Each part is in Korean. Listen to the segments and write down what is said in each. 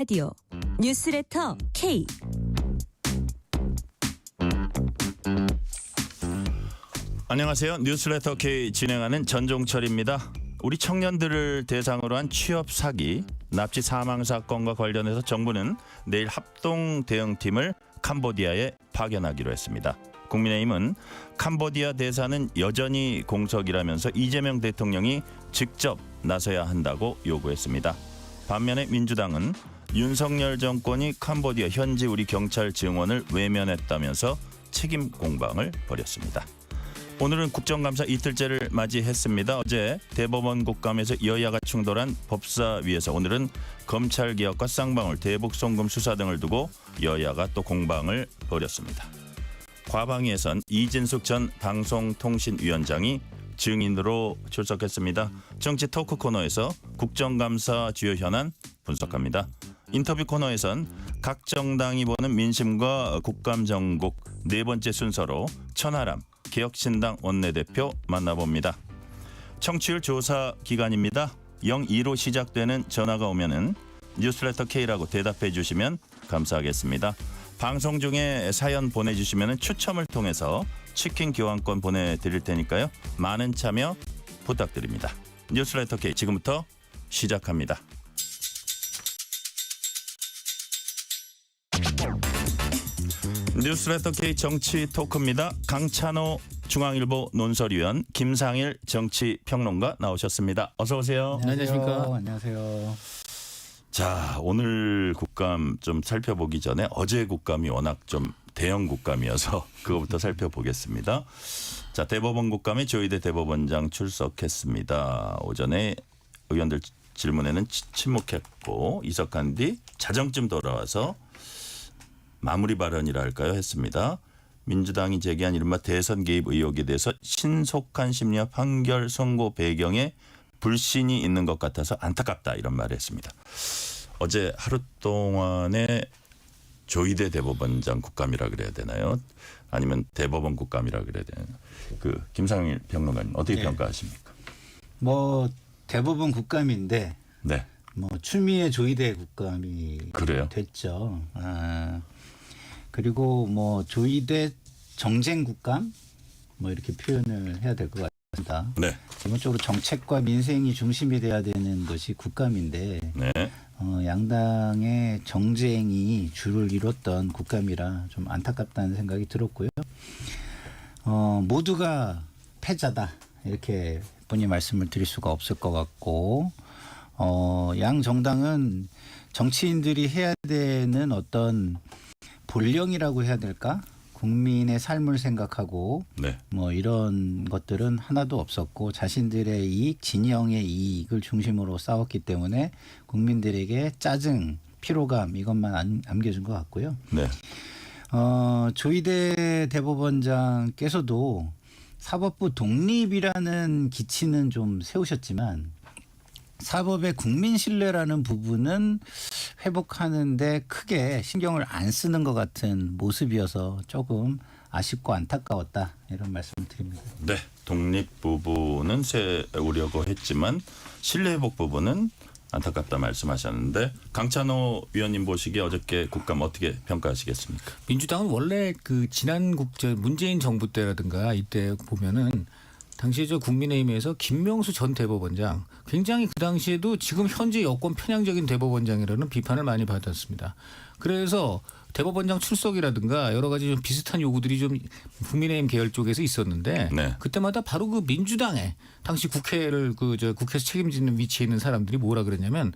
라디오 뉴스레터 K. 안녕하세요. 뉴스레터 K 진행하는 전종철입니다. 우리 청년들을 대상으로 한 취업 사기, 납치 사망 사건과 관련해서 정부는 내일 합동 대응팀을 캄보디아에 파견하기로 했습니다. 국민의힘은 캄보디아 대사는 여전히 공석이라면서 이재명 대통령이 직접 나서야 한다고 요구했습니다. 반면에 민주당은 윤석열 정권이 캄보디아 현지 우리 경찰 증원을 외면했다면서 책임 공방을 벌였습니다. 오늘은 국정감사 이틀째를 맞이했습니다. 어제 대법원 국감에서 여야가 충돌한 법사위에서 오늘은 검찰개혁과 쌍방울 대북송금 수사 등을 두고 여야가 또 공방을 벌였습니다. 과방위에선 이진숙 전 방송통신위원장이 증인으로 출석했습니다. 정치 토크 코너에서 국정감사 주요 현안 분석합니다. 인터뷰 코너에선 각 정당이 보는 민심과 국감정국 네 번째 순서로 천하람 개혁신당 원내대표 만나봅니다. 청취율 조사 기간입니다. 02로 시작되는 전화가 오면은 뉴스레터 K라고 대답해 주시면 감사하겠습니다. 방송 중에 사연 보내주시면 추첨을 통해서 치킨 교환권 보내드릴 테니까요. 많은 참여 부탁드립니다. 뉴스레터 K 지금부터 시작합니다. 뉴스레터 K 정치 토크입니다. 강찬호 중앙일보 논설위원, 김상일 정치평론가 나오셨습니다. 어서 오세요. 안녕하십니까. 안녕하세요. 자, 오늘 국감 좀 살펴보기 전에 어제 국감이 워낙 좀 대형 국감이어서 그거부터 살펴보겠습니다. 자, 대법원 국감에 조희대 대법원장 출석했습니다. 오전에 의원들 질문에는 침묵했고 이석한 뒤 자정쯤 돌아와서 마무리 발언이라 할까요? 했습니다. 민주당이 제기한 이른바 대선 개입 의혹에 대해서 신속한 심리와 판결 선고 배경에 불신이 있는 것 같아서 안타깝다 이런 말을 했습니다. 어제 하루 동안에 조희대 대법원장 국감이라 그래야 되나요? 아니면 대법원 국감이라 그래야 되나요? 그 김상일 평론가님 어떻게 평가하십니까? 뭐 대법원 국감인데 네. 뭐 추미애 조희대 국감이 그래요? 됐죠. 그리고 뭐 조희대 정쟁 국감 뭐 이렇게 표현을 해야 될 것 같습니다. 네. 기본적으로 정책과 민생이 중심이 돼야 되는 것이 국감인데 네. 양당의 정쟁이 주를 이뤘던 국감이라 좀 안타깝다는 생각이 들었고요. 모두가 패자다 이렇게 분이 말씀을 드릴 수가 없을 것 같고 양 정당은 정치인들이 해야 되는 어떤 본령이라고 해야 될까? 국민의 삶을 생각하고 네. 뭐 이런 것들은 하나도 없었고 자신들의 이익, 진영의 이익을 중심으로 싸웠기 때문에 국민들에게 짜증, 피로감 이것만 안겨준 것 같고요. 네. 조희대 대법원장께서도 사법부 독립이라는 기치는 좀 세우셨지만 사법의 국민 신뢰라는 부분은 회복하는데 크게 신경을 안 쓰는 것 같은 모습이어서 조금 아쉽고 안타까웠다 이런 말씀을 드립니다. 네. 독립 부분은 세우려고 했지만 신뢰 회복 부분은 안타깝다 말씀하셨는데 강찬호 위원님 보시기에 어저께 국감 어떻게 평가하시겠습니까? 민주당은 원래 그 지난 문재인 정부 때라든가 이때 보면은 당시에 저 국민의힘에서 김명수 전 대법원장 굉장히 그 당시에도 지금 현재 여권 편향적인 대법원장이라는 비판을 많이 받았습니다. 그래서 대법원장 출석이라든가 여러 가지 좀 비슷한 요구들이 좀 국민의힘 계열 쪽에서 있었는데 네. 그때마다 바로 그 민주당의 당시 국회를 국회에서 책임지는 위치에 있는 사람들이 뭐라 그랬냐면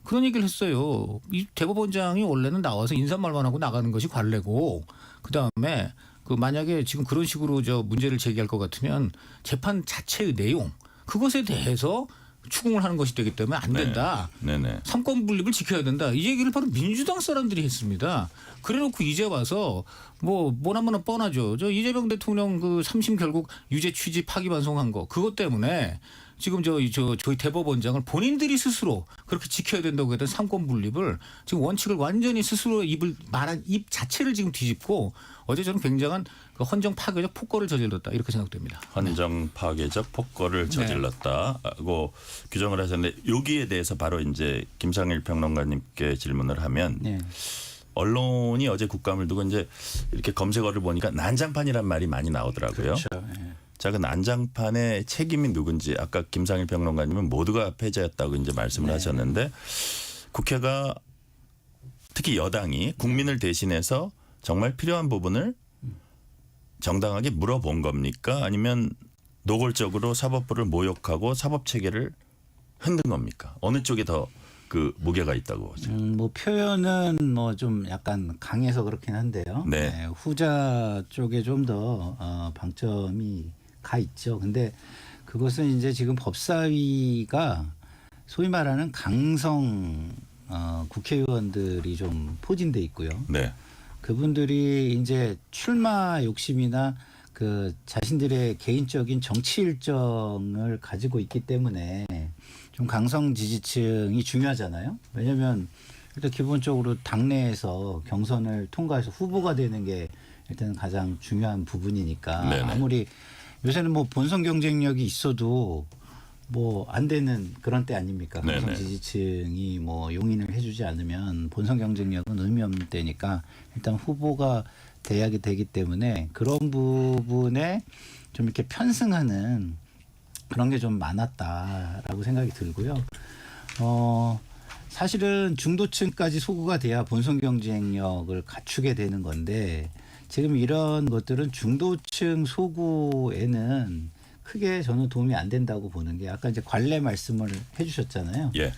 그런 얘기를 했어요. 이 대법원장이 원래는 나와서 인사말만 하고 나가는 것이 관례고 그다음에 만약에 지금 그런 식으로 문제를 제기할 것 같으면 재판 자체의 내용 그것에 대해서 추궁을 하는 것이 되기 때문에 안 된다. 네네. 삼권 분립을 지켜야 된다. 이 얘기를 바로 민주당 사람들이 했습니다. 그래놓고 이제 와서 뭐나뭐나 뻔하죠. 저 이재명 대통령 그 3심 결국 유죄 취지 파기반송한 거 그것 때문에 지금 저희 대법원장을 본인들이 스스로 그렇게 지켜야 된다고 했던 삼권 분립을 지금 원칙을 완전히 스스로 말한 입 자체를 지금 뒤집고 어제 저는 굉장한 그 헌정 파괴적 폭거를 저질렀다 이렇게 생각됩니다. 헌정 파괴적 폭거를 저질렀다고 규정을 하셨는데 여기에 대해서 바로 이제 김상일 평론가님께 질문을 하면 네. 언론이 어제 국감을 두고 이제 이렇게 검색어를 보니까 난장판이란 말이 많이 나오더라고요. 그렇죠. 예. 자, 그 난장판의 책임이 누군지 아까 김상일 평론가님은 모두가 패자였다고 이제 말씀을 하셨는데 국회가 특히 여당이 국민을 대신해서 정말 필요한 부분을 정당하게 물어본 겁니까? 아니면 노골적으로 사법부를 모욕하고 사법 체계를 흔든 겁니까? 어느 쪽에 더 그 무게가 있다고 보죠? 뭐 표현은 뭐 좀 약간 강해서 그렇긴 한데요. 네. 네, 후자 쪽에 좀 더 방점이 가 있죠. 근데 그것은 이제 지금 법사위가 소위 말하는 강성 국회의원들이 좀 포진돼 있고요. 네. 그분들이 이제 출마 욕심이나 그 자신들의 개인적인 정치 일정을 가지고 있기 때문에 좀 강성 지지층이 중요하잖아요. 왜냐하면 일단 기본적으로 당내에서 경선을 통과해서 후보가 되는 게 일단 가장 중요한 부분이니까 네네. 아무리 요새는 뭐 본선 경쟁력이 있어도 뭐 안 되는 그런 때 아닙니까? 강성 네네. 지지층이 뭐 용인을 해주지 않으면 본선 경쟁력은 의미 없는 때니까 일단 후보가 돼야 되기 때문에 그런 부분에 좀 이렇게 편승하는 그런 게 좀 많았다라고 생각이 들고요. 사실은 중도층까지 소구가 돼야 본선 경쟁력을 갖추게 되는 건데 지금 이런 것들은 중도층 소구에는 크게 저는 도움이 안 된다고 보는 게 아까 이제 관례 말씀을 해주셨잖아요. 예.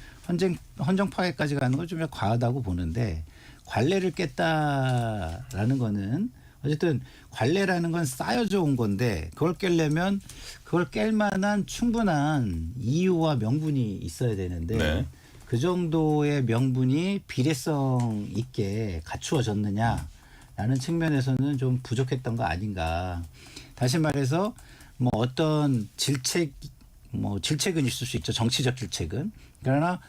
헌정 파괴까지 가는 건 좀 과하다고 보는데 관례를 깼다라는 거는 어쨌든 관례라는 건 쌓여져 온 건데 그걸 깨려면 그걸 깰 만한 충분한 이유와 명분이 있어야 되는데 네. 그 정도의 명분이 비례성 있게 갖추어졌느냐라는 측면에서는 좀 부족했던 거 아닌가. 다시 말해서 뭐 어떤 질책은 있을 수 있죠. 정치적 질책은. 그러나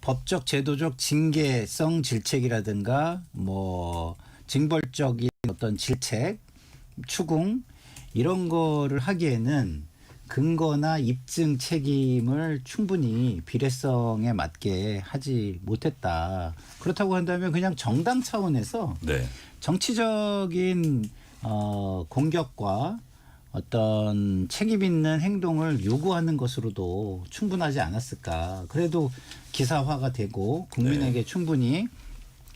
법적 제도적 징계성 질책이라든가 뭐 징벌적인 어떤 질책, 추궁 이런 거를 하기에는 근거나 입증 책임을 충분히 비례성에 맞게 하지 못했다. 그렇다고 한다면 그냥 정당 차원에서 네. 정치적인 공격과 어떤 책임 있는 행동을 요구하는 것으로도 충분하지 않았을까. 그래도 기사화가 되고 국민에게 충분히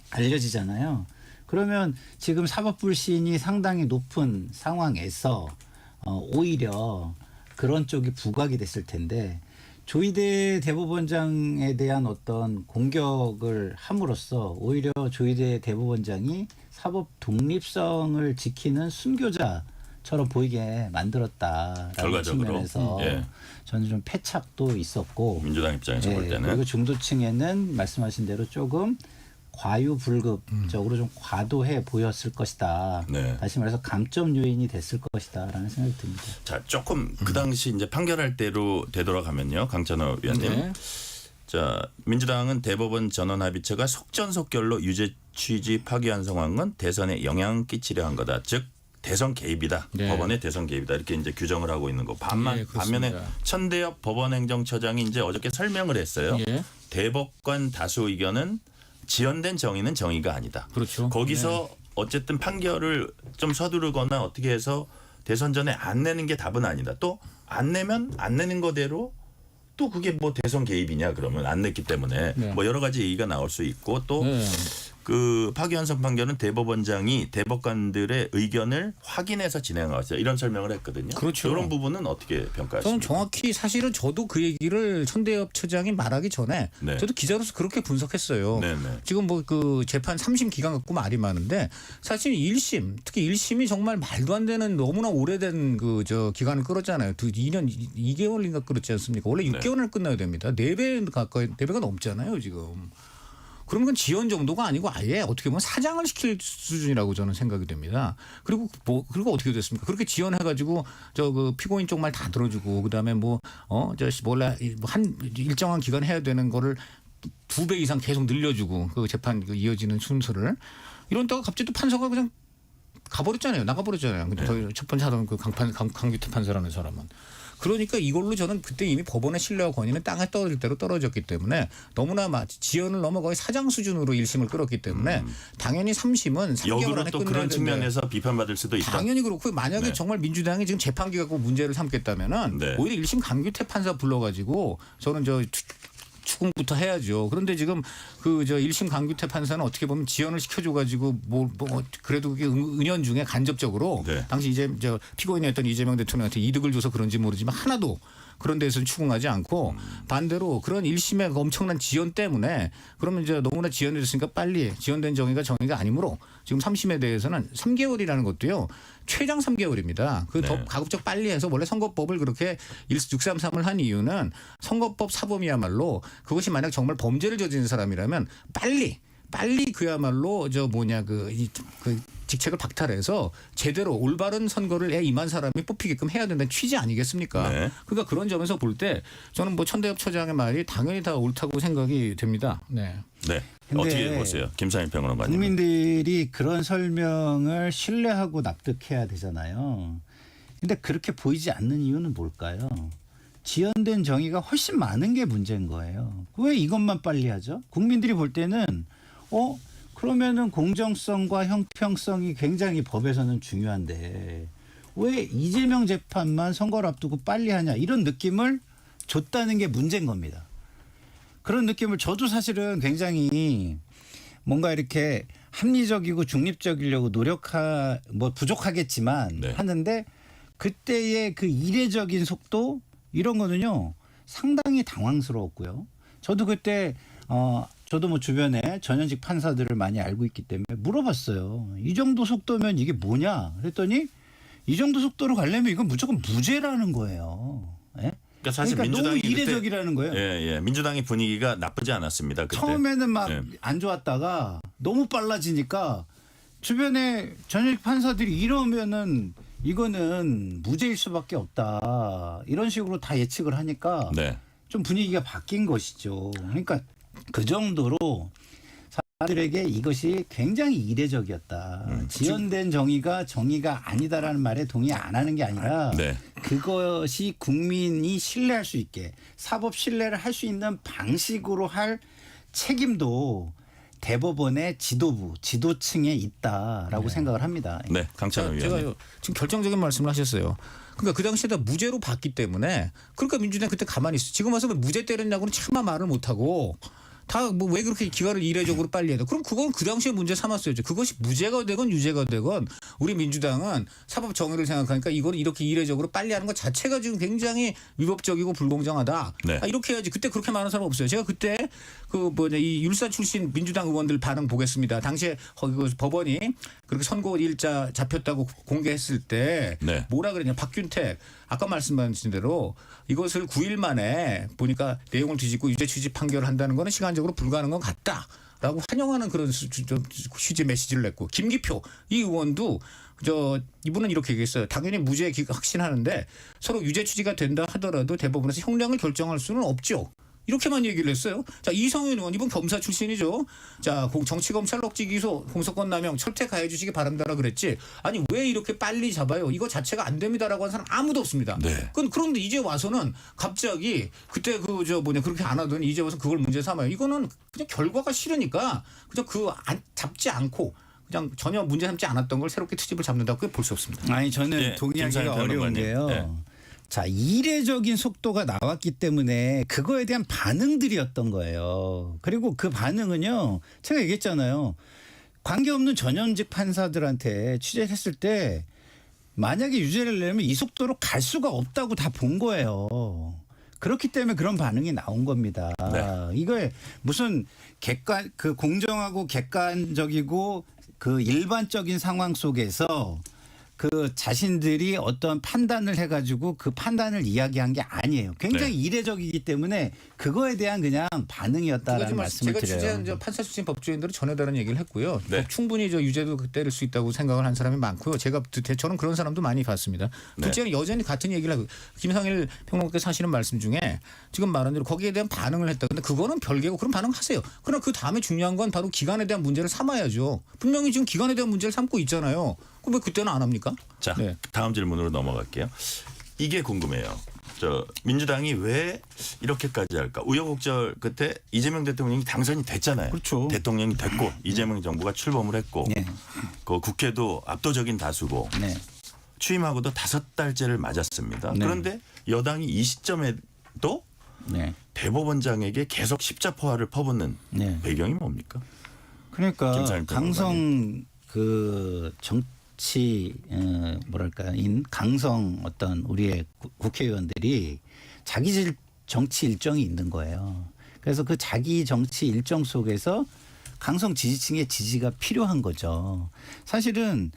알려지잖아요. 그러면 지금 사법불신이 상당히 높은 상황에서 오히려 그런 쪽이 부각이 됐을 텐데 조희대 대법원장에 대한 어떤 공격을 함으로써 오히려 조희대 대법원장이 사법 독립성을 지키는 순교자처럼 보이게 만들었다라는 결과적으로. 측면에서 예. 저는 좀 패착도 있었고 민주당 입장에서 볼 때는 그리고 중도층에는 말씀하신 대로 조금 과유불급적으로 좀 과도해 보였을 것이다. 네. 다시 말해서 감점 요인이 됐을 것이다라는 생각이 듭니다. 자, 조금 그 당시 이제 판결할 때로 되돌아가면요. 강찬호 위원님. 네. 자, 민주당은 대법원 전원합의체가 속전속결로 유죄 취지 파기한 상황은 대선에 영향 끼치려 한 거다. 즉 대선 개입이다. 네. 법원의 대선 개입이다. 이렇게 이제 규정을 하고 있는 거. 예, 반면에 그렇습니다. 천대엽 법원행정처장이 이제 어저께 설명을 했어요. 예. 대법관 다수 의견은 지연된 정의는 정의가 아니다. 그렇죠. 거기서 어쨌든 판결을 좀 서두르거나 어떻게 해서 대선 전에 안 내는 게 답은 아니다. 또 안 내면 안 내는 거대로 또 그게 뭐 대선 개입이냐 그러면 안 냈기 때문에 네. 뭐 여러 가지 얘기가 나올 수 있고 또 네. 그 파기환송 판결은 대법원장이 대법관들의 의견을 확인해서 진행하겠다 이런 설명을 했거든요. 그렇죠. 이런 부분은 어떻게 평가하십니까? 저는 정확히 사실은 저도 그 얘기를 천대엽 처장이 말하기 전에 네. 저도 기자로서 그렇게 분석했어요. 네네. 지금 뭐 그 재판 3심 기간 갖고 말이 많은데 사실 1심 특히 1심이 정말 말도 안 되는 너무나 오래된 그 저 기간을 끌었잖아요. 2년 2개월인가 끌었지 않습니까? 원래 6개월을 끝나야 됩니다. 4배 가까이 4배가 넘잖아요, 지금. 그러면 그건 지연 정도가 아니고 아예 어떻게 보면 사장을 시킬 수준이라고 저는 생각이 됩니다. 그리고 그리고 어떻게 됐습니까? 그렇게 지연해가지고 저 그 피고인 쪽 말 다 들어주고 그다음에 한 일정한 기간 해야 되는 거를 2배 이상 계속 늘려주고 그 재판 이어지는 순서를 이런다가 갑자기 또 판사가 그냥 가버렸잖아요. 나가버렸잖아요. 근데 첫 번째 하던 그 강규태 판사라는 사람은. 그러니까 이걸로 저는 그때 이미 법원의 신뢰와 권위는 땅에 떨어질 대로 떨어졌기 때문에 너무나 지연을 넘어 거의 사장 수준으로 1심을 끌었기 때문에 당연히 3심은 3개월 역으로 안에 또 끝내야 그런 되는데 측면에서 비판받을 수도 있다. 당연히 그렇고 만약에 네. 정말 민주당이 지금 재판기 갖고 문제를 삼겠다면은 네. 오히려 1심 강규태 판사 불러가지고 저는 추궁부터 해야죠. 그런데 지금 그 1심 강규태 판사는 어떻게 보면 지연을 시켜줘가지고 그래도 그게 은연중에 간접적으로 네. 당시 피고인이었던 이재명 대통령한테 이득을 줘서 그런지 모르지만 하나도 그런 데서는 추궁하지 않고 반대로 그런 1심의 엄청난 지연 때문에 그러면 너무나 지연이 됐으니까 빨리 지연된 정의가 아니므로 지금 3심에 대해서는 3개월이라는 것도요. 최장 3개월입니다. 그 더 가급적 빨리 해서 원래 선거법을 그렇게 633을 한 이유는 선거법 사범이야말로 그것이 만약 정말 범죄를 저지른 사람이라면 빨리 그야말로 그 직책을 박탈해서 제대로 올바른 선거를 임한 사람이 뽑히게끔 해야 된다는 취지 아니겠습니까? 네. 그러니까 그런 점에서 볼 때 저는 천대엽 처장의 말이 당연히 다 옳다고 생각이 됩니다. 네. 네. 어떻게 보세요? 김상일 평론가님. 국민들이 그런 설명을 신뢰하고 납득해야 되잖아요. 근데 그렇게 보이지 않는 이유는 뭘까요? 지연된 정의가 훨씬 많은 게 문제인 거예요. 왜 이것만 빨리 하죠? 국민들이 볼 때는 그러면은 공정성과 형평성이 굉장히 법에서는 중요한데 왜 이재명 재판만 선거를 앞두고 빨리 하냐 이런 느낌을 줬다는 게 문제인 겁니다. 그런 느낌을 저도 사실은 굉장히 뭔가 이렇게 합리적이고 중립적이려고 부족하겠지만 네. 하는데 그때의 그 이례적인 속도 이런 거는요 상당히 당황스러웠고요. 저도 그때 저도 주변에 전현직 판사들을 많이 알고 있기 때문에 물어봤어요. 이 정도 속도면 이게 뭐냐? 그랬더니 이 정도 속도로 가려면 이건 무조건 무죄라는 거예요. 예? 그러니까 사실 그러니까 민주당이 너무 이례적이라는 거예요. 예. 민주당의 분위기가 나쁘지 않았습니다. 그때. 처음에는 막 안 좋았다가 너무 빨라지니까 주변에 전현직 판사들이 이러면은 이거는 무죄일 수밖에 없다. 이런 식으로 다 예측을 하니까 네. 좀 분위기가 바뀐 것이죠. 그러니까 그 정도로 사람들에게 이것이 굉장히 이례적이었다. 지연된 정의가 아니다라는 말에 동의 안 하는 게 아니라 네. 그것이 국민이 신뢰할 수 있게 사법 신뢰를 할 수 있는 방식으로 할 책임도 대법원의 지도층에 있다라고 생각을 합니다. 네. 강찬호 위원님. 제가 지금 결정적인 말씀을 하셨어요. 그러니까 그 당시에 다 무죄로 봤기 때문에 그러니까 민주당이 그때 가만히 있어. 지금 와서 무죄 때렸냐고는 차마 말을 못하고 다 왜 그렇게 기간을 이례적으로 빨리 해야 돼. 그럼 그건 그 당시에 문제 삼았어야죠. 그것이 무죄가 되건 유죄가 되건 우리 민주당은 사법 정의를 생각하니까 이걸 이렇게 이례적으로 빨리 하는 것 자체가 지금 위법적이고 불공정하다. 네. 이렇게 해야지. 그때 그렇게 많은 사람 없어요. 제가 그때 이 율사 출신 민주당 의원들 반응 보겠습니다. 당시에 법원이 그렇게 선고 일자 잡혔다고 공개했을 때 네. 뭐라 그랬냐. 박균택 아까 말씀하신 대로 이것을 9일 만에 보니까 내용을 뒤집고 유죄 취지 판결을 한다는 거는 시간적으로 불가능한 것 같다라고 환영하는 그런 취지 메시지를 냈고 김기표 이 의원도 이분은 이렇게 얘기했어요. 당연히 무죄 확신하는데 서로 유죄 취지가 된다 하더라도 대법원에서 형량을 결정할 수는 없죠. 이렇게만 얘기를 했어요. 자, 이성윤 의원 이분 검사 출신이죠. 자, 정치검찰 억지 기소 공소권 남용 철퇴 가해 주시기 바란다라 그랬지. 아니 왜 이렇게 빨리 잡아요? 이거 자체가 안 됩니다라고 하는 사람 아무도 없습니다. 네. 그런데 이제 와서는 갑자기 그때 그렇게 안 하더니 이제 와서 그걸 문제 삼아요. 이거는 그냥 결과가 싫으니까 그냥 잡지 않고 그냥 전혀 문제 삼지 않았던 걸 새롭게 트집을 잡는다고 볼 수 없습니다. 아니 저는 예, 동의하기가 김상일 어려운 평론가님. 게요. 예. 자, 이례적인 속도가 나왔기 때문에 그거에 대한 반응들이었던 거예요. 그리고 그 반응은요. 제가 얘기했잖아요. 관계없는 전현직 판사들한테 취재했을 때 만약에 유죄를 내면 이 속도로 갈 수가 없다고 다 본 거예요. 그렇기 때문에 그런 반응이 나온 겁니다. 네. 이걸 무슨 공정하고 객관적이고 그 일반적인 상황 속에서 그 자신들이 어떤 판단을 해가지고 그 판단을 이야기한 게 아니에요. 굉장히 네. 이례적이기 때문에 그거에 대한 그냥 반응이었다라는 말씀을 제가 드려요. 취재한 저 판사 출신 법조인들은 전에다는 얘기를 했고요. 네. 충분히 저 유죄도 때릴 수 있다고 생각을 한 사람이 많고요. 저는 그런 사람도 많이 봤습니다. 네. 둘째는 여전히 같은 얘기를 하고 김상일 평론가께서 하시는 말씀 중에 지금 말한 대로 거기에 대한 반응을 했다. 근데 그거는 별개고 그런 반응하세요. 그러나 그 다음에 중요한 건 바로 기간에 대한 문제를 삼아야죠. 분명히 지금 기간에 대한 문제를 삼고 있잖아요. 그럼 왜 그때는 안 합니까? 자, 네. 다음 질문으로 넘어갈게요. 이게 궁금해요. 저 민주당이 왜 이렇게까지 할까? 우여곡절 끝에 이재명 대통령이 당선이 됐잖아요. 그렇죠. 대통령이 됐고 이재명 정부가 출범을 했고 네. 그 국회도 압도적인 다수고 네. 취임하고도 5달째를 맞았습니다. 네. 그런데 여당이 이 시점에도 네. 대법원장에게 계속 십자포화를 퍼붓는 네. 배경이 뭡니까? 그러니까 김상일 강성 그 정치 뭐랄까인 강성 어떤 우리의 국회의원들이 자기 정치 일정이 있는 거예요. 그래서 그 자기 정치 일정 속에서 강성 지지층의 지지가 필요한 거죠. 사실은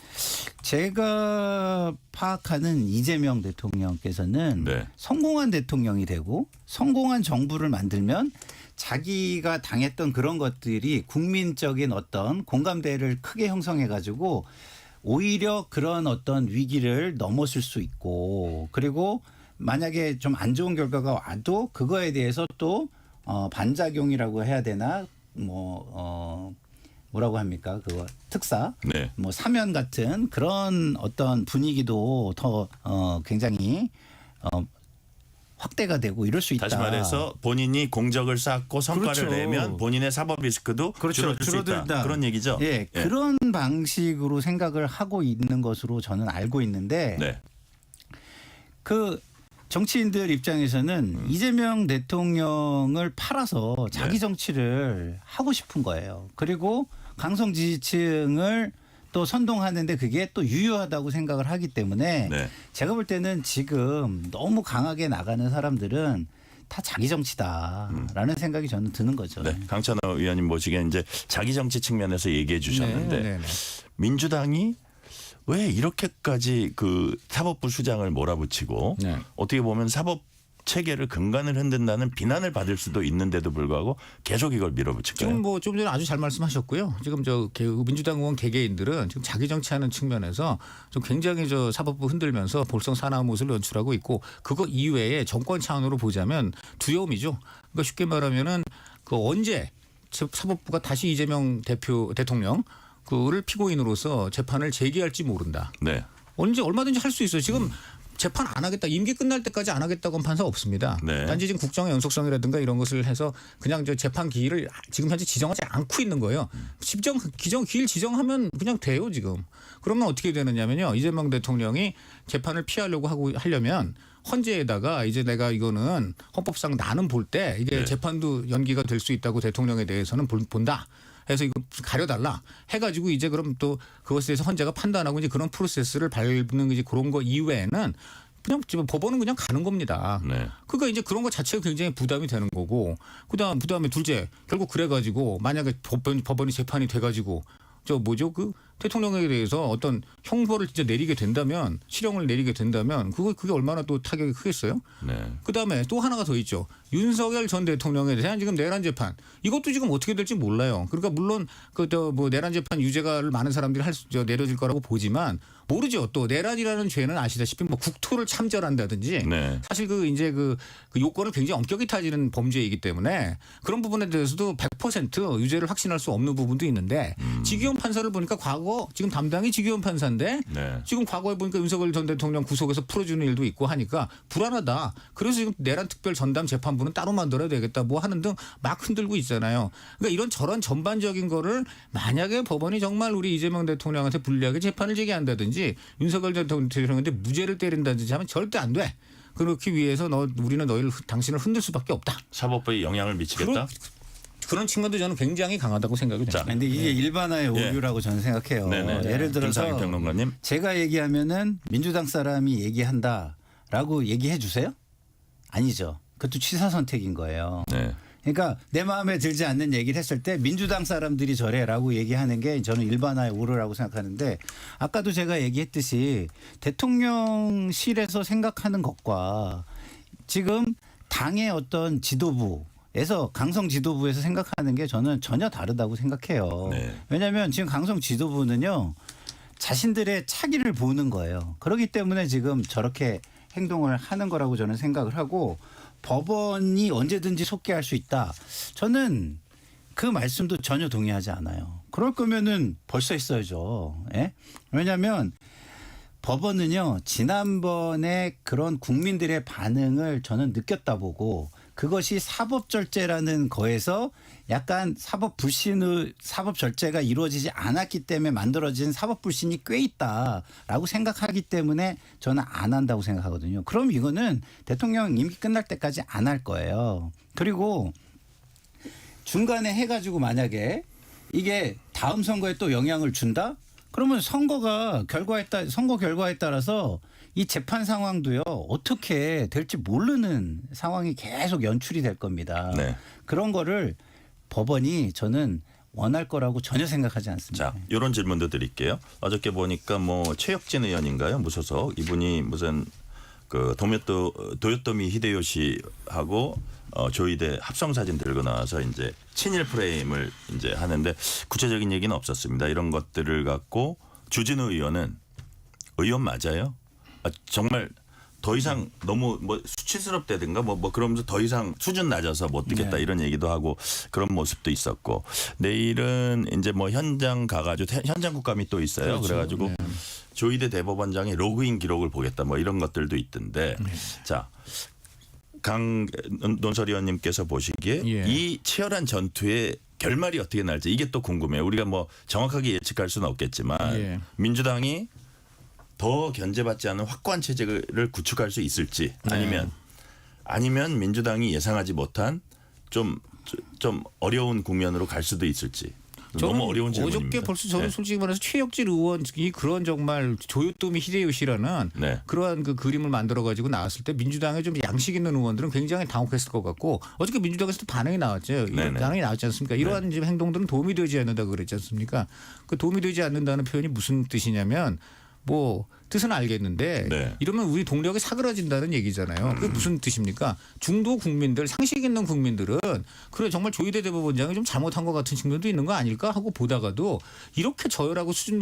제가 파악하는 이재명 대통령께서는 네. 성공한 대통령이 되고 성공한 정부를 만들면 자기가 당했던 그런 것들이 국민적인 어떤 공감대를 크게 형성해 가지고 오히려 그런 어떤 위기를 넘어설 수 있고 그리고 만약에 좀 안 좋은 결과가 와도 그거에 대해서 또 반작용이라고 해야 되나 뭐라고 합니까? 그거 특사, 네. 뭐 사면 같은 그런 어떤 분위기도 더 굉장히 확대가 되고 이럴 수 있다. 다시 말해서 본인이 공적을 쌓고 성과를 그렇죠. 내면 본인의 사법 리스크도 그렇죠. 줄어들 수 있다. 그런 얘기죠. 예, 예. 그런 방식으로 생각을 하고 있는 것으로 저는 알고 있는데 네. 그 정치인들 입장에서는 이재명 대통령을 팔아서 자기 네. 정치를 하고 싶은 거예요. 그리고 강성 지지층을 또 선동하는데 그게 또 유효하다고 생각을 하기 때문에 네. 제가 볼 때는 지금 너무 강하게 나가는 사람들은 다 자기 정치다라는 생각이 저는 드는 거죠. 네. 강찬호 의원님 모시기에 이제 자기 정치 측면에서 얘기해 주셨는데 네. 민주당이 왜 이렇게까지 그 사법부 수장을 몰아붙이고 네. 어떻게 보면 사법 체계를 근간을 흔든다는 비난을 받을 수도 있는데도 불구하고 계속 이걸 밀어붙일까요? 지금 뭐 좀 전에 아주 잘 말씀하셨고요. 지금 민주당 의원 개개인들은 지금 자기 정치하는 측면에서 좀 굉장히 사법부 흔들면서 볼성 사나운 모습을 연출하고 있고 그거 이외에 정권 차원으로 보자면 두려움이죠. 그러니까 쉽게 말하면은 그 언제 사법부가 다시 이재명 대통령 그를 피고인으로서 재판을 제기할지 모른다. 네. 언제 얼마든지 할 수 있어요. 지금 재판 안 하겠다. 임기 끝날 때까지 안 하겠다고 한 판사 없습니다. 네. 단지 지금 국정의 연속성이라든가 이런 것을 해서 그냥 재판 기일을 지금 현재 지정하지 않고 있는 거예요. 기일 지정하면 그냥 돼요 지금. 그러면 어떻게 되느냐면요. 이재명 대통령이 재판을 피하려고 하려면 헌재에다가 이제 내가 이거는 헌법상 나는 볼 때 이게 네. 재판도 연기가 될 수 있다고 대통령에 대해서는 본다. 해서 이거 가려달라 해가지고 이제 그럼 또 그것에 대해서 헌재가 판단하고 이제 그런 프로세스를 밟는 이제 그런 거 이외에는 그냥 지금 법원은 그냥 가는 겁니다. 네. 그러니까 이제 그런 거 자체가 굉장히 부담이 되는 거고 그다음에 둘째 결국 그래가지고 만약에 법원이 재판이 돼가지고 그 대통령에 대해서 어떤 형벌을 진짜 내리게 된다면 실형을 내리게 된다면 그게 얼마나 또 타격이 크겠어요? 네. 그다음에 또 하나가 더 있죠. 윤석열 전 대통령에 대한 지금 내란 재판 이것도 지금 어떻게 될지 몰라요. 그러니까 물론 내란 재판 유죄가를 많은 사람들이 내려질 거라고 보지만 모르죠. 또 내란이라는 죄는 아시다시피 국토를 참전한다든지 네. 사실 이제 그 요건을 굉장히 엄격히 따지는 범죄이기 때문에 그런 부분에 대해서도 100% 유죄를 확신할 수 없는 부분도 있는데 지기현 판사를 보니까 과거 지금 담당이 지기현 판사인데 네. 지금 과거에 보니까 윤석열 전 대통령 구속에서 풀어주는 일도 있고 하니까 불안하다. 그래서 지금 내란 특별 전담 재판부는 따로 만들어야 되겠다 뭐 하는 등 막 흔들고 있잖아요. 그러니까 이런 저런 전반적인 거를 만약에 법원이 정말 우리 이재명 대통령한테 불리하게 재판을 제기한다든지 윤석열 전 대통령한테 무죄를 때린다든지 하면 절대 안 돼. 그렇기 위해서 우리는 당신을 흔들 수밖에 없다. 사법부에 영향을 미치겠다. 그런 측면도 저는 굉장히 강하다고 생각이 됩니다. 근데 이게 일반화의 오류라고 저는 생각해요. 네네. 예를 들어서 김상일 평론가님. 제가 얘기하면은 민주당 사람이 얘기한다라고 얘기해 주세요? 아니죠. 그것도 취사 선택인 거예요. 네. 그러니까 내 마음에 들지 않는 얘기를 했을 때 민주당 사람들이 저래라고 얘기하는 게 저는 일반화의 오류라고 생각하는데 아까도 제가 얘기했듯이 대통령실에서 생각하는 것과 지금 당의 어떤 지도부에서 강성 지도부에서 생각하는 게 저는 전혀 다르다고 생각해요. 네. 왜냐하면 지금 강성 지도부는요. 자신들의 차기를 보는 거예요. 그렇기 때문에 지금 저렇게 행동을 하는 거라고 저는 생각을 하고 법원이 언제든지 속개할 수 있다. 저는 그 말씀도 전혀 동의하지 않아요. 그럴 거면은 벌써 있어야죠. 예? 왜냐하면 법원은요. 지난번에 그런 국민들의 반응을 저는 느꼈다 보고 그것이 사법절제라는 거에서 약간 사법절제가 이루어지지 않았기 때문에 만들어진 사법불신이 꽤 있다라고 생각하기 때문에 저는 안 한다고 생각하거든요. 그럼 이거는 대통령 임기 끝날 때까지 안 할 거예요. 그리고 중간에 해가지고 만약에 이게 다음 선거에 또 영향을 준다? 그러면 선거 결과에 따라서 이 재판 상황도요 어떻게 될지 모르는 상황이 계속 연출이 될 겁니다. 네. 그런 거를 법원이 저는 원할 거라고 전혀 생각하지 않습니다. 자, 이런 질문도 드릴게요. 어저께 보니까 뭐 최혁진 의원인가요? 무소속 이분이 무슨 그 도요토미 히데요시하고 조이대 합성 사진 들고 나와서 이제 친일 프레임을 이제 하는데 구체적인 얘기는 없었습니다. 이런 것들을 갖고 주진우 의원은 의원 맞아요? 정말 더 이상 너무 뭐 수치스럽다든가 뭐 그러면서 더 이상 수준 낮아서 못 듣겠다 네. 이런 얘기도 하고 그런 모습도 있었고 내일은 이제 뭐 현장 가가지고 현장 국감이 또 있어요. 그렇죠. 그래가지고 네. 조이대 대법원장의 로그인 기록을 보겠다 뭐 이런 것들도 있던데 자. 강 논설위원님께서 보시기에 예. 이 치열한 전투의 결말이 어떻게 날지 이게 또 궁금해요. 우리가 뭐 정확하게 예측할 수는 없겠지만 예. 민주당이 더 견제받지 않은 확고한 체제를 구축할 수 있을지 아니면 민주당이 예상하지 못한 좀 어려운 국면으로 갈 수도 있을지. 너무 어려운 질문입니다. 어저께 벌써 저는 네. 솔직히 말해서 최혁진 의원이 그런 정말 조요토미 히데요시라는 네. 그러한 그 그림을 만들어 가지고 나왔을 때 민주당에 좀 양식 있는 의원들은 굉장히 당혹했을 것 같고 어저께 민주당에서도 반응이 나왔죠. 네네. 반응이 나왔지 않습니까? 이러한 지금 행동들은 도움이 되지 않는다고 그랬지 않습니까? 그 도움이 되지 않는다는 표현이 무슨 뜻이냐면 뭐 뜻은 알겠는데 네. 이러면 우리 동력이 사그라진다는 얘기잖아요. 그게 무슨 뜻입니까? 중도 국민들 상식 있는 국민들은 그래 정말 조희대 대법원장이 좀 잘못한 것 같은 측면도 있는 거 아닐까 하고 보다가도 이렇게 저열하고 수준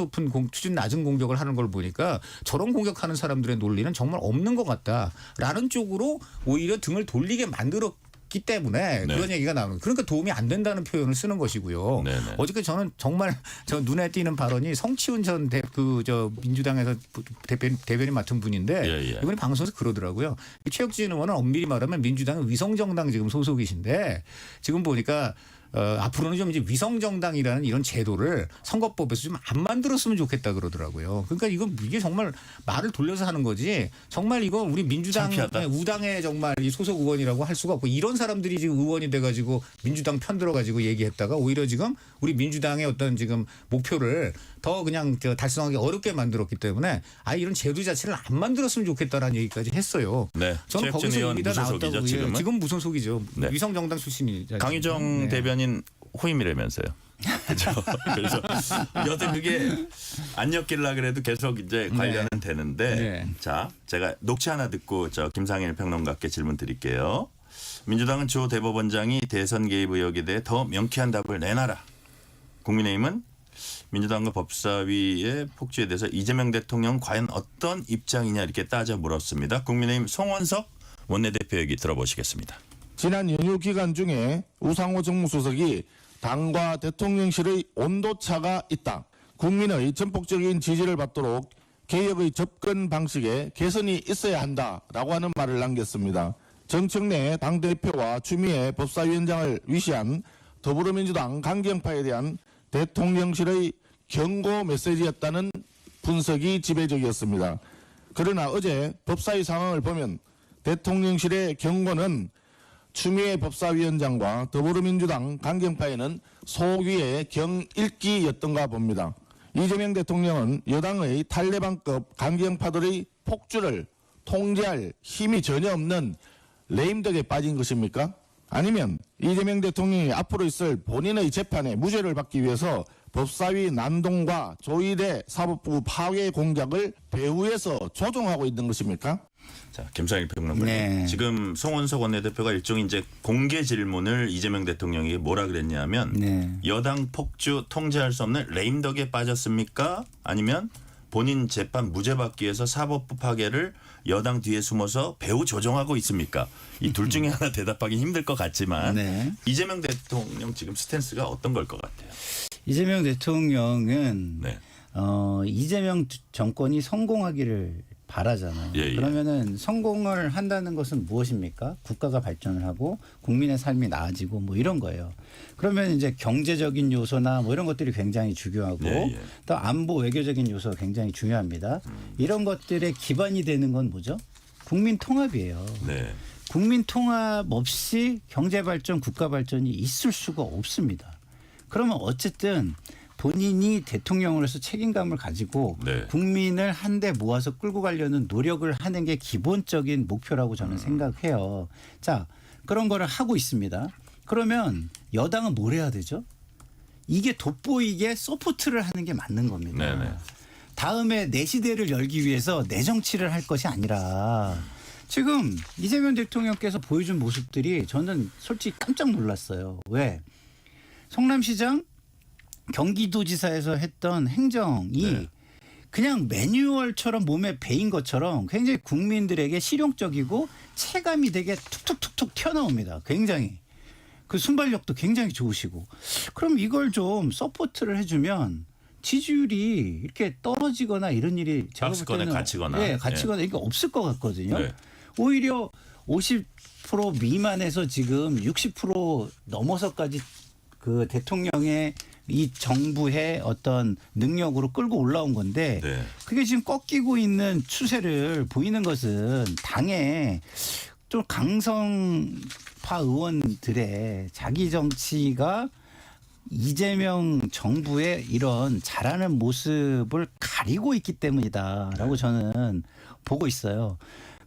낮은 공격을 하는 걸 보니까 저런 공격하는 사람들의 논리는 정말 없는 것 같다라는 쪽으로 오히려 등을 돌리게 만들었기 때문에 네. 그런 얘기가 나오는 그러니까 도움이 안 된다는 표현을 쓰는 것이고요. 네네. 어저께 저는 정말 저 눈에 띄는 발언이 성치훈 전 민주당에서 대변인 맡은 분인데 예. 이번에 방송에서 그러더라고요. 최혁진 의원은 엄밀히 말하면 민주당은 위성정당 지금 소속이신데 지금 보니까 앞으로는 좀 이제 위성정당이라는 이런 제도를 선거법에서 좀 안 만들었으면 좋겠다 그러더라고요. 그러니까 이게 정말 말을 돌려서 하는 거지 정말 이거 우리 민주당 창피하다. 우당의 정말 이 소속 의원이라고 할 수가 없고 이런 사람들이 지금 의원이 돼가지고 민주당 편 들어가지고 얘기했다가 오히려 지금 우리 민주당의 어떤 지금 목표를 더 그냥 달성하기 어렵게 만들었기 때문에 이런 제도 자체를 안 만들었으면 좋겠다라는 얘기까지 했어요. 네. 저는 최혁진 거기서 의원 이미 다 무소속이죠 나왔다고 지금은. 지금 무소속이죠. 네. 위성정당 출신이죠. 강유정 네. 대변인 호임이라면서요. 그렇죠. 그래서 여튼 그게 안 엮일라 그래도 계속 이제 관련은 되는데 네. 자 제가 녹취 하나 듣고 김상일 평론가께 질문 드릴게요. 민주당은 조 대법원장이 대선 개입 의혹에 대해 더 명쾌한 답을 내놔라. 국민의힘은 민주당과 법사위의 폭주에 대해서 이재명 대통령 과연 어떤 입장이냐 이렇게 따져 물었습니다. 국민의힘 송원석 원내대표 얘기 들어보시겠습니다. 지난 연휴 기간 중에 우상호 정무수석이 당과 대통령실의 온도차가 있다. 국민의 전폭적인 지지를 받도록 개혁의 접근 방식에 개선이 있어야 한다라고 하는 말을 남겼습니다. 정청래 당대표와 추미애 법사위원장을 위시한 더불어민주당 강경파에 대한 대통령실의 경고 메시지였다는 분석이 지배적이었습니다. 그러나 어제 법사위 상황을 보면 대통령실의 경고는 추미애 법사위원장과 더불어민주당 강경파에는 소위의 경읽기였던가 봅니다. 이재명 대통령은 여당의 탈레반급 강경파들의 폭주를 통제할 힘이 전혀 없는 레임덕에 빠진 것입니까? 아니면 이재명 대통령이 앞으로 있을 본인의 재판에 무죄를 받기 위해서 법사위 난동과 조희대 사법부 파괴 공작을 배후에서 조종하고 있는 것입니까? 자, 김상일 평론가님. 네. 지금 송원석 원내대표가 일종의 이제 공개 질문을 이재명 대통령에게 뭐라 그랬냐면 네. 여당 폭주 통제할 수 없는 레임덕에 빠졌습니까? 아니면 본인 재판 무죄 받기 위해서 사법부 파괴를 여당 뒤에 숨어서 배후 조종하고 있습니까? 이 둘 중에 하나 대답하기 힘들 것 같지만 네. 이재명 대통령 지금 스탠스가 어떤 걸 것 같아요? 이재명 대통령은 네. 이재명 정권이 성공하기를 바라잖아요. 예, 예. 그러면은 성공을 한다는 것은 무엇입니까? 국가가 발전을 하고 국민의 삶이 나아지고 뭐 이런 거예요. 그러면 이제 경제적인 요소나 뭐 이런 것들이 굉장히 중요하고 예, 예. 또 안보 외교적인 요소가 굉장히 중요합니다. 이런 것들의 기반이 되는 건 뭐죠? 국민 통합이에요. 네. 국민 통합 없이 경제 발전, 국가 발전이 있을 수가 없습니다. 그러면 어쨌든 본인이 대통령으로서 책임감을 가지고 네. 국민을 한데 모아서 끌고 가려는 노력을 하는 게 기본적인 목표라고 저는 생각해요. 자, 그런 거를 하고 있습니다. 그러면 여당은 뭘 해야 되죠? 이게 돋보이게 서포트를 하는 게 맞는 겁니다. 네네. 다음에 내 시대를 열기 위해서 내 정치를 할 것이 아니라 지금 이재명 대통령께서 보여준 모습들이 저는 솔직히 깜짝 놀랐어요. 왜? 성남시장 경기도지사에서 했던 행정이 네. 그냥 매뉴얼처럼 몸에 배인 것처럼 굉장히 국민들에게 실용적이고 체감이 되게 툭툭툭툭 튀어나옵니다. 굉장히. 그 순발력도 굉장히 좋으시고. 그럼 이걸 좀 서포트를 해주면 지지율이 이렇게 떨어지거나 이런 일이 제가 볼 박스권에 때는 갇히거나. 네, 갇히거나 이게 없을 것 같거든요. 네. 오히려 50% 미만에서 지금 60% 넘어서까지 그 대통령의 이 정부의 어떤 능력으로 끌고 올라온 건데 네. 그게 지금 꺾이고 있는 추세를 보이는 것은 당의 좀 강성파 의원들의 자기 정치가 이재명 정부의 이런 잘하는 모습을 가리고 있기 때문이다라고 저는 보고 있어요.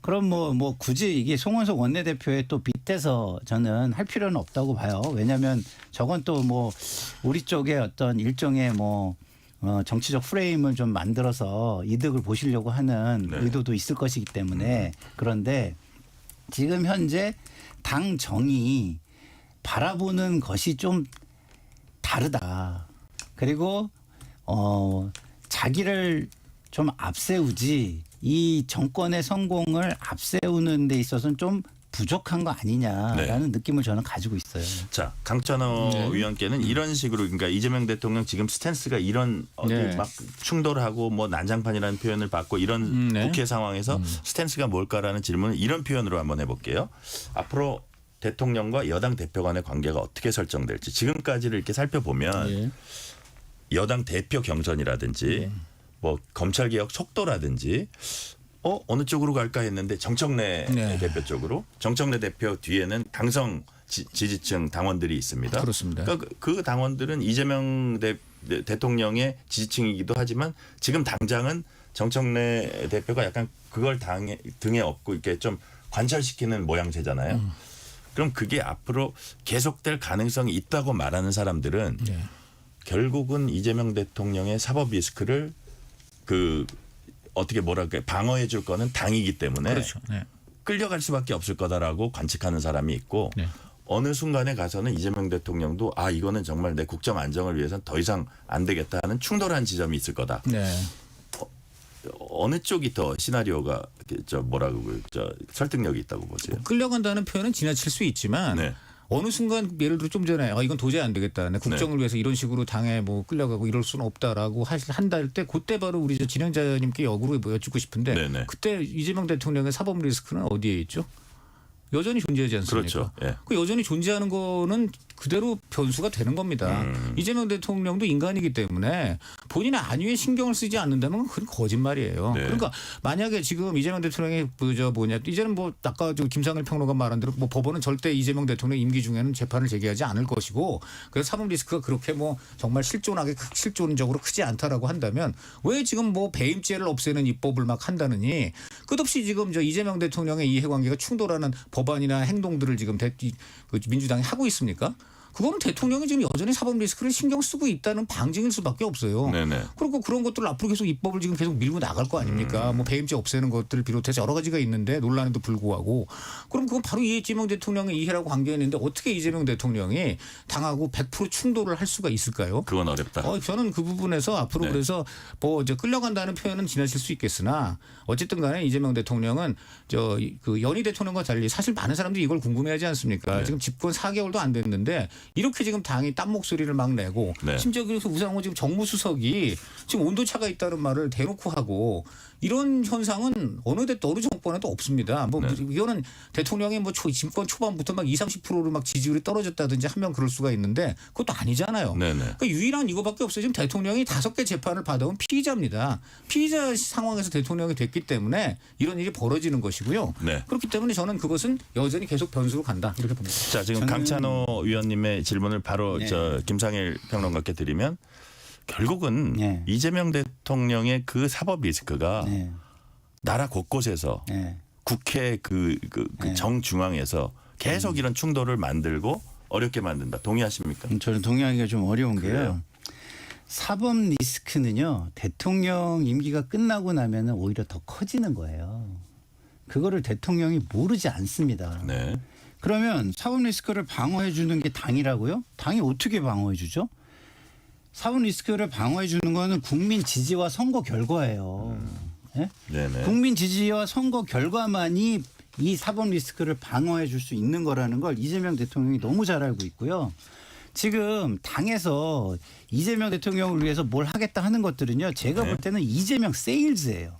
그럼 뭐 굳이 이게 송원석 원내대표의 또 빗대서 저는 할 필요는 없다고 봐요. 왜냐하면 저건 또 뭐 우리 쪽에 어떤 일종의 뭐 정치적 프레임을 좀 만들어서 이득을 보시려고 하는 네. 의도도 있을 것이기 때문에 그런데 지금 현재 당 정이 바라보는 것이 좀 다르다. 그리고 자기를 좀 앞세우지 이 정권의 성공을 앞세우는 데 있어서는 좀 부족한 거 아니냐라는 느낌을 저는 가지고 있어요. 자, 강찬호 네. 위원께는 이런 식으로 그러니까 이재명 대통령 지금 스탠스가 이런 어디 네. 막 충돌하고 뭐 난장판이라는 표현을 받고 이런 네. 국회 상황에서 스탠스가 뭘까라는 질문을 이런 표현으로 한번 해볼게요. 앞으로 대통령과 여당 대표 간의 관계가 어떻게 설정될지 지금까지를 이렇게 살펴보면 예. 여당 대표 경선이라든지 뭐 검찰개혁 속도라든지 어느 쪽으로 갈까 했는데 정청래 네. 대표 쪽으로 정청래 대표 뒤에는 강성 지지층 당원들이 있습니다. 그렇습니다. 그러니까 그 당원들은 이재명 대통령의 지지층이기도 하지만 지금 당장은 정청래 대표가 약간 그걸 등에 업고 이렇게 좀 관철시키는 모양새잖아요. 그럼 그게 앞으로 계속될 가능성이 있다고 말하는 사람들은 네. 결국은 이재명 대통령의 사법 리스크를 어떻게 뭐랄까 방어해 줄 거는 당이기 때문에 그렇죠. 네. 끌려갈 수밖에 없을 거다라고 관측하는 사람이 있고 네. 어느 순간에 가서는 이재명 대통령도 이거는 정말 내 국정 안정을 위해서는 더 이상 안 되겠다 하는 충돌한 지점이 있을 거다. 네. 어느 쪽이 더 시나리오가 설득력이 있다고 보세요? 끌려간다는 표현은 지나칠 수 있지만 네. 어느 순간 예를 들어 좀 전에 이건 도저히 안 되겠다. 내 국정을 위해서 이런 식으로 당에 뭐 끌려가고 이럴 수는 없다라고 한다 할 때 그때 바로 우리 진행자님께 역으로 여쭙고 싶은데 네네. 그때 이재명 대통령의 사법 리스크는 어디에 있죠? 여전히 존재하지 않습니까? 그렇죠. 예. 그 여전히 존재하는 거는 그대로 변수가 되는 겁니다. 이재명 대통령도 인간이기 때문에 본인의 안위에 신경을 쓰지 않는다면 그건 거짓말이에요. 네. 그러니까 만약에 지금 이재명 대통령이 이제는 뭐 아까 김상일 평론가 말한 대로 뭐 법원은 절대 이재명 대통령 임기 중에는 재판을 제기하지 않을 것이고 그래서 사법 리스크가 그렇게 뭐 정말 실존적으로 크지 않다라고 한다면 왜 지금 뭐 배임죄를 없애는 입법을 막 한다느니 끝없이 지금 이재명 대통령의 이해관계가 충돌하는 법 법안이나 행동들을 지금 그 민주당이 하고 있습니까? 그거는 대통령이 지금 여전히 사법 리스크를 신경 쓰고 있다는 방증일 수밖에 없어요. 네네. 그리고 그런 것들을 앞으로 계속 입법을 지금 계속 밀고 나갈 거 아닙니까? 뭐 배임죄 없애는 것들을 비롯해서 여러 가지가 있는데 논란에도 불구하고 그럼 그건 바로 이재명 대통령의 이해라고 관계했는데 어떻게 이재명 대통령이 당하고 100% 충돌을 할 수가 있을까요? 그건 어렵다. 저는 그 부분에서 앞으로 네. 그래서 뭐 이제 끌려간다는 표현은 지나칠 수 있겠으나 어쨌든 간에 이재명 대통령은 그 연희 대통령과 달리 사실 많은 사람들이 이걸 궁금해하지 않습니까? 네. 지금 집권 4개월도 안 됐는데 이렇게 지금 당이 딴 목소리를 막 내고 네. 심지어 그래서 우상호 지금 정무수석이 지금 온도차가 있다는 말을 대놓고 하고 이런 현상은 어느 정권에도 없습니다. 뭐 네. 이거는 대통령이 뭐 집권 초반부터 막 20-30%로 막 지지율이 떨어졌다든지 하면 그럴 수가 있는데 그것도 아니잖아요. 네네. 그러니까 유일한 이거밖에 없어요. 지금 대통령이 5개 재판을 받아온 피의자입니다. 피의자 상황에서 대통령이 됐기 때문에 이런 일이 벌어지는 것이고요. 네. 그렇기 때문에 저는 그것은 여전히 계속 변수로 간다 이렇게 봅니다. 자, 지금 강찬호 위원님의 질문을 바로 네. 김상일 평론가께 드리면 결국은 네. 이재명 대통령의 그 사법 리스크가 네. 나라 곳곳에서 네. 국회 그 네. 정중앙에서 계속 이런 충돌을 만들고 어렵게 만든다. 동의하십니까? 저는 동의하기가 좀 어려운 그래요? 게요. 사법 리스크는요. 대통령 임기가 끝나고 나면은 오히려 더 커지는 거예요. 그거를 대통령이 모르지 않습니다. 네. 그러면 사법 리스크를 방어해 주는 게 당이라고요? 당이 어떻게 방어해 주죠? 사법 리스크를 방어해 주는 거는 국민 지지와 선거 결과예요. 예? 네네. 국민 지지와 선거 결과만이 이 사법 리스크를 방어해 줄 수 있는 거라는 걸 이재명 대통령이 너무 잘 알고 있고요. 지금 당에서 이재명 대통령을 위해서 뭘 하겠다 하는 것들은요. 제가 네. 볼 때는 이재명 세일즈예요.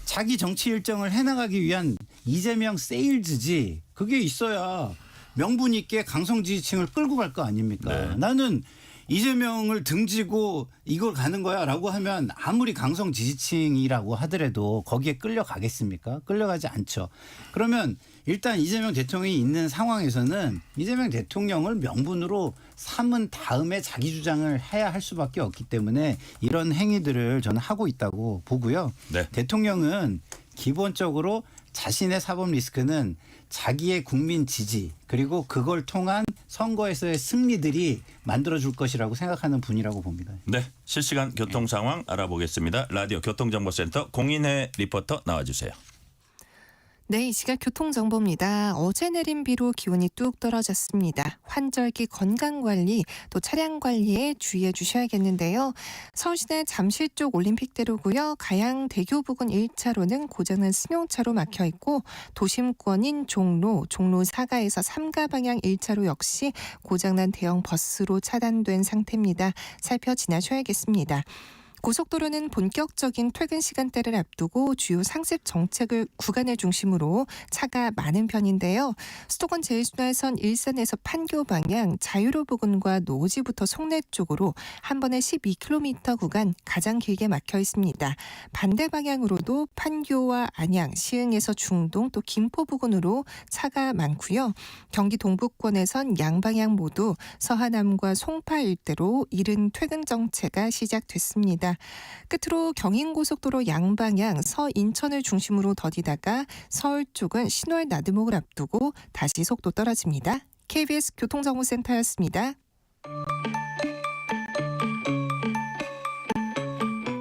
자기 정치 일정을 해나가기 위한 이재명 세일즈지. 그게 있어야 명분 있게 강성 지지층을 끌고 갈 거 아닙니까? 네. 나는 이재명을 등지고 이걸 가는 거야 라고 하면 아무리 강성 지지층이라고 하더라도 거기에 끌려가겠습니까? 끌려가지 않죠. 그러면 일단 이재명 대통령이 있는 상황에서는 이재명 대통령을 명분으로 삼은 다음에 자기 주장을 해야 할 수밖에 없기 때문에 이런 행위들을 저는 하고 있다고 보고요. 네. 대통령은 기본적으로 자신의 사법 리스크는 자기의 국민 지지 그리고 그걸 통한 선거에서의 승리들이 만들어줄 것이라고 생각하는 분이라고 봅니다. 네. 실시간 교통 상황 알아보겠습니다. 라디오 교통정보센터 공인혜 리포터 나와주세요. 네, 이 시각 교통정보입니다. 어제 내린 비로 기온이 뚝 떨어졌습니다. 환절기 건강관리 또 차량관리에 주의해 주셔야겠는데요. 서울시내 잠실 쪽 올림픽대로고요. 가양대교 부근 1차로는 고장난 승용차로 막혀있고 도심권인 종로 4가에서 3가 방향 1차로 역시 고장난 대형 버스로 차단된 상태입니다. 살펴 지나셔야겠습니다. 고속도로는 본격적인 퇴근 시간대를 앞두고 주요 상습 정책을 구간을 중심으로 차가 많은 편인데요. 수도권 제1순환선 일산에서 판교 방향 자유로 부근과 노지부터 송내 쪽으로 한 번에 12km 구간 가장 길게 막혀 있습니다. 반대 방향으로도 판교와 안양, 시흥에서 중동 또 김포 부근으로 차가 많고요. 경기 동부권에선 양방향 모두 서하남과 송파 일대로 이른 퇴근 정체가 시작됐습니다. 끝으로 경인고속도로 양방향 서인천을 중심으로 더디다가 서울 쪽은 신월 나들목을 앞두고 다시 속도 떨어집니다. KBS 교통정보센터였습니다.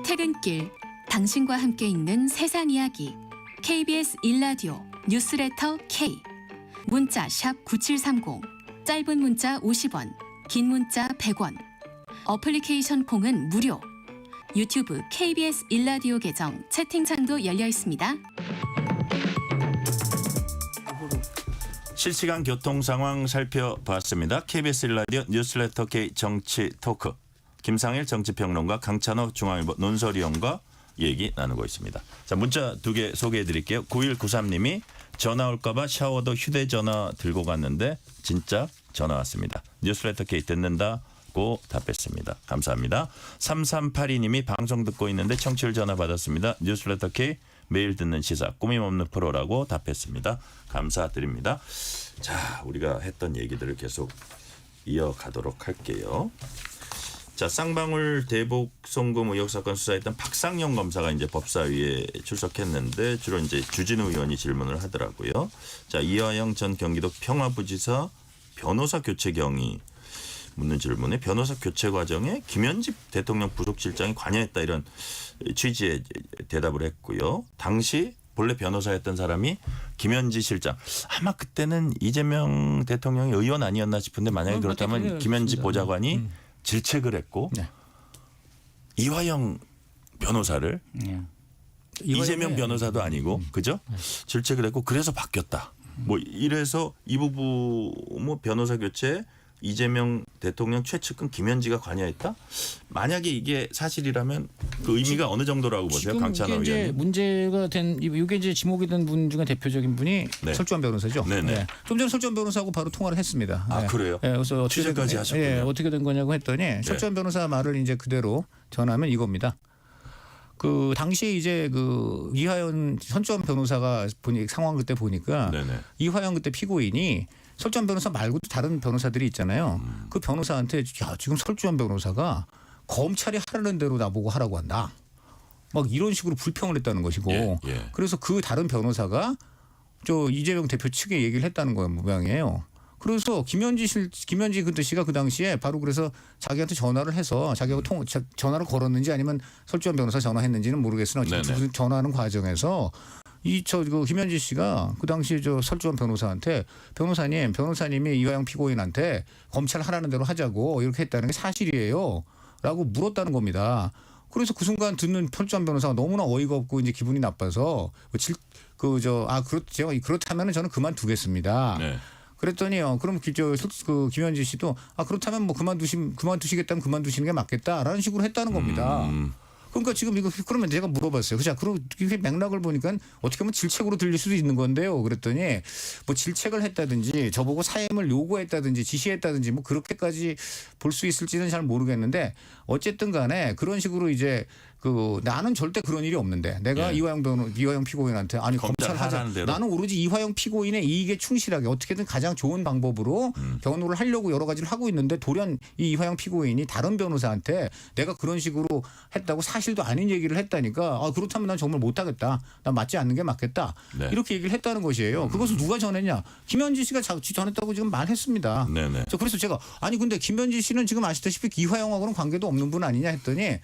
퇴근길 당신과 함께 읽는 세상 이야기 KBS 1라디오 뉴스레터 K 문자 샵 9730 짧은 문자 50원 긴 문자 100원 어플리케이션 콩은 무료 유튜브 KBS 1라디오 계정 채팅창도 열려 있습니다. 실시간 교통 상황 살펴봤습니다. KBS 1라디오 뉴스레터 K 정치 토크. 김상일 정치평론가 강찬호 중앙일보 논설위원과 얘기 나누고 있습니다. 자, 문자 2개 소개해 드릴게요. 9193님이 전화 올까 봐 샤워도 휴대전화 들고 갔는데 진짜 전화 왔습니다. 뉴스레터 K 듣는다고 답했습니다. 감사합니다. 3382님이 방송 듣고 있는데 청취율 전화 받았습니다. 뉴스레터 K 매일 듣는 시사 꾸밈 없는 프로라고 답했습니다. 감사드립니다. 자, 우리가 했던 얘기들을 계속 이어가도록 할게요. 자, 쌍방울 대북 송금 의혹 사건 수사했던 박상영 검사가 이제 법사위에 출석했는데 주로 이제 주진우 의원이 질문을 하더라고요. 자, 이화영 전 경기도 평화부지사 변호사 교체 경위 묻는 질문에 변호사 교체 과정에 김현집 대통령 부속실장이 관여했다 이런 취지의 대답을 했고요. 당시 본래 변호사였던 사람이 김현지 실장. 아마 그때는 이재명 대통령이 의원 아니었나 싶은데 만약에 그렇다면 김현지 보좌관이 질책을 했고 네. 이화영 변호사를 이재명 변호사도 아니고 그죠? 질책을 했고 그래서 바뀌었다. 뭐 이래서 이 부부 뭐 변호사 교체 이재명 대통령 최측근 김현지가 관여했다? 만약에 이게 사실이라면 그 의미가 어느 정도라고 보세요, 지금 강찬호 이게 이제 의원님? 문제가 된 이게 이제 지목이 된 분 중에 대표적인 분이 네. 설주환 변호사죠. 네네. 네. 좀 전에 설주환 변호사하고 바로 통화를 했습니다. 아, 그래요? 네, 그래서 어떻게 취재까지 된- 하셨군요. 예, 어떻게 된 거냐고 했더니 설주환 변호사 말을 이제 그대로 전하면 이겁니다. 그 당시에 이제 그 이화연 설주환 변호사가 보니 상황 그때 보니까 네네. 이화영 그때 피고인이 설주환 변호사 말고도 다른 변호사들이 있잖아요. 그 변호사한테 야 지금 설주환 변호사가 검찰이 하라는 대로 나보고 하라고 한다. 막 이런 식으로 불평을 했다는 것이고 예, 예. 그래서 그 다른 변호사가 저 이재명 대표 측에 얘기를 했다는 거예요 모양이에요. 그래서 김현지 그때 씨가 그 당시에 바로 그래서 자기한테 전화를 해서 자기하고 전화를 걸었는지 아니면 설주환 변호사 전화했는지는 모르겠으나 네네. 무슨 전화하는 과정에서 그 김현지 씨가 그 당시에 저 설주환 변호사한테 변호사님이 이화영 피고인한테 검찰 하라는 대로 하자고 이렇게 했다는 게 사실이에요?라고 물었다는 겁니다. 그래서 그 순간 듣는 설주환 변호사가 너무나 어이가 없고 이제 기분이 나빠서 제가 그렇다면 저는 그만두겠습니다. 네. 그랬더니요. 그럼 그 김현지 씨도 그렇다면 뭐 그만두시겠다면 그만두시는 게 맞겠다라는 식으로 했다는 겁니다. 그러니까 지금 이거 그러면 제가 물어봤어요. 자, 그럼 이렇게 맥락을 보니까 어떻게 보면 질책으로 들릴 수도 있는 건데요. 그랬더니 뭐 질책을 했다든지 저보고 사임을 요구했다든지 지시했다든지 뭐 그렇게까지 볼 수 있을지는 잘 모르겠는데 어쨌든 간에 그런 식으로 이제 그 나는 절대 그런 일이 없는데 내가 예. 이화영 피고인한테 아니 검찰 검찰 하자. 하라는 대로. 나는 오로지 이화영 피고인의 이익에 충실하게 어떻게든 가장 좋은 방법으로 변호를 하려고 여러 가지를 하고 있는데 돌연 이 이화영 피고인이 다른 변호사한테 내가 그런 식으로 했다고 사실도 아닌 얘기를 했다니까 그렇다면 난 정말 못하겠다. 난 맞지 않는 게 맞겠다. 네. 이렇게 얘기를 했다는 것이에요. 그것을 누가 전했냐? 김현지 씨가 전했다고 지금 말했습니다. 네네. 그래서 제가 아니 근데 김현지 씨는 지금 아시다시피 이화영하고는 관계도 없는 분 아니냐 했더니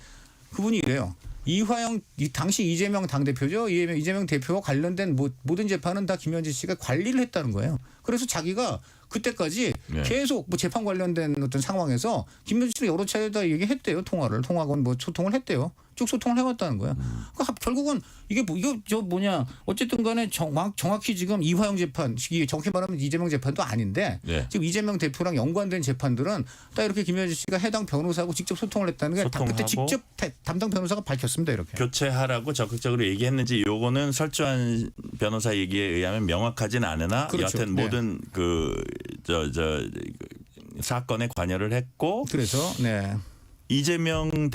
그분이 이래요. 이화영 당시 이재명 당대표죠. 이재명 대표와 관련된 모든 재판은 다 김현지 씨가 관리를 했다는 거예요. 그래서 자기가 그때까지 네. 계속 뭐 재판 관련된 어떤 상황에서 김현지 씨를 여러 차례 다 얘기했대요. 통화건 뭐 소통을 했대요. 쭉 소통을 해왔다는 거예요. 그러니까 결국은 이거 어쨌든 간에 정확히 지금 이화영 재판, 정확히 말하면 이재명 재판도 아닌데 네. 지금 이재명 대표랑 연관된 재판들은 딱 이렇게 김현지 씨가 해당 변호사하고 직접 소통을 했다는 게 소통하고 그때 직접 담당 변호사가 밝혔습니다. 이렇게. 교체하라고 적극적으로 얘기했는지 요거는 설주환 변호사 얘기에 의하면 명확하지는 않으나 그렇죠. 여하튼 네. 모든 사건에 관여를 했고 그래서 네. 이재명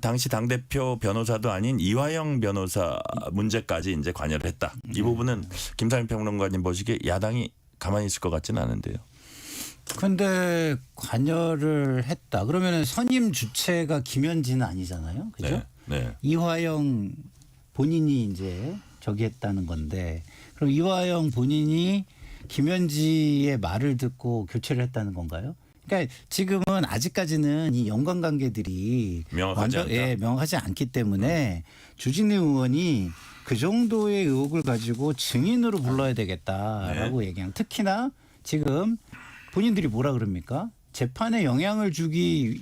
당시 당대표 변호사도 아닌 이화영 변호사 문제까지 이제 관여를 했다. 이 부분은 김상민 평론가님 보시기에 야당이 가만히 있을 것 같지는 않은데요. 근데 관여를 했다. 그러면은 선임 주체가 김현지는 아니잖아요. 그죠? 네. 네. 이화영 본인이 이제 저기 했다는 건데 그럼 이화영 본인이 김현지의 말을 듣고 교체를 했다는 건가요? 그러니까 지금은 아직까지는 이 연관관계들이 명확하지 않다. 명확하지 않기 때문에 주진우 의원이 그 정도의 의혹을 가지고 증인으로 불러야 되겠다라고 네. 얘기한. 특히나 지금 본인들이 뭐라 그럽니까? 재판에 영향을 주는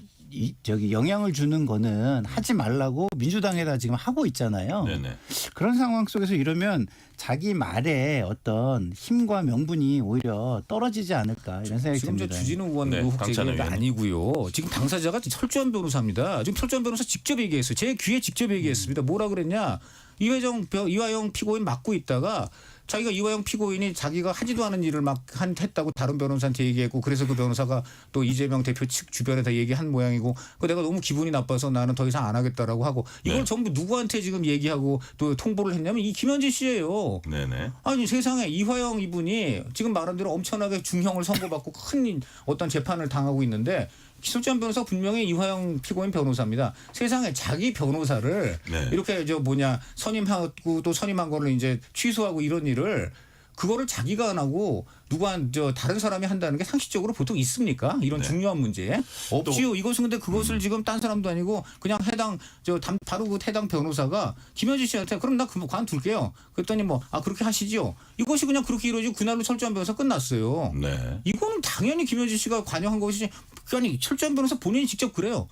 거는 하지 말라고 민주당에다 지금 하고 있잖아요. 네네. 그런 상황 속에서 이러면 자기 말에 어떤 힘과 명분이 오히려 떨어지지 않을까 이런 생각이 지금 저 듭니다. 주진우 의원 네, 의혹 강찬호 제기가 의원님. 아니고요. 지금 당사자가 설주환 변호사입니다. 지금 설주환 변호사 직접 얘기했어요. 제 귀에 직접 얘기했습니다. 뭐라 그랬냐? 이화영 피고인 맡고 있다가 자기가 이화영 피고인이 자기가 하지도 않은 일을 막 했다고 다른 변호사한테 얘기했고 그래서 그 변호사가 또 이재명 대표 측 주변에 다 얘기한 모양이고 내가 너무 기분이 나빠서 나는 더 이상 안 하겠다라고 하고 이걸 네. 전부 누구한테 지금 얘기하고 또 통보를 했냐면 이 김현지 씨예요. 네네. 아니 세상에 이화영 이분이 지금 말한 대로 엄청나게 중형을 선고받고 큰 어떤 재판을 당하고 있는데 설주한 변호사 분명히 이화영 피고인 변호사입니다. 세상에 자기 변호사를 네. 이렇게 선임하고 또 선임한 거를 이제 취소하고 이런 일을 그거를 자기가 안 하고 누가 다른 사람이 한다는 게 상식적으로 보통 있습니까? 이런 네. 중요한 문제에 없지요. 이것은 근데 그것을 지금 딴 사람도 아니고 그냥 바로 그 해당 변호사가 김현지 씨한테 그럼 나 관둘게요. 그랬더니 그렇게 하시지요. 이것이 그냥 그렇게 이루어지고 그날로 철저한 변호사 끝났어요. 네. 이거는 당연히 김현지 씨가 관여한 것이 아니 철저한 변호사 본인이 직접 그래요.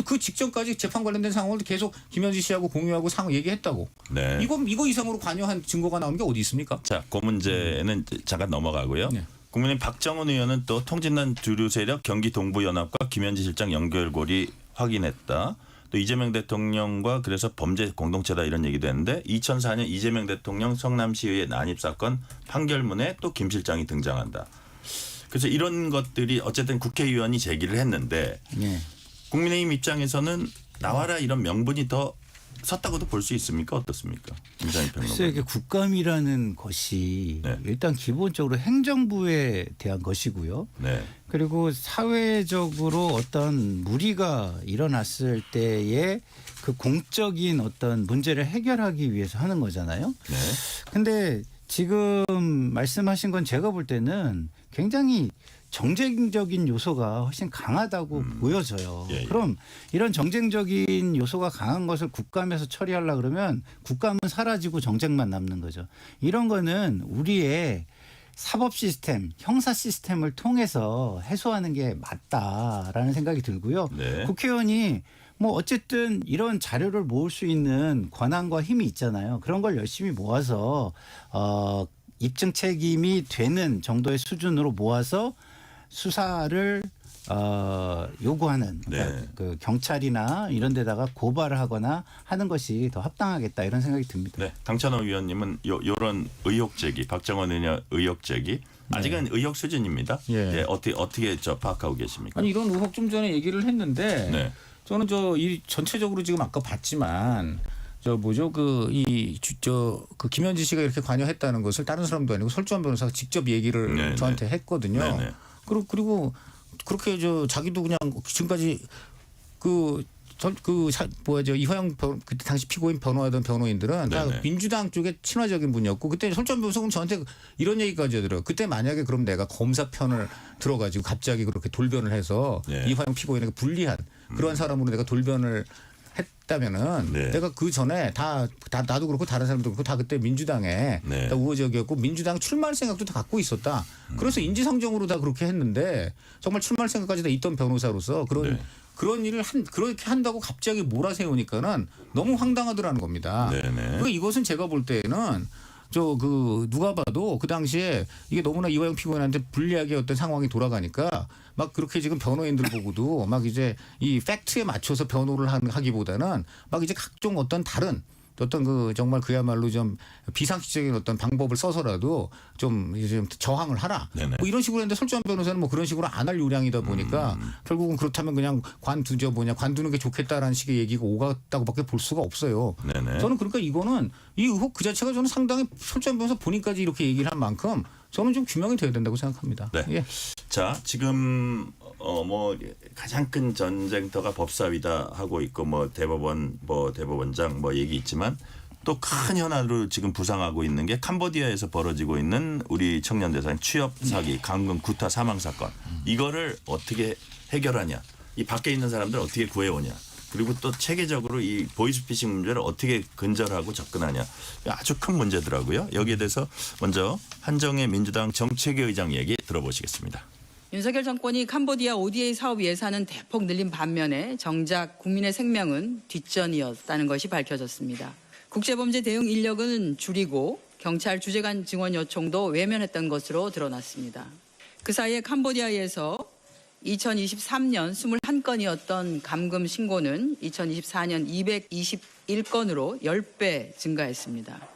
그 직전까지 재판 관련된 상황을 계속 김현지 씨하고 공유하고 얘기했다고. 네. 이거 이상으로 관여한 증거가 나오는 게 어디 있습니까? 자, 그 문제는 잠깐 넘어가고요. 네. 국민의힘 박정원 의원은 또 통진난 주류 세력 경기 동부연합과 김현지 실장 연결고리 확인했다. 또 이재명 대통령과 그래서 범죄 공동체다 이런 얘기도 했는데 2004년 이재명 대통령 성남시의회 난입 사건 판결문에 또 김 실장이 등장한다. 그래서 이런 것들이 어쨌든 국회의원이 제기를 했는데 네. 국민의힘 입장에서는 나와라 이런 명분이 더 섰다고도 볼 수 있습니까? 어떻습니까? 김장희 글쎄 평론가. 이게 국감이라는 것이 네. 일단 기본적으로 행정부에 대한 것이고요. 네. 그리고 사회적으로 어떤 무리가 일어났을 때에 그 공적인 어떤 문제를 해결하기 위해서 하는 거잖아요. 네. 근데 지금 말씀하신 건 제가 볼 때는 굉장히 정쟁적인 요소가 훨씬 강하다고 보여져요. 예, 예. 그럼 이런 정쟁적인 요소가 강한 것을 국감에서 처리하려고 그러면 국감은 사라지고 정쟁만 남는 거죠. 이런 거는 우리의 사법 시스템, 형사 시스템을 통해서 해소하는 게 맞다라는 생각이 들고요. 네. 국회의원이 어쨌든 이런 자료를 모을 수 있는 권한과 힘이 있잖아요. 그런 걸 열심히 모아서 입증 책임이 되는 정도의 수준으로 모아서 수사를 요구하는 네. 그 경찰이나 이런 데다가 고발을 하거나 하는 것이 더 합당하겠다 이런 생각이 듭니다. 네. 강찬호 의원님은 요런 의혹 제기, 박정원 의원 의혹 제기 아직은 의혹 수준입니다. 예. 예, 어떻게 파악하고 계십니까? 아니 이런 의혹 좀 전에 얘기를 했는데 네. 저는 이 전체적으로 지금 아까 봤지만 그 김현지 씨가 이렇게 관여했다는 것을 다른 사람도 아니고 설주한 변호사가 직접 얘기를 네네. 저한테 했거든요. 네네. 그리고 그렇게 자기도 그냥 지금까지 이화영 그때 당시 피고인 변호하던 변호인들은 다 네네. 민주당 쪽에 친화적인 분이었고 그때 설주한 변호사는 저한테 이런 얘기까지 하더라고요. 그때 만약에 그럼 내가 검사 편을 들어가지고 갑자기 그렇게 돌변을 해서 네. 이화영 피고인에게 불리한 그러한 사람으로 내가 돌변을 했다면은 네. 내가 그 전에 다 나도 그렇고 다른 사람도 그렇고 다 그때 민주당에 네. 다 우호적이었고 민주당 출마할 생각도 다 갖고 있었다. 그래서 인지상정으로 다 그렇게 했는데 정말 출마할 생각까지 다 있던 변호사로서 네. 그런 일을 그렇게 한다고 갑자기 몰아세우니까는 너무 황당하더라는 겁니다. 네네. 그러니까 이것은 제가 볼 때는 누가 봐도 그 당시에 이게 너무나 이화영 피고인한테 불리하게 어떤 상황이 돌아가니까 막 그렇게 지금 변호인들 보고도 막 이제 이 팩트에 맞춰서 변호를 하기보다는 막 이제 각종 어떤 다른 어떤 정말 그야말로 좀 비상식적인 어떤 방법을 써서라도 좀 저항을 하라. 네네. 이런 식으로 했는데 설주한 변호사는 그런 식으로 안 할 요량이다 보니까 결국은 그렇다면 그냥 관두는 게 좋겠다라는 식의 얘기가 오갔다고밖에 볼 수가 없어요. 네네. 저는 그러니까 이거는 이 의혹 그 자체가 저는 상당히 설주한 변호사 본인까지 이렇게 얘기를 한 만큼 저는 좀 규명이 돼야 된다고 생각합니다. 네. 예. 자, 지금 가장 큰 전쟁터가 법사위다 하고 있고 대법원장 얘기 있지만 또 큰 현안으로 지금 부상하고 있는 게 캄보디아에서 벌어지고 있는 우리 청년 대상 취업 사기, 강금 구타 사망 사건. 이거를 어떻게 해결하냐? 이 밖에 있는 사람들 어떻게 구해오냐? 그리고 또 체계적으로 이 보이스피싱 문제를 어떻게 근절하고 접근하냐. 아주 큰 문제더라고요. 여기에 대해서 먼저 한정혜 민주당 정책위 의장 얘기 들어보시겠습니다. 윤석열 정권이 캄보디아 ODA 사업 예산은 대폭 늘린 반면에 정작 국민의 생명은 뒷전이었다는 것이 밝혀졌습니다. 국제범죄 대응 인력은 줄이고 경찰 주재관 증원 요청도 외면했던 것으로 드러났습니다. 그 사이에 캄보디아에서 2023년 21건이었던 감금 신고는 2024년 221건으로 10배 증가했습니다.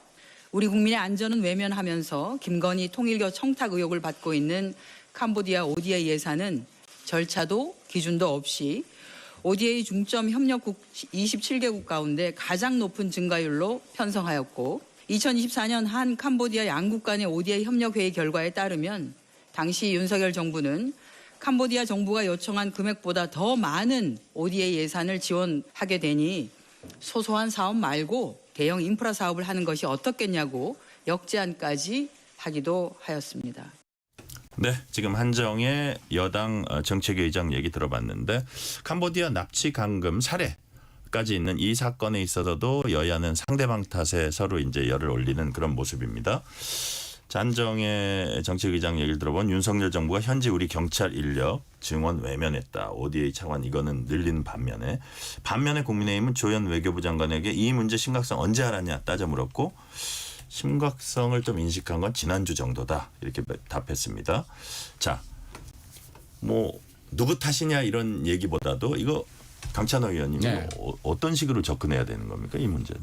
우리 국민의 안전은 외면하면서 김건희 통일교 청탁 의혹을 받고 있는 캄보디아 ODA 예산은 절차도 기준도 없이 ODA 중점 협력국 27개국 가운데 가장 높은 증가율로 편성하였고 2024년 한 캄보디아 양국 간의 ODA 협력회의 결과에 따르면 당시 윤석열 정부는 캄보디아 정부가 요청한 금액보다 더 많은 ODA 예산을 지원하게 되니 소소한 사업 말고 대형 인프라 사업을 하는 것이 어떻겠냐고 역제안까지 하기도 하였습니다. 네, 지금 한정의 여당 정책위의장 얘기 들어봤는데 캄보디아 납치 감금 사례까지 있는 이 사건에 있어서도 여야는 상대방 탓에 서로 이제 열을 올리는 그런 모습입니다. 한정의 정책위의장 얘기를 들어본 윤석열 정부가 현지 우리 경찰 인력 증원 외면했다. ODA 차관 이거는 늘린 반면에 국민의힘은 조현 외교부 장관에게 이 문제 심각성 언제 알았냐 따져 물었고 심각성을 좀 인식한 건 지난주 정도다. 이렇게 답했습니다. 자, 뭐 누구 탓이냐 이런 얘기보다도 이거 강찬호 의원님 네. 어떤 식으로 접근해야 되는 겁니까? 이 문제는.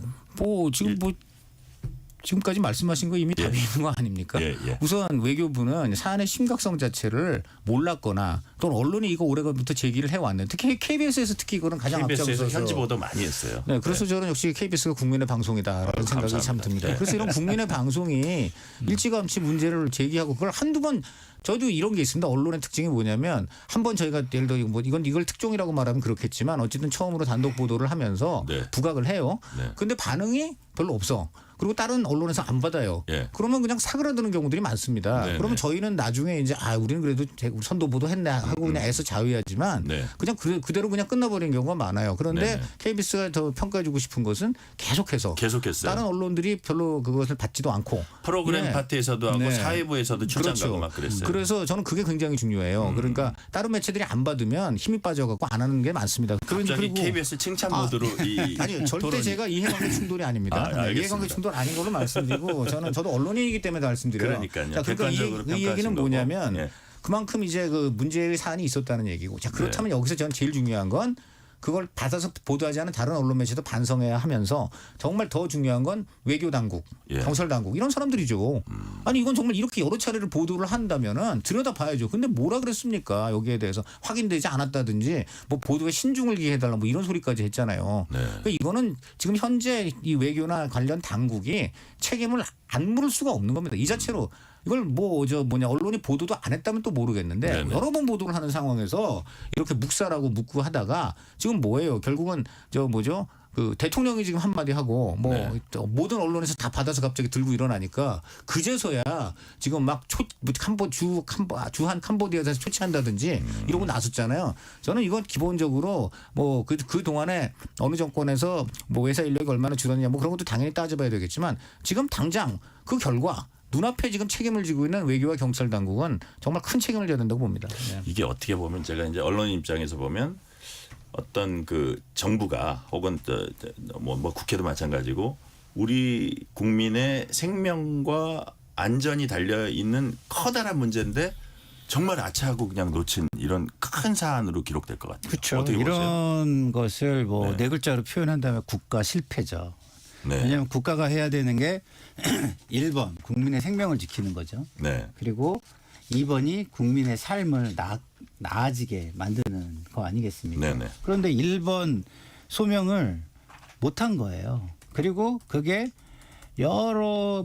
지금까지 말씀하신 거 이미 답이 있는 거 아닙니까? 예. 우선 외교부는 사안의 심각성 자체를 몰랐거나 또는 언론이 이거 오래전부터 제기를 해왔는데 특히 KBS에서 특히 이거는 가장 KBS에서 앞장서서 현지 보도 많이 했어요. 네, 그래서 저는 역시 KBS가 국민의 방송이다라는 생각이 참 감사합니다. 듭니다. 네. 그래서 이런 국민의 방송이 일찌감치 문제를 제기하고 그걸 한두 번 저도 이런 게 있습니다. 언론의 특징이 뭐냐면 한번 저희가 예를 들어 뭐 이걸 특종이라고 말하면 그렇겠지만 어쨌든 처음으로 단독 보도를 하면서 네. 부각을 해요. 네. 근데 반응이 별로 없어. 그리고 다른 언론에서 안 받아요. 예. 그러면 그냥 사그라드는 경우들이 많습니다. 네네. 그러면 저희는 나중에 이제 우리는 그래도 선도 보도했네 하고 그냥 애써 자위하지만 네. 그냥 그대로 그냥 끝나버리는 경우가 많아요. 그런데 네네. KBS가 더 평가해주고 싶은 것은 계속해서 계속했어요. 다른 언론들이 별로 그것을 받지도 않고 프로그램 네. 파트에서도 하고 네. 사회부에서도 출장 그렇죠. 가고 막 그랬어요. 그래서 저는 그게 굉장히 중요해요. 그러니까 다른 매체들이 안 받으면 힘이 빠져갖고 안 하는 게 많습니다. 갑자기 KBS 칭찬 모드로 이 아니요, 절대 토론이. 제가 이해관계 충돌이 아닙니다. 알겠습니다. 이해관계 충돌 아닌 걸로 말씀드리고 저도 언론인이기 때문에 말씀드려요. 그러니까요. 자, 그러니까 객관적으로 이 얘기는 평가하신 뭐냐면 거고. 예. 그만큼 이제 그 문제의 사안이 있었다는 얘기고. 자, 그렇다면 여기서 저는 제일 중요한 건 그걸 받아서 보도하지 않은 다른 언론 매체도 반성해야 하면서 정말 더 중요한 건 외교 당국, 예. 경찰 당국 이런 사람들이죠. 아니 이건 정말 이렇게 여러 차례를 보도를 한다면은 들여다봐야죠. 근데 뭐라 그랬습니까? 여기에 대해서 확인되지 않았다든지 뭐 보도에 신중을 기해달라 뭐 이런 소리까지 했잖아요. 네. 그러니까 이거는 지금 현재 이 외교나 관련 당국이 책임을 안 물을 수가 없는 겁니다. 이 자체로 이걸 언론이 보도도 안 했다면 또 모르겠는데 네네. 여러 번 보도를 하는 상황에서 이렇게 묵살하고 묵고 하다가 지금 뭐예요? 결국은 그 대통령이 지금 한마디 하고 네. 모든 언론에서 다 받아서 갑자기 들고 일어나니까 그제서야 지금 막 주한 캄보디아에서 초치한다든지 이러고 나섰잖아요. 저는 이건 기본적으로 그 동안에 어느 정권에서 회사 인력이 얼마나 줄었냐 그런 것도 당연히 따져봐야 되겠지만 지금 당장 그 결과 눈앞에 지금 책임을 지고 있는 외교와 경찰 당국은 정말 큰 책임을 져야 된다고 봅니다. 네. 이게 어떻게 보면 제가 이제 언론 입장에서 보면 어떤 그 정부가 혹은 뭐 국회도 마찬가지고 우리 국민의 생명과 안전이 달려 있는 커다란 문제인데 정말 아차하고 그냥 놓친 이런 큰 사안으로 기록될 것 같아요. 그렇죠. 어떻게 보세요? 이런 것을 네. 네 글자로 표현한다면 국가 실패죠. 네. 왜냐하면 국가가 해야 되는 게 1번 국민의 생명을 지키는 거죠. 네. 그리고 2번이 국민의 삶을 나아지게 만드는 거 아니겠습니까? 네네. 그런데 1번 소명을 못한 거예요. 그리고 그게 여러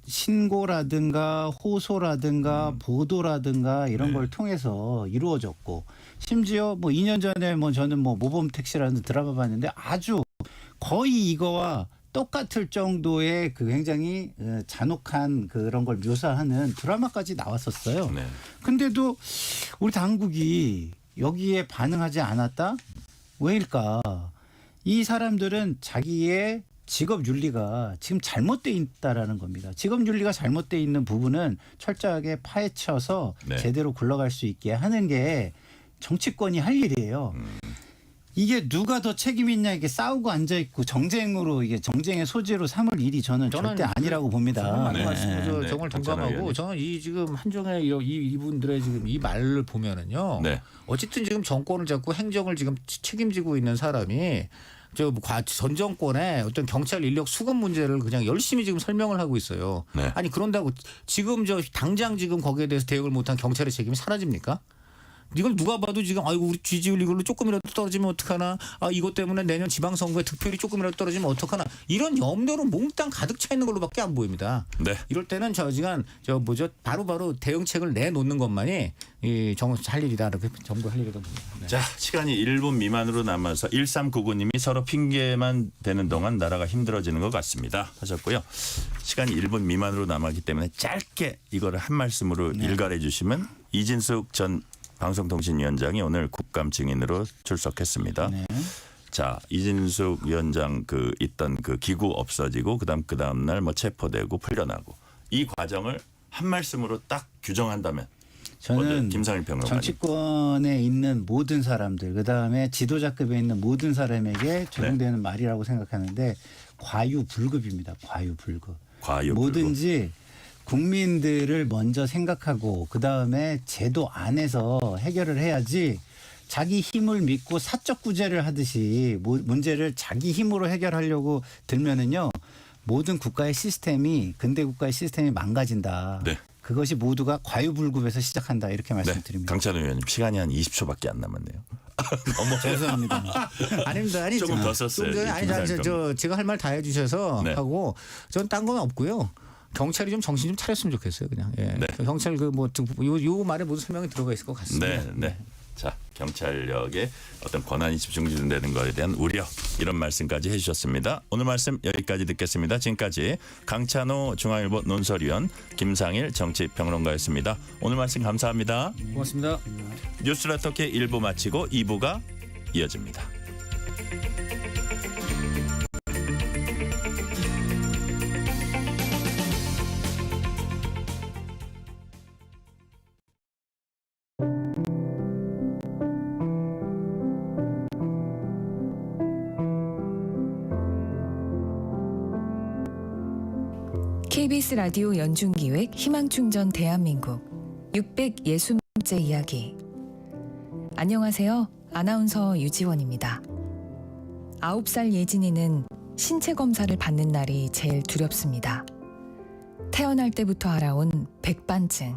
신고라든가 호소라든가 보도라든가 이런 네. 걸 통해서 이루어졌고 심지어 2년 전에 저는 모범 택시라는 드라마 봤는데 아주 거의 이거와 똑같을 정도의 그 굉장히 잔혹한 그런 걸 묘사하는 드라마까지 나왔었어요. 네. 근데도 우리 당국이 여기에 반응하지 않았다? 왜일까? 이 사람들은 자기의 직업 윤리가 지금 잘못돼 있다라는 겁니다. 직업 윤리가 잘못돼 있는 부분은 철저하게 파헤쳐서 네. 제대로 굴러갈 수 있게 하는 게 정치권이 할 일이에요. 이게 누가 더 책임 있냐 이게 싸우고 앉아 있고 정쟁으로 이게 정쟁의 소재로 삼을 일이 저는 절대 아니라고 봅니다. 저는 말씀드려 네. 정말 네. 동감하고 괜찮아요. 저는 이 지금 한정의 이분들의 지금 이 말을 보면은요. 네. 어쨌든 지금 정권을 잡고 행정을 지금 책임지고 있는 사람이 전 정권의 어떤 경찰 인력 수급 문제를 그냥 열심히 지금 설명을 하고 있어요. 네. 아니 그런다고 지금 당장 지금 거기에 대해서 대응을 못한 경찰의 책임이 사라집니까? 이걸 누가 봐도 지금 아이고 우리 지지율 이걸로 조금이라도 떨어지면 어떡하나. 아 이것 때문에 내년 지방선거에 득표율이 조금이라도 떨어지면 어떡하나. 이런 염려로 몽땅 가득 차 있는 걸로밖에 안 보입니다. 네. 이럴 때는 바로바로 대응책을 내놓는 것만이 할 일이다. 이렇게 정부 할 일이다 봅니다. 네. 자, 시간이 1분 미만으로 남아서 1399님이 서로 핑계만 대는 동안 나라가 힘들어지는 것 같습니다 하셨고요. 시간이 1분 미만으로 남았기 때문에 짧게 이거를 한 말씀으로 일갈해 주시면 이진숙 전 방송통신위원장이 오늘 국감 증인으로 출석했습니다. 네. 자, 이진숙 위원장 있던 그 기구 없어지고 그 다음 날 뭐 체포되고 풀려나고 이 과정을 한 말씀으로 딱 규정한다면 저는 김상일 평론가님. 정치권에 있는 모든 사람들, 그다음에 지도자급에 있는 모든 사람에게 적용되는 말이라고 생각하는데 과유불급입니다. 과유불급. 뭐든지 국민들을 먼저 생각하고 그다음에 제도 안에서 해결을 해야지 자기 힘을 믿고 사적 구제를 하듯이 문제를 자기 힘으로 해결하려고 들면은요. 모든 국가의 시스템이 근대 국가의 시스템이 망가진다. 네. 그것이 모두가 과유불급에서 시작한다 이렇게 말씀드립니다. 강찬호 의원님 시간이 한 20초밖에 안 남았네요. 죄송합니다. 아닙니다. 아니 조금 더 썼어요. 제가 할 말 다 해주셔서 네. 하고 전 딴 건 없고요. 경찰이 좀 정신 좀 차렸으면 좋겠어요. 그냥 네. 경찰 요 말에 모두 설명이 들어가 있을 것 같습니다. 네. 자, 경찰력의 어떤 권한이 집중되는 것에 대한 우려 이런 말씀까지 해주셨습니다. 오늘 말씀 여기까지 듣겠습니다. 지금까지 강찬호 중앙일보 논설위원 김상일 정치평론가였습니다. 오늘 말씀 감사합니다. 고맙습니다. 뉴스레터 K 1부 마치고 2부가 이어집니다. KBS 라디오 연중기획 희망충전 대한민국 660번째 이야기. 안녕하세요. 아나운서 유지원입니다. 9살 예진이는 신체 검사를 받는 날이 제일 두렵습니다. 태어날 때부터 알아온 백반증.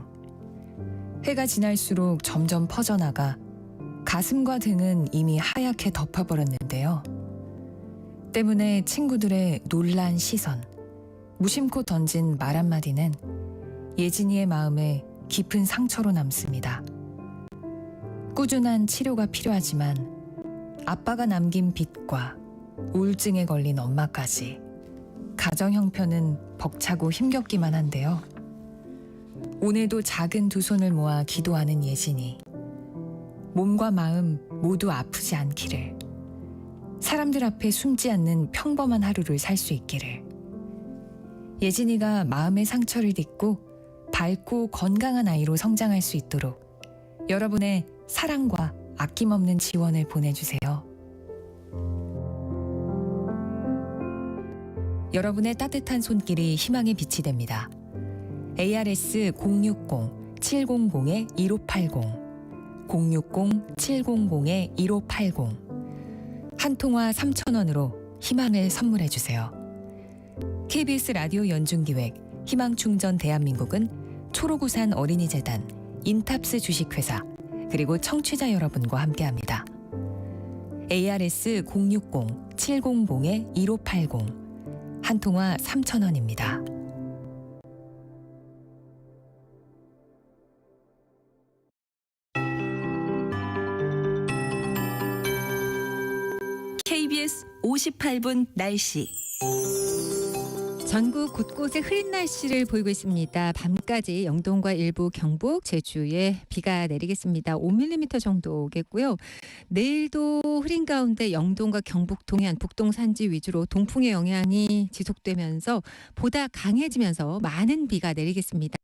해가 지날수록 점점 퍼져나가 가슴과 등은 이미 하얗게 덮어버렸는데요. 때문에 친구들의 놀란 시선, 무심코 던진 말 한마디는 예진이의 마음에 깊은 상처로 남습니다. 꾸준한 치료가 필요하지만 아빠가 남긴 빚과 우울증에 걸린 엄마까지 가정 형편은 벅차고 힘겹기만 한데요. 오늘도 작은 두 손을 모아 기도하는 예진이 몸과 마음 모두 아프지 않기를, 사람들 앞에 숨지 않는 평범한 하루를 살 수 있기를, 예진이가 마음의 상처를 딛고 밝고 건강한 아이로 성장할 수 있도록 여러분의 사랑과 아낌없는 지원을 보내주세요. 여러분의 따뜻한 손길이 희망의 빛이 됩니다. ARS 060-700-1580 060-700-1580 한 통화 3,000원으로 희망을 선물해주세요. KBS 라디오 연중기획 희망충전 대한민국은 초록우산 어린이재단, 인탑스 주식회사, 그리고 청취자 여러분과 함께합니다. ARS 060-700-1580 한 통화 3,000원입니다. KBS 58분 날씨. 전국 곳곳에 흐린 날씨를 보이고 있습니다. 밤까지 영동과 일부 경북, 제주에 비가 내리겠습니다. 5mm 정도 오겠고요. 내일도 흐린 가운데 영동과 경북 동해안, 북동 산지 위주로 동풍의 영향이 지속되면서 보다 강해지면서 많은 비가 내리겠습니다.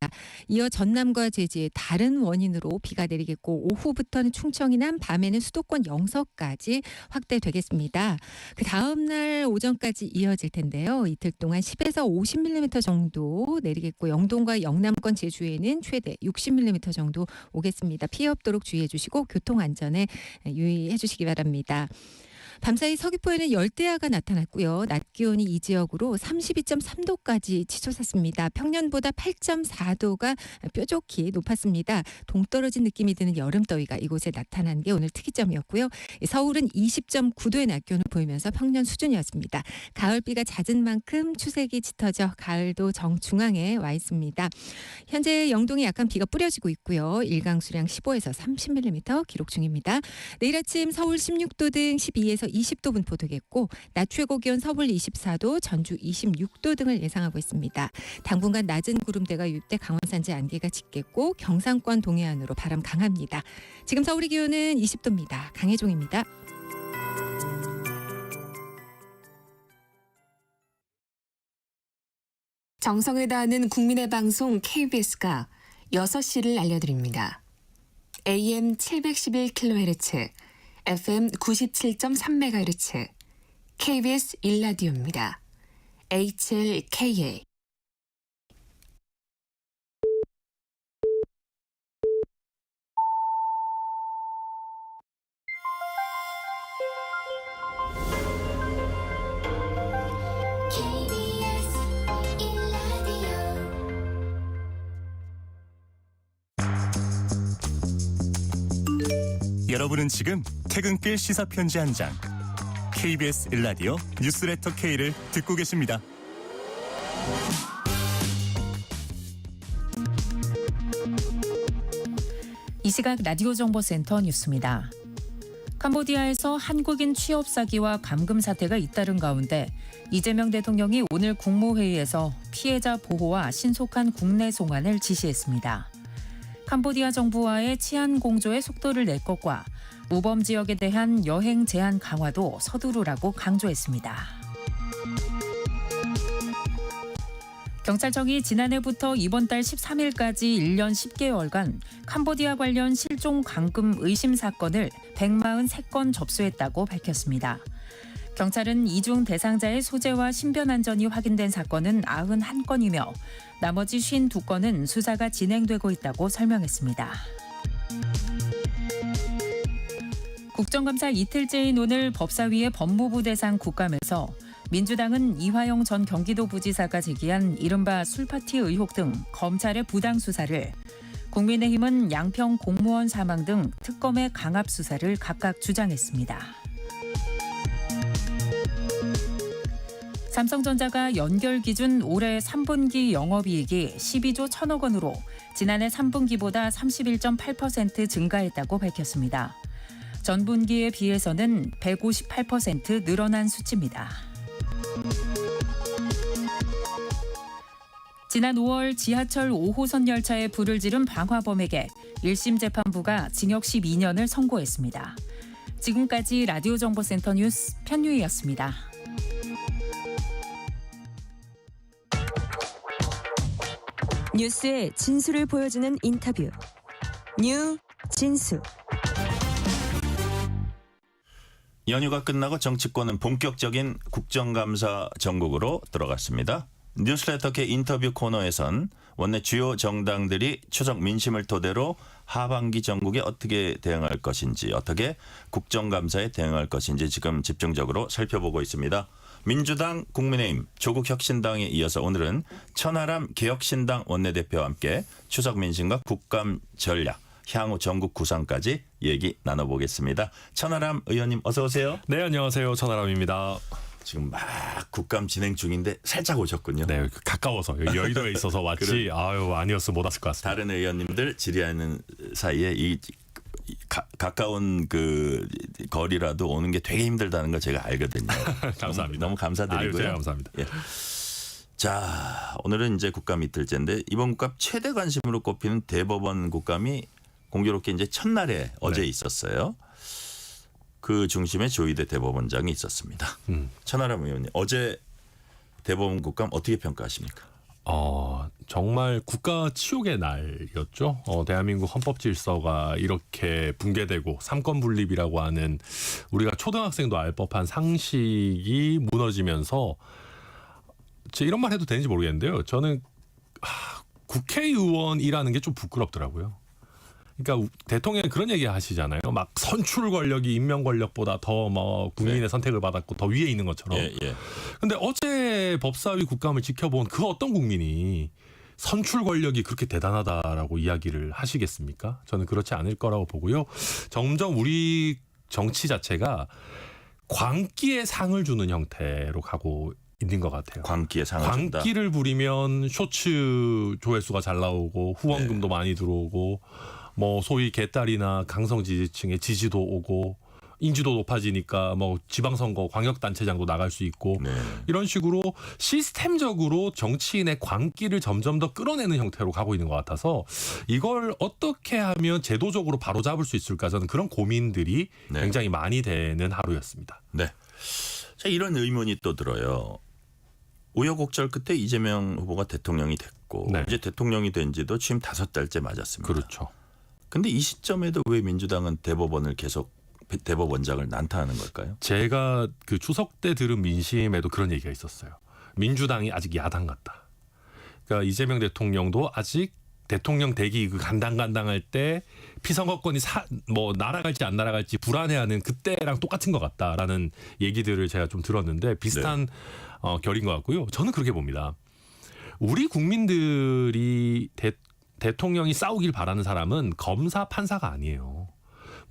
이어 전남과 제주에 다른 원인으로 비가 내리겠고 오후부터는 충청 이남, 밤에는 수도권 영서까지 확대되겠습니다. 그 다음 날 오전까지 이어질 텐데요. 이틀 동안 10에서 50mm 정도 내리겠고 영동과 영남권 제주에는 최대 60mm 정도 오겠습니다. 피해 없도록 주의해 주시고 교통안전에 유의해 주시기 바랍니다. 밤사이 서귀포에는 열대야가 나타났고요. 낮 기온이 이 지역으로 32.3도까지 치솟았습니다. 평년보다 8.4도가 뾰족히 높았습니다. 동떨어진 느낌이 드는 여름더위가 이곳에 나타난 게 오늘 특이점이었고요. 서울은 20.9도의 낮 기온을 보이면서 평년 수준이었습니다. 가을비가 잦은 만큼 추색이 짙어져 가을도 정중앙에 와 있습니다. 현재 영동에 약간 비가 뿌려지고 있고요. 일강 수량 15에서 30mm 기록 중입니다. 내일 아침 서울 16도 등 12에서 20도 분포되겠고 낮 최고 기온 서울 24도, 전주 26도 등을 예상하고 있습니다. 당분간 낮은 구름대가 유입돼 강원 산지 안개가 짙겠고 경상권 동해안으로 바람 강합니다. 지금 서울의 기온은 20도입니다. 강혜종입니다. 정성을 다하는 국민의 방송 KBS가 6시를 알려드립니다. AM 711kHz, FM 97.3MHz, KBS 1라디오입니다. HLKA. 여러분은 지금 퇴근길 시사편지 한 장, KBS 1라디오 뉴스레터 K를 듣고 계십니다. 이 시각 라디오 정보센터 뉴스입니다. 캄보디아에서 한국인 취업 사기와 감금 사태가 잇따른 가운데 이재명 대통령이 오늘 국무회의에서 피해자 보호와 신속한 국내 송환을 지시했습니다. 캄보디아 정부와의 치안 공조의 속도를 낼 것과 우범 지역에 대한 여행 제한 강화도 서두르라고 강조했습니다. 경찰청이 지난해부터 이번 달 13일까지 1년 10개월간 캄보디아 관련 실종 감금 의심 사건을 143건 접수했다고 밝혔습니다. 경찰은 이중 대상자의 소재와 신변 안전이 확인된 사건은 91건이며 나머지 52건은 수사가 진행되고 있다고 설명했습니다. 국정감사 이틀째인 오늘 법사위의 법무부 대상 국감에서 민주당은 이화영 전 경기도부지사가 제기한 이른바 술파티 의혹 등 검찰의 부당 수사를, 국민의힘은 양평 공무원 사망 등 특검의 강압 수사를 각각 주장했습니다. 삼성전자가 연결 기준 올해 3분기 영업이익이 12조 1천억 원으로 지난해 3분기보다 31.8% 증가했다고 밝혔습니다. 전분기에 비해서는 158% 늘어난 수치입니다. 지난 5월 지하철 5호선 열차에 불을 지른 방화범에게 1심 재판부가 징역 12년을 선고했습니다. 지금까지 라디오 정보센터 뉴스 편유희였습니다. 뉴스의 진수를 보여주는 인터뷰. 뉴 진수. 연휴가 끝나고 정치권은 본격적인 국정감사 전국으로 들어갔습니다. 뉴스레터 K 인터뷰 코너에선 원내 주요 정당들이 추석 민심을 토대로 하반기 전국에 어떻게 대응할 것인지, 어떻게 국정감사에 대응할 것인지 지금 집중적으로 살펴보고 있습니다. 민주당, 국민의힘, 조국혁신당에 이어서 오늘은 천하람 개혁신당 원내대표와 함께 추석 민심과 국감 전략, 향후 전국 구상까지 얘기 나눠보겠습니다. 천하람 의원님 어서 오세요. 네, 안녕하세요. 천하람입니다. 지금 막 국감 진행 중인데 살짝 오셨군요. 네, 가까워서 여의도에 있어서 왔지. 아유, 아니었으면 못 왔을 것 같습니다. 다른 의원님들 질의하는 사이에 이 가까운 그 거리라도 오는 게 되게 힘들다는 걸 제가 알거든요. 감사합니다. 너무 감사드리고요. 아유, 감사합니다. 예. 자, 오늘은 이제 국감 이틀째인데 이번 국감 최대 관심으로 꼽히는 대법원 국감이 공교롭게 이제 첫날에 어제 있었어요. 그 중심에 조희대 대법원장이 있었습니다. 천하람 의원님, 어제 대법원 국감 어떻게 평가하십니까? 정말 국가 치욕의 날이었죠. 대한민국 헌법 질서가 이렇게 붕괴되고 삼권 분립이라고 하는 우리가 초등학생도 알 법한 상식이 무너지면서 이런 말 해도 되는지 모르겠는데요. 저는 국회의원이라는 게 좀 부끄럽더라고요. 그러니까 대통령이 그런 얘기 하시잖아요. 막 선출 권력이 임명 권력보다 더 뭐 국민의 네. 선택을 받았고 더 위에 있는 것처럼. 예, 예. 근데 어제 법사위 국감을 지켜본 그 어떤 국민이 선출 권력이 그렇게 대단하다라고 이야기를 하시겠습니까? 저는 그렇지 않을 거라고 보고요. 점점 우리 정치 자체가 광기에 상을 주는 형태로 가고 있는 것 같아요. 광기에 상을 준다. 광기를 부리면 쇼츠 조회수가 잘 나오고 후원금도 네. 많이 들어오고 뭐 소위 개딸이나 강성 지지층의 지지도 오고 인지도 높아지니까 뭐 지방선거 광역단체장도 나갈 수 있고 네. 이런 식으로 시스템적으로 정치인의 광기를 점점 더 끌어내는 형태로 가고 있는 것 같아서 이걸 어떻게 하면 제도적으로 바로잡을 수 있을까 저는 그런 고민들이 네. 굉장히 많이 되는 하루였습니다. 네. 자, 이런 의문이 또 들어요. 우여곡절 끝에 이재명 후보가 대통령이 됐고 네. 이제 대통령이 된 지도 지금 5달째 맞았습니다. 그렇죠. 근데 이 시점에도 왜 민주당은 대법원을 계속 대법원장을 난타하는 걸까요? 제가 그 추석 때 들은 민심에도 그런 얘기가 있었어요. 민주당이 아직 야당 같다. 그러니까 이재명 대통령도 아직 대통령 되기 그 간당간당할 때 피선거권이 뭐 날아갈지 안 날아갈지 불안해하는 그때랑 똑같은 것 같다라는 얘기들을 제가 좀 들었는데 비슷한 결인 것 같고요. 저는 그렇게 봅니다. 우리 국민들이 대통령이 싸우길 바라는 사람은 검사 판사가 아니에요.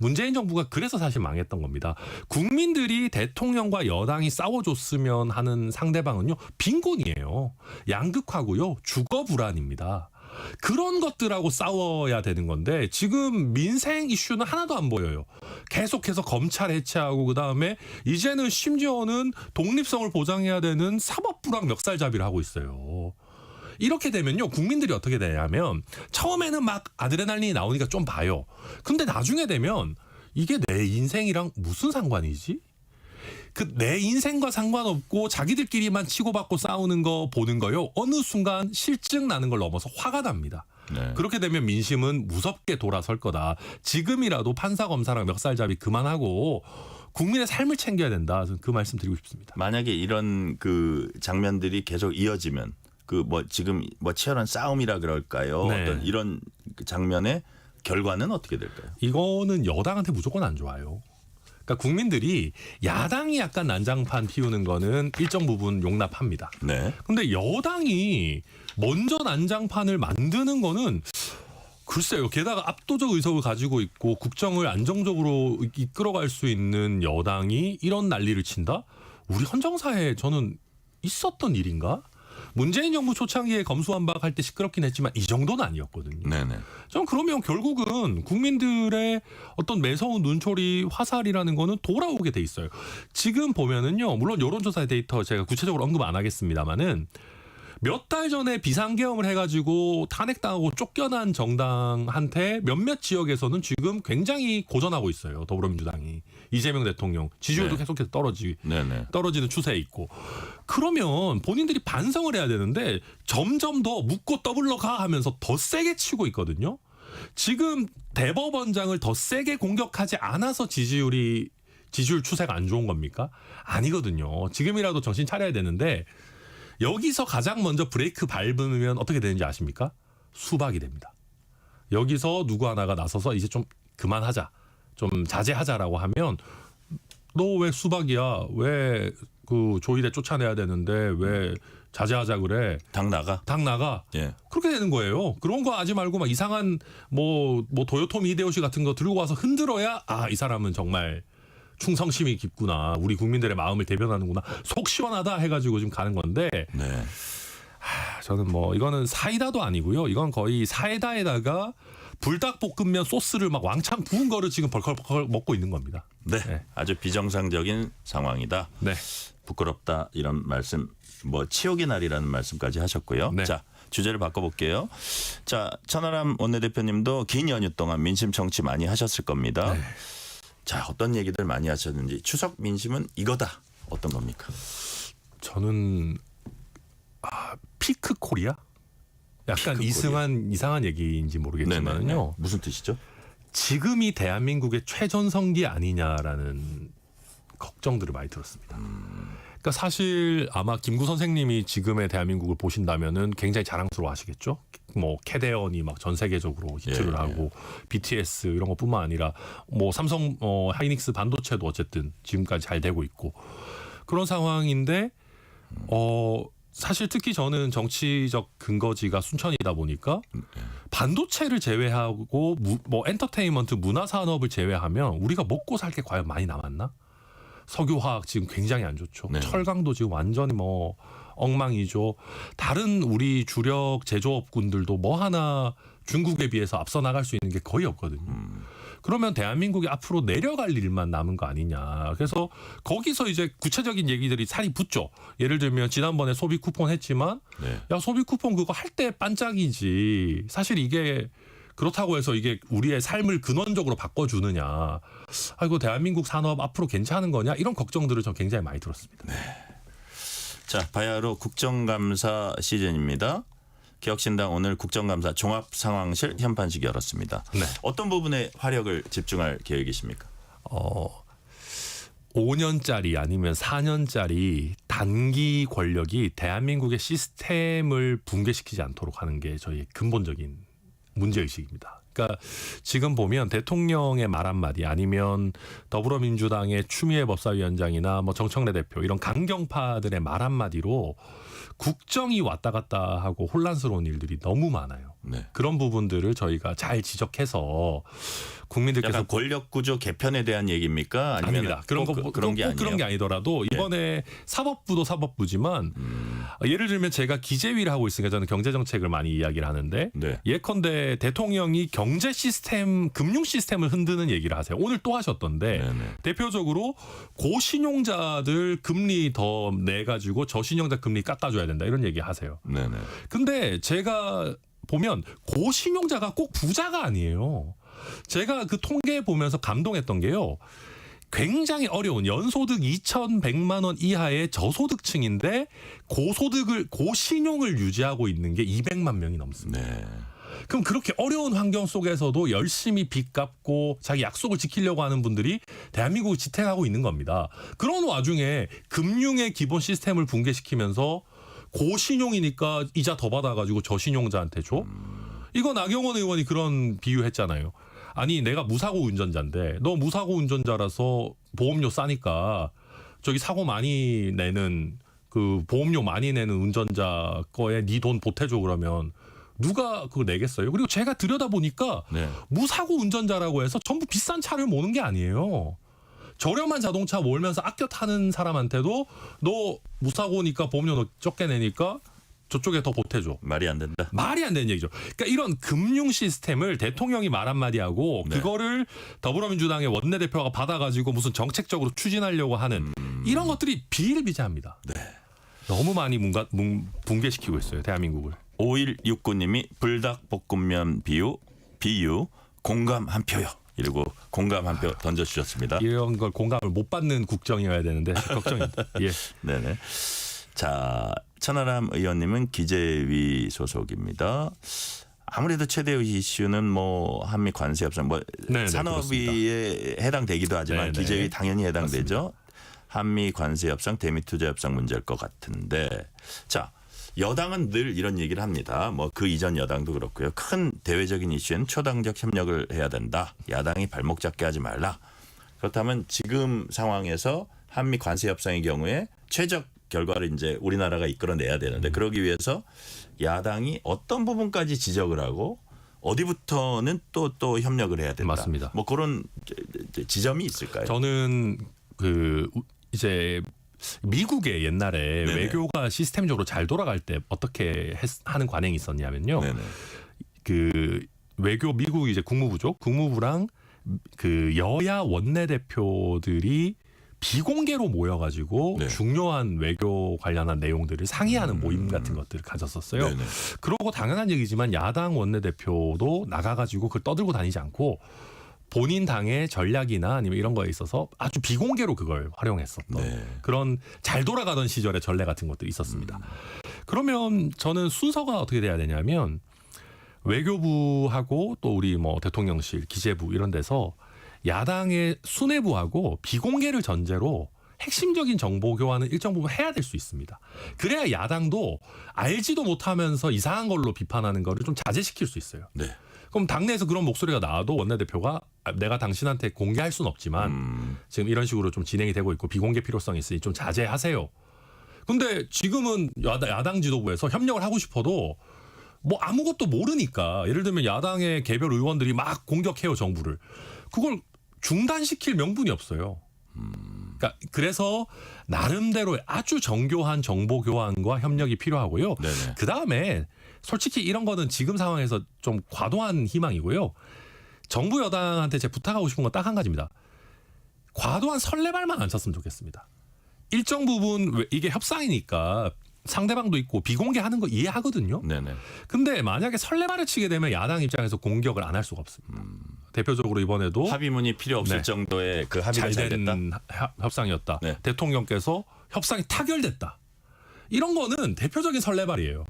문재인 정부가 그래서 사실 망했던 겁니다. 국민들이 대통령과 여당이 싸워줬으면 하는 상대방은요. 빈곤이에요. 양극화고요. 주거 불안입니다. 그런 것들하고 싸워야 되는 건데 지금 민생 이슈는 하나도 안 보여요. 계속해서 검찰 해체하고 그다음에 이제는 심지어는 독립성을 보장해야 되는 사법부랑 멱살잡이를 하고 있어요. 이렇게 되면요. 국민들이 어떻게 되냐면 처음에는 막 아드레날린이 나오니까 좀 봐요. 근데 나중에 되면 이게 내 인생이랑 무슨 상관이지? 그 내 인생과 상관없고 자기들끼리만 치고받고 싸우는 거 보는 거요. 어느 순간 실증 나는 걸 넘어서 화가 납니다. 네. 그렇게 되면 민심은 무섭게 돌아설 거다. 지금이라도 판사 검사랑 멱살잡이 그만하고 국민의 삶을 챙겨야 된다. 저는 그 말씀 드리고 싶습니다. 만약에 이런 그 장면들이 계속 이어지면 그 뭐 지금 뭐 치열한 싸움이라 그럴까요? 네. 어떤 이런 장면의 결과는 어떻게 될까요? 이거는 여당한테 무조건 안 좋아요. 그러니까 국민들이 야당이 약간 난장판 피우는 거는 일정 부분 용납합니다. 네. 근데 여당이 먼저 난장판을 만드는 거는 글쎄요. 게다가 압도적 의석을 가지고 있고 국정을 안정적으로 이끌어갈 수 있는 여당이 이런 난리를 친다? 우리 헌정사에 저는 있었던 일인가? 문재인 정부 초창기에 검수완박할 때 시끄럽긴 했지만 이 정도는 아니었거든요. 네네. 전 그러면 결국은 국민들의 어떤 매서운 눈초리 화살이라는 거는 돌아오게 돼 있어요. 지금 보면은요. 물론 여론조사 데이터 제가 구체적으로 언급 안 하겠습니다만은 몇 달 전에 비상계엄을 해가지고 탄핵당하고 쫓겨난 정당한테 몇몇 지역에서는 지금 굉장히 고전하고 있어요. 더불어민주당이. 이재명 대통령 지지율도 네. 계속해서 네네. 떨어지는 추세에 있고. 그러면 본인들이 반성을 해야 되는데 점점 더 묻고 떠블러 가 하면서 더 세게 치고 있거든요. 지금 대법원장을 더 세게 공격하지 않아서 지지율 추세가 안 좋은 겁니까? 아니거든요. 지금이라도 정신 차려야 되는데 여기서 가장 먼저 브레이크 밟으면 어떻게 되는지 아십니까? 수박이 됩니다. 여기서 누구 하나가 나서서 이제 좀 그만하자. 좀 자제하자라고 하면 너 왜 수박이야? 왜 그 조이대 쫓아내야 되는데 왜 자제하자 그래? 당 나가. 예. 그렇게 되는 거예요. 그런 거 하지 말고 막 이상한 뭐 도요토미 히데요시 같은 거 들고 와서 흔들어야 이 사람은 정말 충성심이 깊구나. 우리 국민들의 마음을 대변하는구나. 속 시원하다 해가지고 지금 가는 건데. 네. 저는 뭐 이거는 사이다도 아니고요. 이건 거의 사이다에다가 불닭볶음면 소스를 막 왕창 부은 거를 지금 벌컥벌컥 먹고 있는 겁니다. 네. 네. 아주 비정상적인 상황이다. 네. 부끄럽다 이런 말씀. 뭐 치욕의 날이라는 말씀까지 하셨고요. 네. 자, 주제를 바꿔볼게요. 자, 천하람 원내대표님도 긴 연휴 동안 민심 청취 많이 하셨을 겁니다. 네. 자, 어떤 얘기들 많이 하셨는지 추석 민심은 이거다. 어떤 겁니까? 저는 피크 코리아? 약간 피크 코리아. 이상한 얘기인지 모르겠지만요. 네네. 무슨 뜻이죠? 지금이 대한민국의 최전성기 아니냐라는 걱정들을 많이 들었습니다. 그러니까 사실 아마 김구 선생님이 지금의 대한민국을 보신다면은 굉장히 자랑스러워하시겠죠. 뭐 캐데언이 막 전 세계적으로 히트를 하고 BTS 이런 것뿐만 아니라 뭐 삼성 하이닉스 반도체도 어쨌든 지금까지 잘 되고 있고 그런 상황인데 사실 특히 저는 정치적 근거지가 순천이다 보니까 반도체를 제외하고 뭐 엔터테인먼트 문화 산업을 제외하면 우리가 먹고 살 게 과연 많이 남았나? 석유화학 지금 굉장히 안 좋죠. 네. 철강도 지금 완전히 뭐 엉망이죠. 다른 우리 주력 제조업군들도 뭐 하나 중국에 비해서 앞서 나갈 수 있는 게 거의 없거든요. 그러면 대한민국이 앞으로 내려갈 일만 남은 거 아니냐. 그래서 거기서 이제 구체적인 얘기들이 살이 붙죠. 예를 들면 지난번에 소비 쿠폰 했지만 야 소비 쿠폰 그거 할 때 반짝이지. 사실 이게 그렇다고 해서 이게 우리의 삶을 근원적으로 바꿔주느냐. 아이고 대한민국 산업 앞으로 괜찮은 거냐. 이런 걱정들을 저 굉장히 많이 들었습니다. 네. 자, 바야흐로 국정감사 시즌입니다. 개혁신당 오늘 국정감사 종합상황실 현판식 열었습니다. 네. 어떤 부분에 화력을 집중할 계획이십니까? 5년짜리 아니면 4년짜리 단기 권력이 대한민국의 시스템을 붕괴시키지 않도록 하는 게 저희의 근본적인 문제의식입니다. 그러니까 지금 보면 대통령의 말 한마디 아니면 더불어민주당의 추미애 법사위원장이나 뭐 정청래 대표 이런 강경파들의 말 한마디로 국정이 왔다 갔다 하고 혼란스러운 일들이 너무 많아요. 네. 그런 부분들을 저희가 잘 지적해서 국민들께서 약간 권력 구조 개편에 대한 얘기입니까? 아니면 아닙니다. 그런 거 그런 게 아니에요. 그런 게 아니더라도 이번에 사법부도 사법부지만 예를 들면 제가 기재위를 하고 있으니까 저는 경제 정책을 많이 이야기를 하는데 예컨대 대통령이 경제 시스템, 금융 시스템을 흔드는 얘기를 하세요. 오늘 또 하셨던데 대표적으로 고신용자들 금리 더 내 가지고 저신용자 금리 깎아줘야 된다 이런 얘기 하세요. 네네. 근데 제가 보면 고신용자가 꼭 부자가 아니에요. 제가 그 통계 보면서 감동했던 게요. 굉장히 어려운 연소득 2,100만 원 이하의 저소득층인데 고신용을 유지하고 있는 게 200만 명이 넘습니다. 네. 그럼 그렇게 어려운 환경 속에서도 열심히 빚 갚고 자기 약속을 지키려고 하는 분들이 대한민국을 지탱하고 있는 겁니다. 그런 와중에 금융의 기본 시스템을 붕괴시키면서 고신용이니까 이자 더 받아가지고 저신용자한테 줘? 이거 나경원 의원이 그런 비유했잖아요. 아니 내가 무사고 운전자인데 너 무사고 운전자라서 보험료 싸니까 저기 사고 많이 내는 그 보험료 많이 내는 운전자 거에 네 돈 보태줘 그러면 누가 그거 내겠어요? 그리고 제가 들여다보니까 무사고 운전자라고 해서 전부 비싼 차를 모는 게 아니에요. 저렴한 자동차 몰면서 아껴 타는 사람한테도 너 무사고니까 보험료 너 적게 내니까 저쪽에 더 보태줘. 말이 안 된다. 말이 안 되는 얘기죠. 그러니까 이런 금융 시스템을 대통령이 말 한마디 하고 그거를 더불어민주당의 원내대표가 받아가지고 무슨 정책적으로 추진하려고 하는 이런 것들이 비일비재합니다. 너무 많이 붕괴시키고 있어요. 대한민국을. 5169님이 불닭볶음면 비유 공감 한 표요. 이러고 공감 한 표 던져주셨습니다. 이런 걸 공감을 못 받는 국정이어야 되는데 걱정입니다. 예. 네네. 자, 천하람 의원님은 기재위 소속입니다. 아무래도 최대 이슈는 뭐 한미 관세 협상, 뭐 산업위에 해당되기도 하지만 기재위 당연히 해당되죠. 맞습니다. 한미 관세 협상, 대미 투자 협상 문제일 것 같은데, 자. 여당은 늘 이런 얘기를 합니다. 뭐 그 이전 여당도 그렇고요. 큰 대외적인 이슈엔 초당적 협력을 해야 된다. 야당이 발목 잡게 하지 말라. 그렇다면 지금 상황에서 한미 관세 협상의 경우에 최적 결과를 이제 우리나라가 이끌어내야 되는데 그러기 위해서 야당이 어떤 부분까지 지적을 하고 어디부터는 또 협력을 해야 된다. 맞습니다. 뭐 그런 지점이 있을까요? 저는 이제 미국의 옛날에 외교가 시스템적으로 잘 돌아갈 때 어떻게 하는 관행이 있었냐면요. 그 외교 미국 이제 국무부죠. 국무부랑 그 여야 원내대표들이 비공개로 모여가지고 중요한 외교 관련한 내용들을 상의하는 모임 같은 것들을 가졌었어요. 그러고 당연한 얘기지만 야당 원내대표도 나가가지고 그걸 떠들고 다니지 않고 본인 당의 전략이나 아니면 이런 거에 있어서 아주 비공개로 그걸 활용했었던 그런 잘 돌아가던 시절의 전례 같은 것들이 있었습니다. 그러면 저는 순서가 어떻게 돼야 되냐면 외교부하고 또 우리 뭐 대통령실, 기재부 이런 데서 야당의 수뇌부하고 비공개를 전제로 핵심적인 정보 교환은 일정 부분 해야 될 수 있습니다. 그래야 야당도 알지도 못하면서 이상한 걸로 비판하는 거를 좀 자제시킬 수 있어요. 네. 그럼 당내에서 그런 목소리가 나와도 원내대표가 내가 당신한테 공개할 수는 없지만 지금 이런 식으로 좀 진행이 되고 있고 비공개 필요성이 있으니 좀 자제하세요. 근데 지금은 야당 지도부에서 협력을 하고 싶어도 뭐 아무것도 모르니까 예를 들면 야당의 개별 의원들이 막 공격해요 정부를. 그걸 중단시킬 명분이 없어요. 그러니까 그래서 나름대로 아주 정교한 정보 교환과 협력이 필요하고요. 네네. 그다음에 솔직히 이런 거는 지금 상황에서 좀 과도한 희망이고요. 정부 여당한테 제가 부탁하고 싶은 건 딱 한 가지입니다. 과도한 설레발만 안 쳤으면 좋겠습니다. 일정 부분 이게 협상이니까 상대방도 있고 비공개하는 거 이해하거든요. 네네. 근데 만약에 설레발을 치게 되면 야당 입장에서 공격을 안 할 수가 없습니다. 대표적으로 이번에도 합의문이 필요 없을 네. 정도의 그 합의가 잘 됐다. 잘된 협상이었다. 네. 대통령께서 협상이 타결됐다. 이런 거는 대표적인 설레발이에요.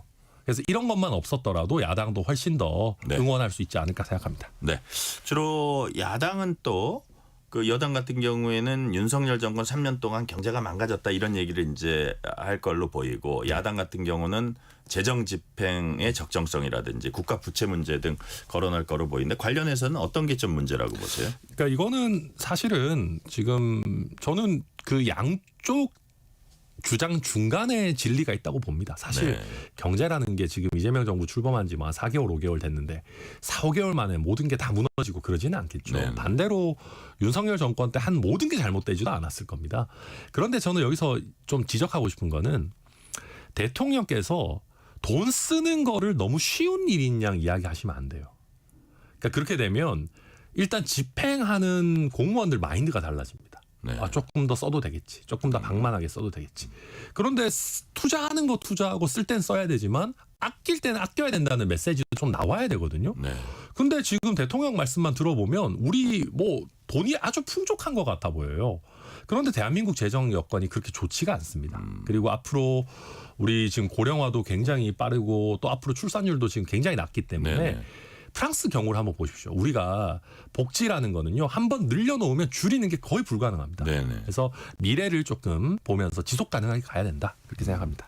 그래서 이런 것만 없었더라도 야당도 훨씬 더 네. 응원할 수 있지 않을까 생각합니다. 네. 주로 야당은 또 그 여당 같은 경우에는 윤석열 정권 3년 동안 경제가 망가졌다 이런 얘기를 이제 할 걸로 보이고 야당 같은 경우는 재정 집행의 적정성이라든지 국가 부채 문제 등 거론할 거로 보이는데 관련해서는 어떤 게 좀 문제라고 보세요? 그러니까 이거는 사실은 지금 저는 그 양쪽 주장 중간에 진리가 있다고 봅니다. 사실 네. 경제라는 게 지금 이재명 정부 출범한 지 뭐 4개월, 5개월 됐는데 4, 5개월 만에 모든 게 다 무너지고 그러지는 않겠죠. 네. 반대로 윤석열 정권 때 한 모든 게 잘못되지도 않았을 겁니다. 그런데 저는 여기서 좀 지적하고 싶은 거는 대통령께서 돈 쓰는 거를 너무 쉬운 일인 양 이야기하시면 안 돼요. 그러니까 그렇게 되면 일단 집행하는 공무원들 마인드가 달라집니다. 네. 아, 조금 더 써도 되겠지. 조금 더 방만하게 써도 되겠지. 그런데 투자하는 거 투자하고 쓸 땐 써야 되지만 아낄 때는 아껴야 된다는 메시지도 좀 나와야 되거든요. 네. 근데 지금 대통령 말씀만 들어보면 우리 뭐 돈이 아주 풍족한 것 같아 보여요. 그런데 대한민국 재정 여건이 그렇게 좋지가 않습니다. 그리고 앞으로 우리 지금 고령화도 굉장히 빠르고 또 앞으로 출산율도 지금 굉장히 낮기 때문에 네네. 프랑스 경우를 한번 보십시오. 우리가 복지라는 거는요. 한번 늘려놓으면 줄이는 게 거의 불가능합니다. 네네. 그래서 미래를 조금 보면서 지속 가능하게 가야 된다. 그렇게 생각합니다.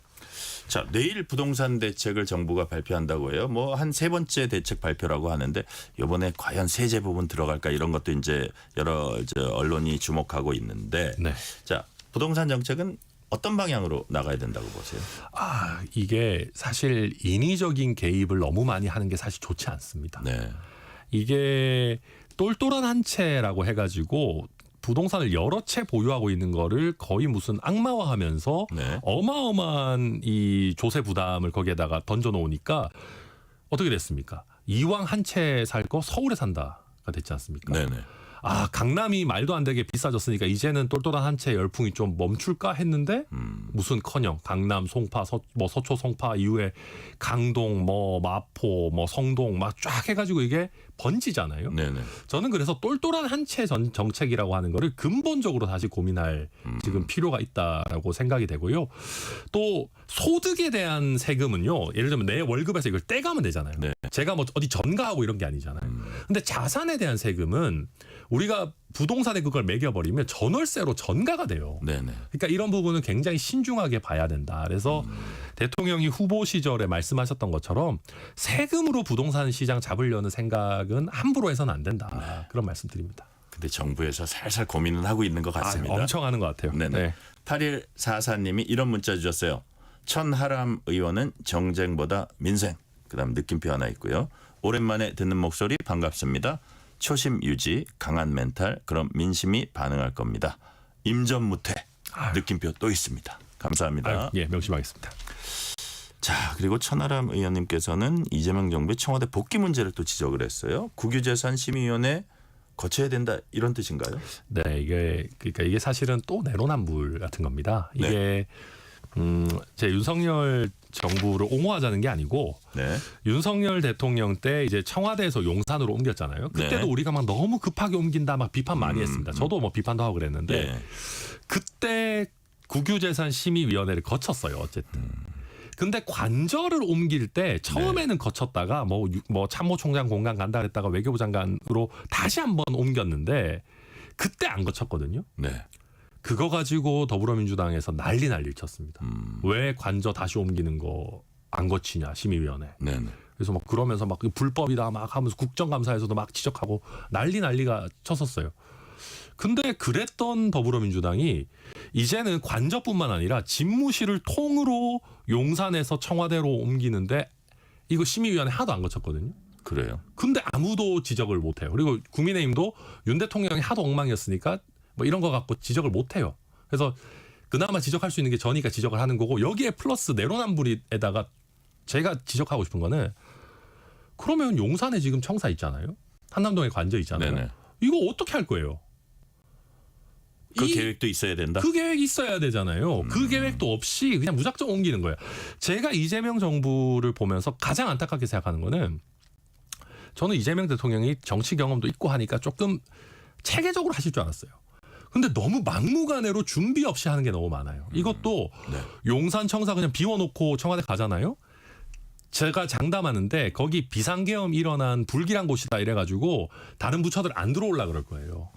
자, 내일 부동산 대책을 정부가 발표한다고 해요. 뭐 한 세 번째 대책 발표라고 하는데 이번에 과연 세제 부분 들어갈까 이런 것도 이제 여러 언론이 주목하고 있는데 네. 자, 부동산 정책은 어떤 방향으로 나가야 된다고 보세요? 아, 이게 사실 인위적인 개입을 너무 많이 하는 게 사실 좋지 않습니다. 네. 이게 똘똘한 한 채라고 해가지고 부동산을 여러 채 보유하고 있는 거를 거의 무슨 악마화하면서 네. 어마어마한 이 조세 부담을 거기에다가 던져놓으니까 어떻게 됐습니까? 이왕 한 채 살 거 서울에 산다가 됐지 않습니까? 네네. 아, 강남이 말도 안 되게 비싸졌으니까 이제는 똘똘한 한 채 열풍이 좀 멈출까 했는데 무슨커녕 강남, 송파, 서초, 송파 이후에 강동, 뭐 마포, 뭐 성동 막 쫙 해가지고 이게 번지잖아요. 네네. 저는 그래서 똘똘한 한 채 정책이라고 하는 거를 근본적으로 다시 고민할 지금 필요가 있다라고 생각이 되고요. 또 소득에 대한 세금은요. 예를 들면 내 월급에서 이걸 떼가면 되잖아요. 네. 제가 뭐 어디 전가하고 이런 게 아니잖아요. 근데 자산에 대한 세금은 우리가 부동산에 그걸 매겨버리면 전월세로 전가가 돼요. 네네. 그러니까 이런 부분은 굉장히 신중하게 봐야 된다. 그래서 대통령이 후보 시절에 말씀하셨던 것처럼 세금으로 부동산 시장 잡으려는 생각은 함부로 해서는 안 된다. 네. 그런 말씀드립니다. 근데 정부에서 살살 고민은 하고 있는 것 같습니다. 엄청 하는 것 같아요. 네네. 네. 8144님이 이런 문자 주셨어요. 천하람 의원은 정쟁보다 민생. 그다음 느낌표 하나 있고요. 오랜만에 듣는 목소리 반갑습니다. 초심 유지, 강한 멘탈, 그럼 민심이 반응할 겁니다. 임전무태 느낌표 또 있습니다. 감사합니다. 예, 명심하겠습니다. 자, 그리고 천하람 의원님께서는 이재명 정부의 청와대 복귀 문제를 또 지적을 했어요. 국유재산심의위원회 거쳐야 된다 이런 뜻인가요? 네, 이게 사실은 또 내로남불 같은 겁니다. 이게 제 윤석열 정부를 옹호하자는 게 아니고 네. 윤석열 대통령 때 이제 청와대에서 용산으로 옮겼잖아요. 그때도 네. 우리가 막 너무 급하게 옮긴다 막 비판 많이 했습니다. 저도 뭐 비판도 하고 그랬는데 네. 그때 국유재산심의위원회를 거쳤어요. 어쨌든. 근데 관저를 옮길 때 처음에는 거쳤다가 뭐 참모총장 공간 간다 그랬다가 외교부 장관으로 다시 한번 옮겼는데 그때 안 거쳤거든요. 네. 그거 가지고 더불어민주당에서 난리를 쳤습니다. 왜 관저 다시 옮기는 거 안 거치냐 심의위원회. 네네. 그래서 막 그러면서 막 불법이다 막 하면서 국정감사에서도 막 지적하고 난리가 쳤었어요. 근데 그랬던 더불어민주당이 이제는 관저뿐만 아니라 집무실을 통으로 용산에서 청와대로 옮기는데 이거 심의위원회 하도 안 거쳤거든요. 그래요. 근데 아무도 지적을 못해요. 그리고 국민의힘도 윤 대통령이 하도 엉망이었으니까 뭐 이런 거 갖고 지적을 못해요. 그래서 그나마 지적할 수 있는 게 저니까 지적을 하는 거고 여기에 플러스 내로남불에다가 제가 지적하고 싶은 거는 그러면 용산에 지금 청사 있잖아요. 한남동에 관저 있잖아요. 네네. 이거 어떻게 할 거예요? 그 계획도 있어야 된다. 그 계획이 있어야 되잖아요. 그 계획도 없이 그냥 무작정 옮기는 거예요. 제가 이재명 정부를 보면서 가장 안타깝게 생각하는 거는 저는 이재명 대통령이 정치 경험도 있고 하니까 조금 체계적으로 하실 줄 알았어요. 근데 너무 막무가내로 준비 없이 하는 게 너무 많아요. 이것도 용산 청사 그냥 비워놓고 청와대 가잖아요. 제가 장담하는데 거기 비상계엄 일어난 불길한 곳이다 이래가지고 다른 부처들 안 들어올라 그럴 거예요.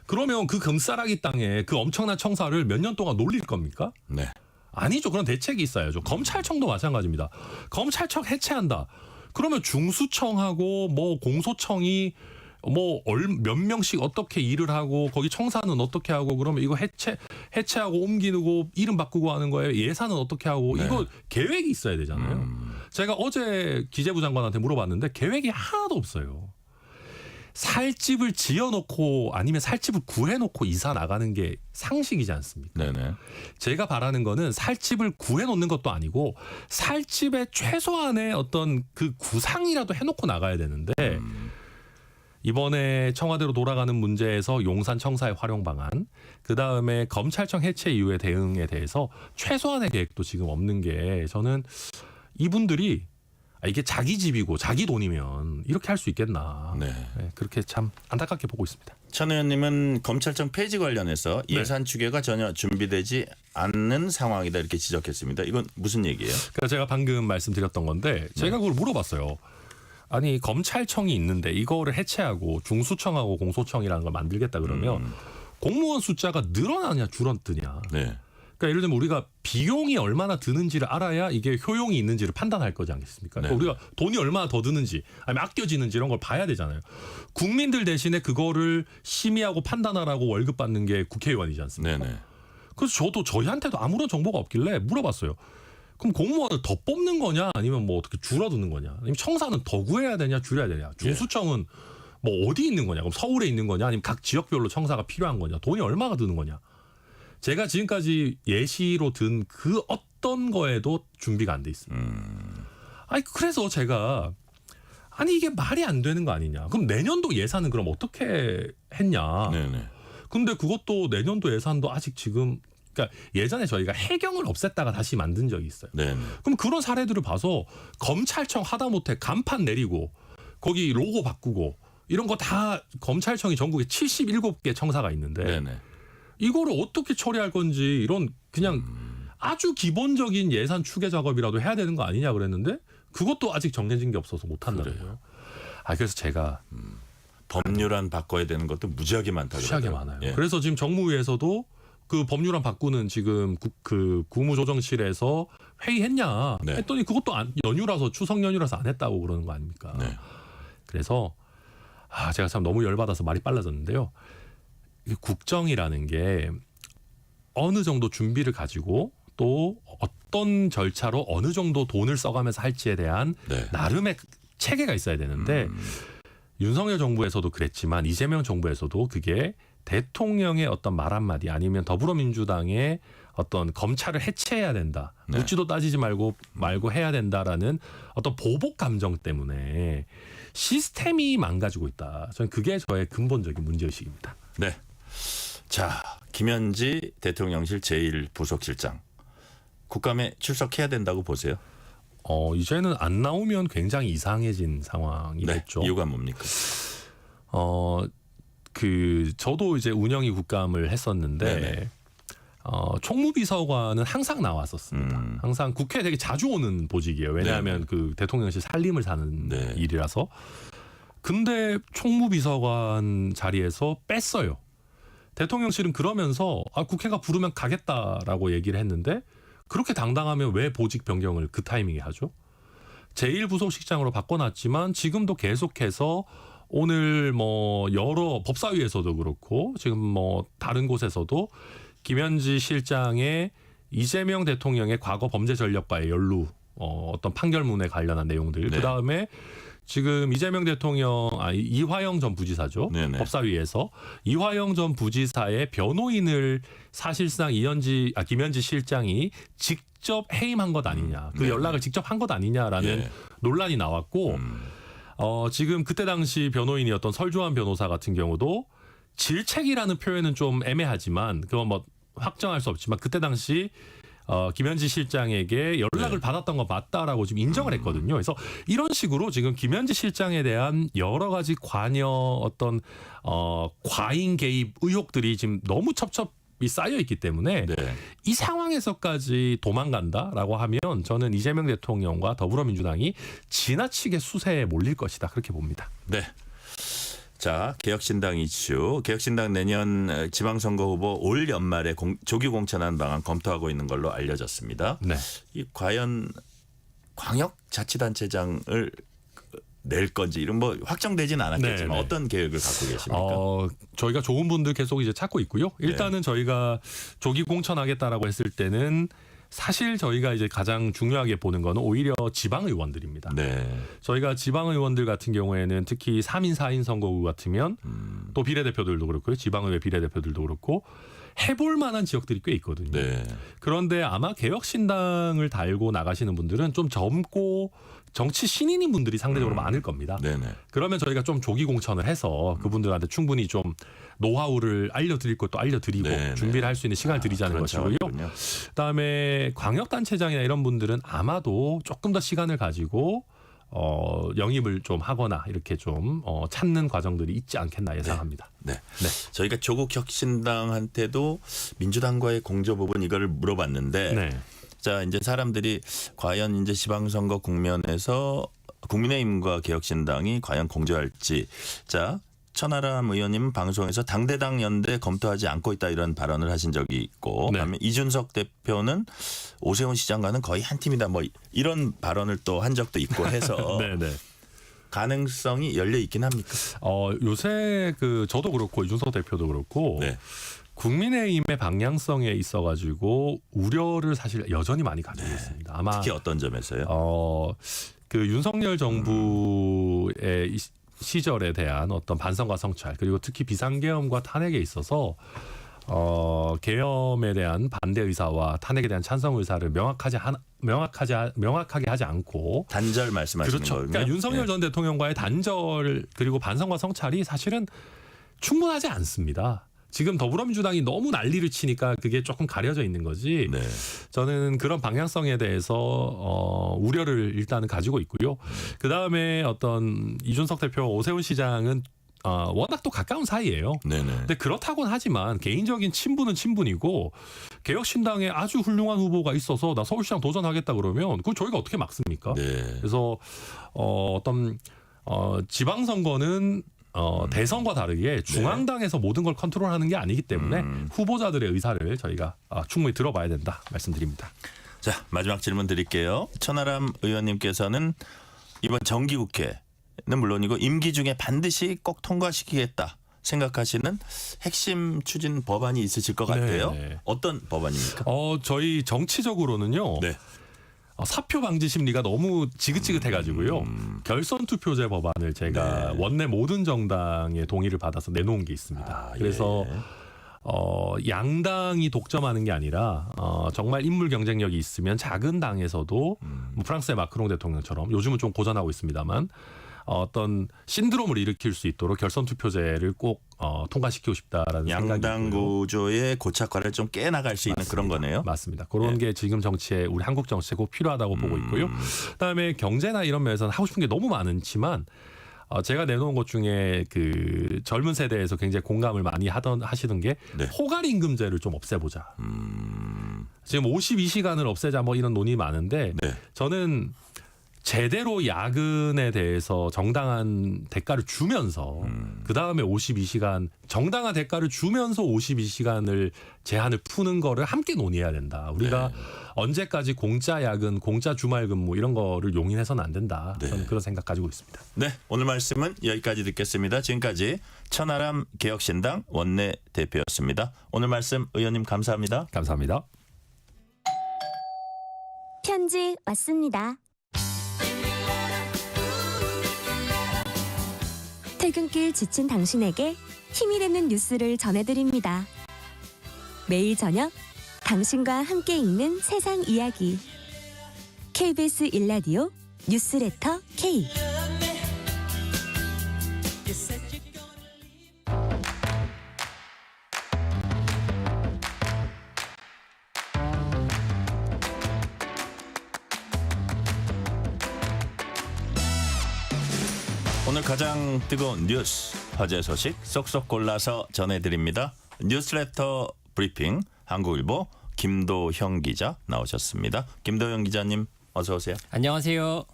그러면 그 금싸라기 땅에 그 엄청난 청사를 몇 년 동안 놀릴 겁니까? 네. 아니죠. 그런 대책이 있어야죠. 검찰청도 마찬가지입니다. 검찰청 해체한다. 그러면 중수청하고 뭐 공소청이 뭐 몇 명씩 어떻게 일을 하고 거기 청사는 어떻게 하고 그러면 이거 해체하고 옮기고 이름 바꾸고 하는 거예요. 예산은 어떻게 하고 이거 계획이 있어야 되잖아요. 제가 어제 기재부 장관한테 물어봤는데 계획이 하나도 없어요. 살 집을 지어놓고 아니면 살 집을 구해놓고 이사 나가는 게 상식이지 않습니까? 네네. 제가 바라는 거는 살 집을 구해놓는 것도 아니고 살 집의 최소한의 어떤 그 구상이라도 해놓고 나가야 되는데 이번에 청와대로 돌아가는 문제에서 용산 청사의 활용 방안, 그 다음에 검찰청 해체 이후의 대응에 대해서 최소한의 계획도 지금 없는 게 저는 이분들이 이게 자기 집이고 자기 돈이면 이렇게 할 수 있겠나. 네. 네, 그렇게 참 안타깝게 보고 있습니다. 천 의원님은 검찰청 폐지 관련해서 예산 추계가 전혀 준비되지 않는 상황이다 이렇게 지적했습니다. 이건 무슨 얘기예요? 그러니까 제가 방금 말씀드렸던 건데 제가 그걸 물어봤어요. 아니 검찰청이 있는데 이거를 해체하고 중수청하고 공소청이라는 걸 만들겠다 그러면 공무원 숫자가 늘어나냐 줄어드냐. 네. 그러니까 예를 들면 우리가 비용이 얼마나 드는지를 알아야 이게 효용이 있는지를 판단할 거지 않겠습니까? 네. 그러니까 우리가 돈이 얼마나 더 드는지 아니면 아껴지는지 이런 걸 봐야 되잖아요. 국민들 대신에 그거를 심의하고 판단하라고 월급 받는 게 국회의원이지 않습니까? 네네. 그래서 저도 저희한테도 아무런 정보가 없길래 물어봤어요. 그럼 공무원을 더 뽑는 거냐 아니면 뭐 어떻게 줄어드는 거냐 아니면 청사는 더 구해야 되냐 줄여야 되냐 중수청은 뭐 어디 있는 거냐 그럼 서울에 있는 거냐 아니면 각 지역별로 청사가 필요한 거냐 돈이 얼마가 드는 거냐 제가 지금까지 예시로 든 그 어떤 거에도 준비가 안 돼 있습니다. 아니 그래서 제가 아니 이게 말이 안 되는 거 아니냐 그럼 내년도 예산은 그럼 어떻게 했냐 네네. 근데 그것도 내년도 예산도 아직 지금 그러니까 예전에 저희가 해경을 없앴다가 다시 만든 적이 있어요. 네. 그럼 그런 사례들을 봐서 검찰청 하다못해 간판 내리고 거기 로고 바꾸고 이런 거 다 검찰청이 전국에 77개 청사가 있는데 네네. 이거를 어떻게 처리할 건지 이런 그냥 아주 기본적인 예산 추계 작업이라도 해야 되는 거 아니냐 그랬는데 그것도 아직 정해진 게 없어서 못 한다는 거예요. 그래서 제가 법률안 바꿔야 되는 것도 무지하게 많다. 무지하게 많아요. 그래서 지금 정무위에서도 그 법률안 바꾸는 지금 그 국무조정실에서 회의했냐 했더니 그것도 연휴라서 추석 연휴라서 안 했다고 그러는 거 아닙니까? 네. 그래서 제가 참 너무 열받아서 말이 빨라졌는데요. 국정이라는 게 어느 정도 준비를 가지고 또 어떤 절차로 어느 정도 돈을 써가면서 할지에 대한 나름의 체계가 있어야 되는데 윤석열 정부에서도 그랬지만 이재명 정부에서도 그게 대통령의 어떤 말 한마디 아니면 더불어민주당의 어떤 검찰을 해체해야 된다. 묻지도 따지지 말고 해야 된다라는 어떤 보복 감정 때문에 시스템이 망가지고 있다. 저는 그게 저의 근본적인 문제의식입니다. 네. 자, 김현지 대통령실 제1부속실장. 국감에 출석해야 된다고 보세요? 이제는 안 나오면 굉장히 이상해진 상황이겠죠. 이유가 뭡니까? 저도 이제 운영위 국감을 했었는데 총무비서관은 항상 나왔었습니다. 항상 국회에 되게 자주 오는 보직이에요. 왜냐하면 그 대통령실 살림을 사는 일이라서. 근데 총무비서관 자리에서 뺐어요. 대통령실은 그러면서 국회가 부르면 가겠다라고 얘기를 했는데 그렇게 당당하면 왜 보직 변경을 그 타이밍에 하죠? 제1부속실장으로 바꿔놨지만 지금도 계속해서 오늘 뭐 여러 법사위에서도 그렇고 지금 뭐 다른 곳에서도 김현지 실장의 이재명 대통령의 과거 범죄 전력과의 연루 어떤 판결문에 관련한 내용들 네. 그다음에 지금 이재명 대통령 이화영 전 부지사죠. 네네. 법사위에서 이화영 전 부지사의 변호인을 사실상 김현지 실장이 직접 해임한 것 아니냐. 그 네. 연락을 직접 한 것 아니냐라는 예. 논란이 나왔고 지금 그때 당시 변호인이었던 설주환 변호사 같은 경우도 질책이라는 표현은 좀 애매하지만 그건 뭐 확정할 수 없지만 그때 당시 김현지 실장에게 연락을 네. 받았던 거 맞다라고 지금 인정을 했거든요. 그래서 이런 식으로 지금 김현지 실장에 대한 여러 가지 관여 어떤 과잉 개입 의혹들이 지금 너무 첩첩이 쌓여 있기 때문에 네. 이 상황에서까지 도망간다라고 하면 저는 이재명 대통령과 더불어민주당이 지나치게 수세에 몰릴 것이다 그렇게 봅니다. 네. 자, 개혁신당 이슈. 개혁신당 내년 지방선거 후보 올 연말에 조기 공천하는 방안 검토하고 있는 걸로 알려졌습니다. 네. 이 과연 광역자치단체장을 낼 건지 이런 뭐 확정되지는 않았겠지만 네, 네. 어떤 계획을 갖고 계십니까? 저희가 좋은 분들 계속 이제 찾고 있고요. 일단은 저희가 조기 공천하겠다라고 했을 때는 사실 저희가 이제 가장 중요하게 보는 거는 오히려 지방 의원들입니다. 네. 저희가 지방 의원들 같은 경우에는 특히 3인 4인 선거구 같으면 또 비례대표들도 그렇고요. 지방의회 비례대표들도 그렇고 해볼 만한 지역들이 꽤 있거든요. 네. 그런데 아마 개혁신당을 달고 나가시는 분들은 좀 젊고 정치 신인인 분들이 상대적으로 많을 겁니다. 네네. 그러면 저희가 좀 조기 공천을 해서 그분들한테 충분히 좀 노하우를 알려드릴 것도 알려드리고 네네. 준비를 할 수 있는 시간을 드리자는 그런 것이고요. 차원이군요. 그다음에 광역단체장이나 이런 분들은 아마도 조금 더 시간을 가지고 영입을 좀 하거나 이렇게 좀 찾는 과정들이 있지 않겠나 예상합니다. 네. 저희가 조국 혁신당한테도 민주당과의 공조 부분 이거를 물어봤는데 네. 자, 이제 사람들이 과연 이제 지방선거 국면에서 국민의힘과 개혁신당이 과연 공조할지. 자, 천하람 의원님 방송에서 당대당 연대 검토하지 않고 있다 이런 발언을 하신 적이 있고 네. 그다음에 이준석 대표는 오세훈 시장과는 거의 한 팀이다 뭐 이런 발언을 또 한 적도 있고 해서 네네. 가능성이 열려 있긴 합니까? 요새 저도 그렇고 이준석 대표도 그렇고 네. 국민의힘의 방향성에 있어가지고 우려를 사실 여전히 많이 가지고 있습니다. 아마 특히 어떤 점에서요? 그 윤석열 정부의 시절에 대한 어떤 반성과 성찰 그리고 특히 비상계엄과 탄핵에 있어서 계엄에 대한 반대 의사와 탄핵에 대한 찬성 의사를 명확하게 하지 않고 단절 말씀하시는 그렇죠. 거군요. 그러니까 윤석열 네. 전 대통령과의 단절 그리고 반성과 성찰이 사실은 충분하지 않습니다. 지금 더불어민주당이 너무 난리를 치니까 그게 조금 가려져 있는 거지. 네. 저는 그런 방향성에 대해서 우려를 일단은 가지고 있고요. 그 다음에 어떤 이준석 대표, 오세훈 시장은 워낙 또 가까운 사이예요. 네네. 근데 그렇다고는 하지만 개인적인 친분은 친분이고 개혁신당에 아주 훌륭한 후보가 있어서 나 서울시장 도전하겠다 그러면 그걸 저희가 어떻게 막습니까? 네. 그래서 어떤 지방선거는 대선과 다르게 중앙당에서 모든 걸 컨트롤하는 게 아니기 때문에 후보자들의 의사를 저희가 충분히 들어봐야 된다 말씀드립니다. 자, 마지막 질문 드릴게요. 천하람 의원님께서는 이번 정기국회는 물론이고 임기 중에 반드시 꼭 통과시키겠다 생각하시는 핵심 추진 법안이 있으실 것 같아요. 네. 어떤 법안입니까? 저희 정치적으로는요. 네. 사표 방지 심리가 너무 지긋지긋해가지고요. 결선 투표제 법안을 제가 원내 모든 정당의 동의를 받아서 내놓은 게 있습니다. 그래서 양당이 독점하는 게 아니라 정말 인물 경쟁력이 있으면 작은 당에서도 뭐 프랑스의 마크롱 대통령처럼 요즘은 좀 고전하고 있습니다만 어떤 신드롬을 일으킬 수 있도록 결선 투표제를 꼭 통과시키고 싶다라는 생각이 양당 구조의 고착화를 좀 깨나갈 수 있는 그런 거네요. 맞습니다. 그런 게 지금 정치에 우리 한국 정치에 꼭 필요하다고 보고 있고요. 그다음에 경제나 이런 면에서는 하고 싶은 게 너무 많지만 제가 내놓은 것 중에 그 젊은 세대에서 굉장히 공감을 많이 하시던 게 포괄 임금제를 좀 없애보자. 지금 52시간을 없애자 뭐 이런 논의 많은데 저는 제대로 야근에 대해서 정당한 대가를 주면서 그 다음에 52시간 정당한 대가를 주면서 52시간을 제한을 푸는 거를 함께 논의해야 된다. 우리가 네. 언제까지 공짜 야근, 공짜 주말 근무 이런 거를 용인해서는 안 된다. 네. 저는 그런 생각 가지고 있습니다. 네, 오늘 말씀은 여기까지 듣겠습니다. 지금까지 천하람 개혁신당 원내 대표였습니다. 오늘 말씀 의원님 감사합니다. 감사합니다. 편지 왔습니다. 퇴근길 지친 당신에게 힘이 되는 뉴스를 전해드립니다. 매일 저녁 당신과 함께 읽는 세상 이야기. KBS 1라디오 뉴스레터 K. 오늘 가장 뜨거운 뉴스, 화제 소식 쏙쏙 골라서 전해드립니다. 뉴스레터 브리핑 한국일보 김도형 기자 나오셨습니다. 김도형 기자님 어서 오세요. 안녕하세요.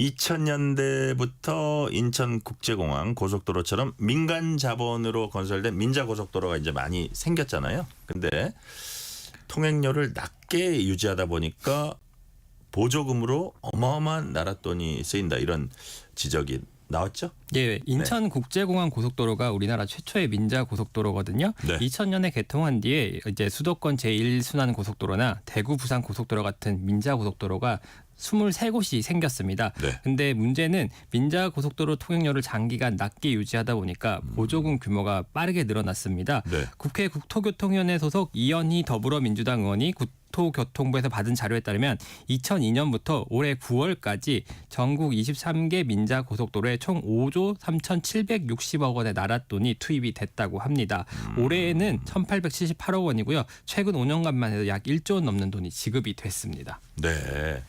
2000년대부터 인천국제공항 고속도로처럼 민간 자본으로 건설된 민자고속도로가 이제 많이 생겼잖아요. 근데 통행료를 낮게 유지하다 보니까 보조금으로 어마어마한 나랏돈이 쓰인다 이런 지적이 나왔죠? 예, 인천국제공항 고속도로가 우리나라 최초의 민자 고속도로거든요. 네. 2000년에 개통한 뒤에 이제 수도권 제1순환 고속도로나 대구 부산 고속도로 같은 민자 고속도로가 23곳이 생겼습니다. 네. 근데 문제는 민자 고속도로 통행료를 장기간 낮게 유지하다 보니까 보조금 규모가 빠르게 늘어났습니다. 네. 국회 국토교통위원회 소속 이현희 더불어민주당 의원이 국토교통부에서 받은 자료에 따르면 2002년부터 올해 9월까지 전국 23개 민자 고속도로에 총 5조 3,760억 원의 나랏돈이 투입이 됐다고 합니다. 올해에는 1,878억 원이고요. 최근 5년간만 해도 약 1조 원 넘는 돈이 지급이 됐습니다. 네.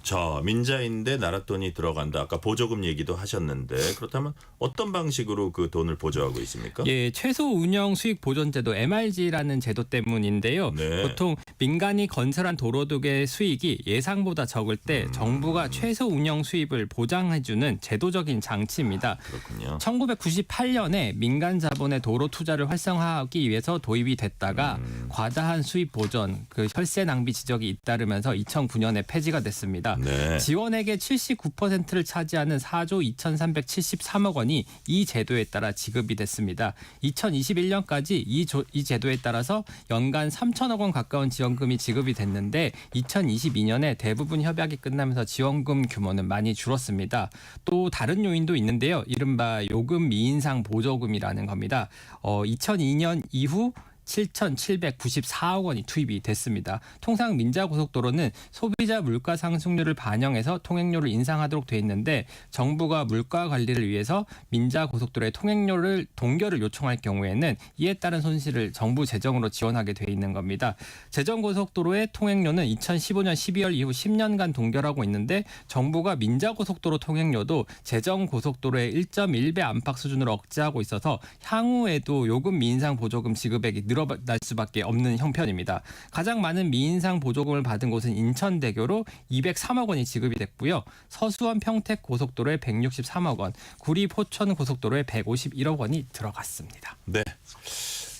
자, 민자인데 나랏돈이 들어간다. 아까 보조금 얘기도 하셨는데 그렇다면 어떤 방식으로 그 돈을 보조하고 있습니까? 예, 최소 운영 수익 보전 제도 MRG라는 제도 때문인데요. 네. 보통 민간이 건설한 도로 등의 수익이 예상보다 적을 때 정부가 최소 운영 수입을 보장해주는 제도적인 장치입니다. 그렇군요. 1998년에 민간 자본의 도로 투자를 활성화하기 위해서 도입이 됐다가 과다한 수입 보전, 그 혈세 낭비 지적이 잇따르면서 2009년에 폐지가 됐습니다. 네. 지원액의 79%를 차지하는 4조 2,373억 원이 이 제도에 따라 지급이 됐습니다. 2021년까지 이 제도에 따라서 연간 3천억 원 가까운 지원금이 지급이 됐는데 2022년에 대부분 협약이 끝나면서 지원금 규모는 많이 줄었습니다. 또 다른 요인도 있는데요. 이른바 요금 미인상 보조금이라는 겁니다. 2002년 이후 7,794억 원이 투입이 됐습니다. 통상 민자고속도로는 소비자 물가 상승률을 반영해서 통행료를 인상하도록 돼 있는데 정부가 물가 관리를 위해서 민자고속도로의 통행료를 동결을 요청할 경우에는 이에 따른 손실을 정부 재정으로 지원하게 돼 있는 겁니다. 제정고속도로의 통행료는 2015년 12월 이후 10년간 동결하고 있는데 정부가 민자고속도로 통행료도 제정고속도로의 1.1배 안팎 수준으로 억제하고 있어서 향후에도 요금 미인상 보조금 지급액이 늘어날 수밖에 없는 형편입니다. 가장 많은 미인상 보조금을 받은 곳은 인천대교로 203억 원이 지급이 됐고요. 서수원 평택 고속도로에 163억 원, 구리 포천 고속도로에 151억 원이 들어갔습니다. 네.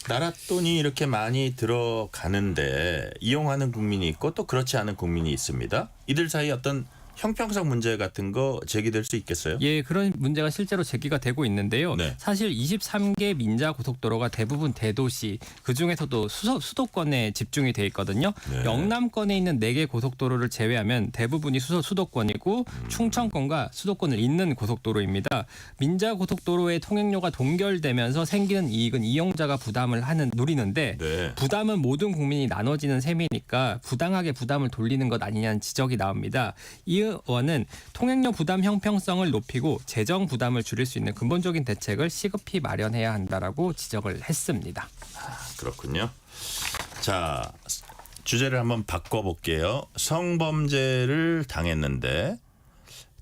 나랏돈이 이렇게 많이 들어가는데 이용하는 국민이 있고 또 그렇지 않은 국민이 있습니다. 이들 사이 어떤 형평성 문제 같은 거 제기될 수 있겠어요? 예, 그런 문제가 실제로 제기가 되고 있는데요. 네. 사실 23개 민자 고속도로가 대부분 대도시, 그중에서도 수도권에 집중이 돼 있거든요. 네. 영남권에 있는 4개 고속도로를 제외하면 대부분이 수도권이고 충청권과 수도권을 잇는 고속도로입니다. 민자 고속도로의 통행료가 동결되면서 생기는 이익은 이용자가 부담을 누리는데 네. 부담은 모든 국민이 나눠지는 셈이니까 부당하게 부담을 돌리는 것 아니냐는 지적이 나옵니다. 이 의원은 통행료 부담 형평성을 높이고 재정 부담을 줄일 수 있는 근본적인 대책을 시급히 마련해야 한다라고 지적을 했습니다. 그렇군요. 자, 주제를 한번 바꿔볼게요. 성범죄를 당했는데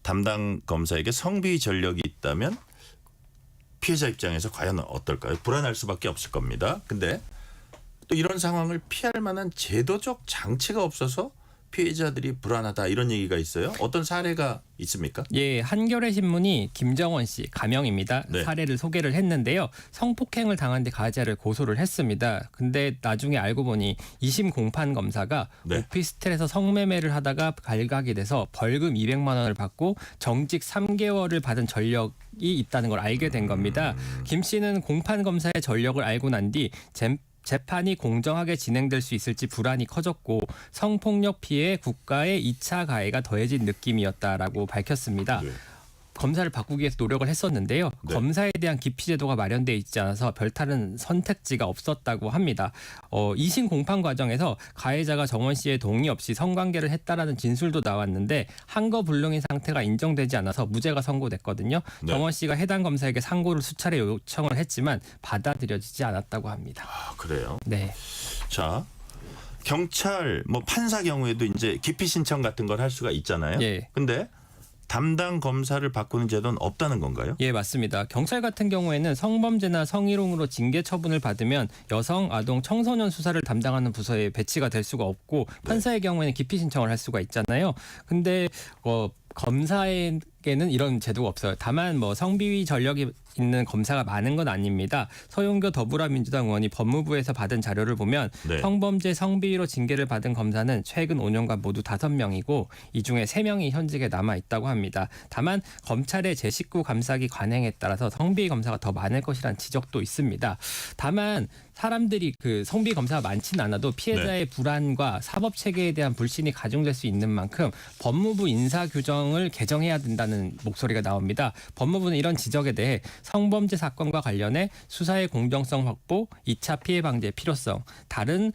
담당 검사에게 성비 전력이 있다면 피해자 입장에서 과연 어떨까요? 불안할 수밖에 없을 겁니다. 근데 또 이런 상황을 피할 만한 제도적 장치가 없어서 피해자들이 불안하다 이런 얘기가 있어요. 어떤 사례가 있습니까? 예, 한겨레 신문이 김정원 씨 가명입니다. 네. 사례를 소개를 했는데요. 성폭행을 당한 뒤 가해자를 고소를 했습니다. 근데 나중에 알고 보니 2심 공판 검사가 네. 오피스텔에서 성매매를 하다가 발각이 돼서 벌금 200만 원을 받고 정직 3개월을 받은 전력이 있다는 걸 알게 된 겁니다. 김 씨는 공판 검사의 전력을 알고 난 뒤 재판이 공정하게 진행될 수 있을지 불안이 커졌고 성폭력 피해에 국가의 2차 가해가 더해진 느낌이었다라고 밝혔습니다. 네. 검사를 바꾸기 위해서 노력을 했었는데요. 네. 검사에 대한 기피 제도가 마련돼 있지 않아서 별다른 선택지가 없었다고 합니다. 2심 공판 과정에서 가해자가 정원 씨의 동의 없이 성관계를 했다라는 진술도 나왔는데 한거불능인 상태가 인정되지 않아서 무죄가 선고됐거든요. 네. 정원 씨가 해당 검사에게 상고를 수차례 요청을 했지만 받아들여지지 않았다고 합니다. 아, 그래요. 네. 자, 경찰 뭐 판사 경우에도 이제 기피 신청 같은 걸 할 수가 있잖아요. 예. 근데 담당 검사를 바꾸는 제도는 없다는 건가요? 예, 맞습니다. 경찰 같은 경우에는 성범죄나 성희롱으로 징계 처분을 받으면 여성, 아동, 청소년 수사를 담당하는 부서에 배치가 될 수가 없고 판사의 경우에는 기피 신청을 할 수가 있잖아요. 근데 검사에게는 이런 제도가 없어요. 다만 뭐 성비위 전력이 있는 검사가 많은 건 아닙니다. 서용교 더불어민주당 의원이 법무부에서 받은 자료를 보면 네. 성범죄 성비위로 징계를 받은 검사는 최근 5년간 모두 5명이고 이 중에 3명이 현직에 남아 있다고 합니다. 다만 검찰의 제19 감사기 관행에 따라서 성비위 검사가 더 많을 것이라는 지적도 있습니다. 다만 사람들이 그 성비위 검사가 많지는 않아도 피해자의 불안과 사법 체계에 대한 불신이 가중될 수 있는 만큼 법무부 인사 규정을 개정해야 된다는 목소리가 나옵니다. 법무부는 이런 지적에 대해 성범죄 사건과 관련해 수사의 공정성 확보, 2차 피해 방지의 필요성, 다른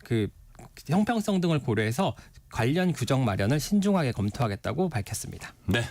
그 형평성 등을 고려해서 관련 규정 마련을 신중하게 검토하겠다고 밝혔습니다. 네.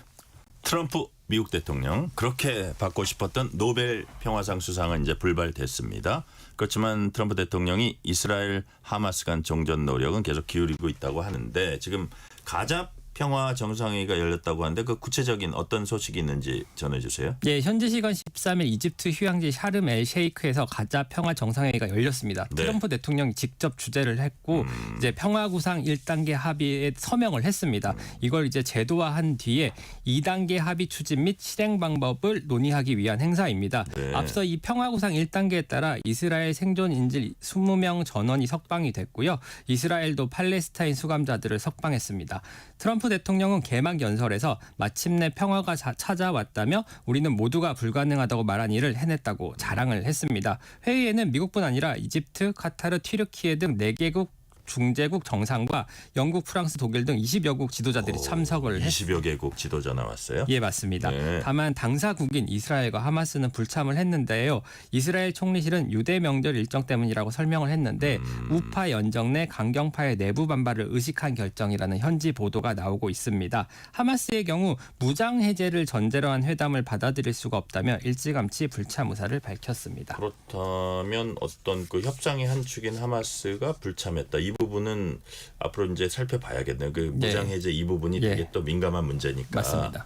트럼프 미국 대통령 그렇게 받고 싶었던 노벨 평화상 수상은 이제 불발됐습니다. 그렇지만 트럼프 대통령이 이스라엘 하마스 간 종전 노력은 계속 기울이고 있다고 하는데 지금 가자 평화 정상회의가 열렸다고 하는데 그 구체적인 어떤 소식이 있는지 전해주세요. 예, 현지 시간 13일 이집트 휴양지 샤르մ 엘 셰이크에서 가자 평화 정상회의가 열렸습니다. 네. 트럼프 대통령이 직접 주재를 했고 이제 평화 구상 1단계 합의에 서명을 했습니다. 이걸 이제 제도화한 뒤에 2단계 합의 추진 및 실행 방법을 논의하기 위한 행사입니다. 네. 앞서 이 평화 구상 1단계에 따라 이스라엘 생존 인질 20명 전원이 석방이 됐고요. 이스라엘도 팔레스타인 수감자들을 석방했습니다. 트럼프 대통령은 개막 연설에서 마침내 평화가 찾아왔다며 우리는 모두가 불가능하다고 말한 일을 해냈다고 자랑을 했습니다. 회의에는 미국뿐 아니라 이집트, 카타르, 튀르키예 등 4개국 중재국 정상과 영국, 프랑스, 독일 등 20여 국 지도자들이 참석을 했습니다. 20여 개국 지도자 나왔어요? 예, 맞습니다. 네. 다만 당사국인 이스라엘과 하마스는 불참을 했는데요. 이스라엘 총리실은 유대 명절 일정 때문이라고 설명을 했는데 우파 연정 내 강경파의 내부 반발을 의식한 결정이라는 현지 보도가 나오고 있습니다. 하마스의 경우 무장 해제를 전제로 한 회담을 받아들일 수가 없다며 일찌감치 불참 의사를 밝혔습니다. 그렇다면 어떤 그 협상의 한 축인 하마스가 불참했다. 이 부분은 앞으로 이제 살펴봐야겠네요. 그 무장 해제 이 부분이 되게 또 민감한 문제니까. 맞습니다.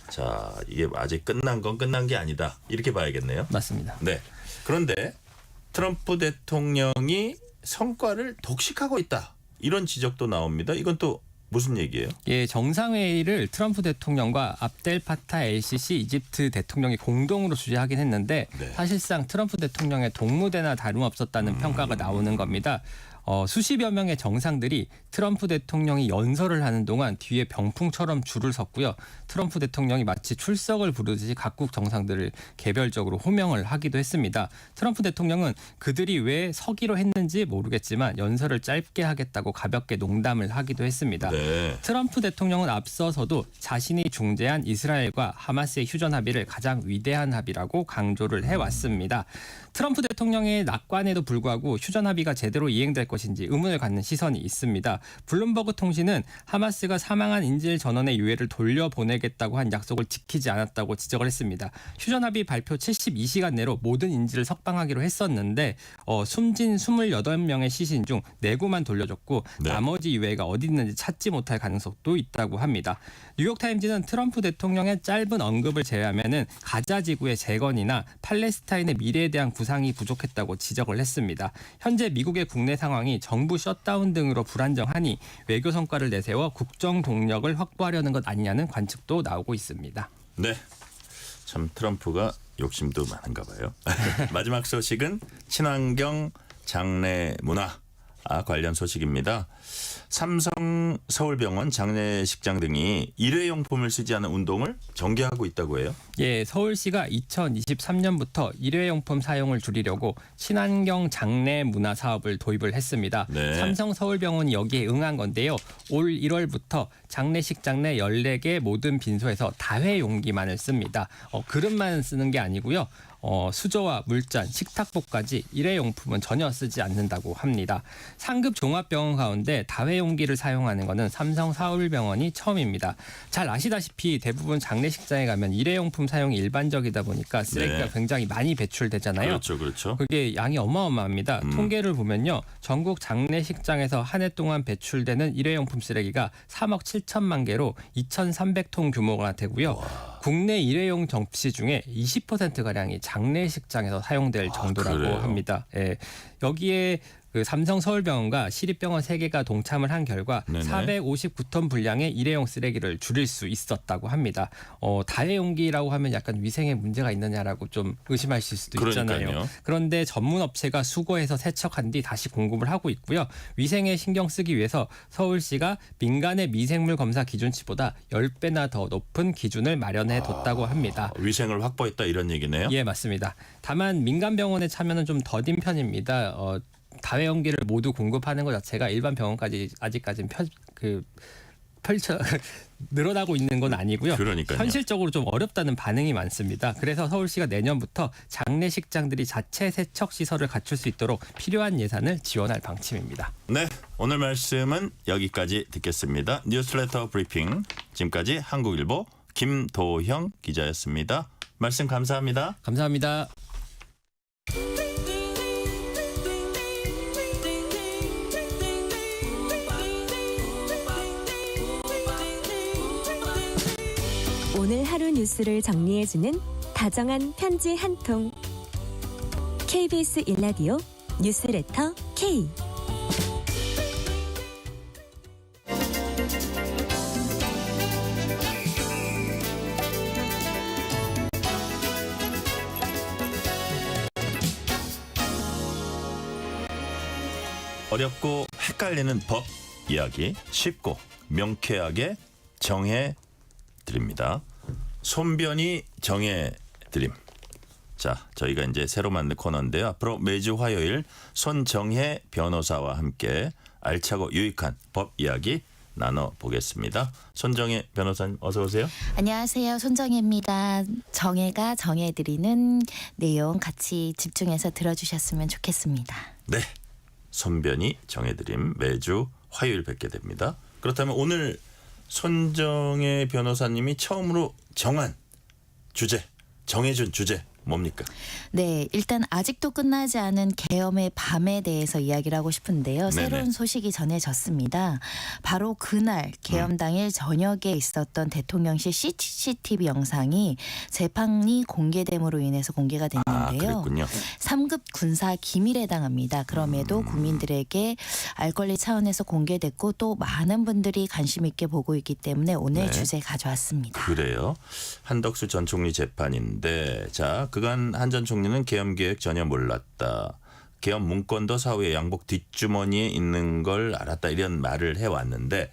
자, 이게 아직 끝난 건 끝난 게 아니다. 이렇게 봐야겠네요. 맞습니다. 네. 그런데 트럼프 대통령이 성과를 독식하고 있다. 이런 지적도 나옵니다. 이건 또 무슨 얘기예요? 예, 정상회의를 트럼프 대통령과 압델 파타 엘시시 이집트 대통령이 공동으로 주재하긴 했는데 사실상 트럼프 대통령의 동무대나 다름없었다는 평가가 나오는 겁니다. 수십여 명의 정상들이 트럼프 대통령이 연설을 하는 동안 뒤에 병풍처럼 줄을 섰고요. 트럼프 대통령이 마치 출석을 부르듯이 각국 정상들을 개별적으로 호명을 하기도 했습니다. 트럼프 대통령은 그들이 왜 서기로 했는지 모르겠지만 연설을 짧게 하겠다고 가볍게 농담을 하기도 했습니다. 네. 트럼프 대통령은 앞서서도 자신이 중재한 이스라엘과 하마스의 휴전 합의를 가장 위대한 합의라고 강조를 해왔습니다. 트럼프 대통령의 낙관에도 불구하고 휴전 합의가 제대로 이행될 것인지 의문을 갖는 시선이 있습니다. 블룸버그 통신은 하마스가 사망한 인질 전원의 유해를 돌려보내겠다고 한 약속을 지키지 않았다고 지적을 했습니다. 휴전 합의 발표 72시간 내로 모든 인질을 석방하기로 했었는데 숨진 28명의 시신 중 4구만 돌려줬고 나머지 유해가 어디 있는지 찾지 못할 가능성도 있다고 합니다. 뉴욕타임즈는 트럼프 대통령의 짧은 언급을 제외하면은 가자 지구의 재건이나 팔레스타인의 미래에 대한 구상이 부족했다고 지적을 했습니다. 현재 미국의 국내 상황 상황이 정부 셧다운 등으로 불안정하니 외교 성과를 내세워 국정 동력을 확보하려는 것 아니냐는 관측도 나오고 있습니다. 네, 참 트럼프가 욕심도 많은가 봐요. 마지막 소식은 친환경 장례 문화 관련 소식입니다. 삼성 서울병원 장례식장 등이 일회용품을 쓰지 않는 운동을 전개하고 있다고 해요. 예, 서울시가 2023년부터 일회용품 사용을 줄이려고 친환경 장례 문화 사업을 도입을 했습니다. 네. 삼성 서울병원이 여기에 응한 건데요. 올 1월부터 장례식장 내 14개 모든 빈소에서 다회용기만을 씁니다. 그릇만 쓰는 게 아니고요. 수저와 물잔, 식탁보까지 일회용품은 전혀 쓰지 않는다고 합니다. 상급 종합병원 가운데 다회용기를 사용하는 것은 삼성 서울병원이 처음입니다. 잘 아시다시피 대부분 장례식장에 가면 일회용품 사용이 일반적이다 보니까 쓰레기가 네. 굉장히 많이 배출되잖아요. 그렇죠, 그렇죠. 그게 양이 어마어마합니다. 통계를 보면요. 전국 장례식장에서 한 해 동안 배출되는 일회용품 쓰레기가 3억 7천만 개로 2,300톤 규모가 되고요. 국내 일회용 접시 중에 20%가량이 장례식장에서 사용될 정도라고 그래요? 합니다. 예. 여기에 그 삼성 서울병원과 시립병원 3개가 동참을 한 결과 네네. 459톤 분량의 일회용 쓰레기를 줄일 수 있었다고 합니다. 다회용기라고 하면 약간 위생에 문제가 있느냐라고 좀 의심하실 수도 있잖아요. 그러니까요. 그런데 전문 업체가 수거해서 세척한 뒤 다시 공급을 하고 있고요. 위생에 신경 쓰기 위해서 서울시가 민간의 미생물 검사 기준치보다 10배나 더 높은 기준을 마련해 뒀다고 합니다. 위생을 확보했다 이런 얘기네요. 예, 맞습니다. 다만 민간 병원의 참여는 좀 더딘 편입니다. 다회용기를 모두 공급하는 것 자체가 일반 병원까지 아직까지는 펼쳐 늘어나고 있는 건 아니고요. 그러니까요. 현실적으로 좀 어렵다는 반응이 많습니다. 그래서 서울시가 내년부터 장례식장들이 자체 세척 시설을 갖출 수 있도록 필요한 예산을 지원할 방침입니다. 네, 오늘 말씀은 여기까지 듣겠습니다. 뉴스레터 브리핑 지금까지 한국일보 김도형 기자였습니다. 말씀 감사합니다. 감사합니다. 오늘 하루 뉴스를 정리해주는 다정한 편지 한 통. KBS 1라디오 뉴스레터 K. 어렵고 헷갈리는 법 이야기 쉽고 명쾌하게 정해 드립니다. 손변이 정해 드림. 자, 저희가 이제 새로 만든 코너인데요. 앞으로 매주 화요일 손정혜 변호사와 함께 알차고 유익한 법 이야기 나눠보겠습니다. 손정혜 변호사님 어서 오세요. 안녕하세요. 손정혜입니다. 정혜가 정해드리는 내용 같이 집중해서 들어주셨으면 좋겠습니다. 네, 손변이 정해드림 매주 화요일 뵙게 됩니다. 그렇다면 오늘 손정혜 변호사님이 처음으로 정한 주제, 정해준 주제 뭡니까? 네, 일단 아직도 끝나지 않은 계엄의 밤에 대해서 이야기를 하고 싶은데요. 네네. 새로운 소식이 전해졌습니다. 바로 그날 계엄 당일 저녁에 있었던 대통령실 CCTV 영상이 재판이 공개됨으로 인해서 공개가 됐는데요. 그랬군요. 3급 군사 기밀에 해당합니다. 그럼에도 국민들에게 알 권리 차원에서 공개됐고 또 많은 분들이 관심 있게 보고 있기 때문에 오늘 네. 주제 가져왔습니다. 그래요. 한덕수 전 총리 재판인데 자, 그간 한 전 총리는 계엄 계획 전혀 몰랐다. 계엄 문건도 사후에 양복 뒷주머니에 있는 걸 알았다 이런 말을 해왔는데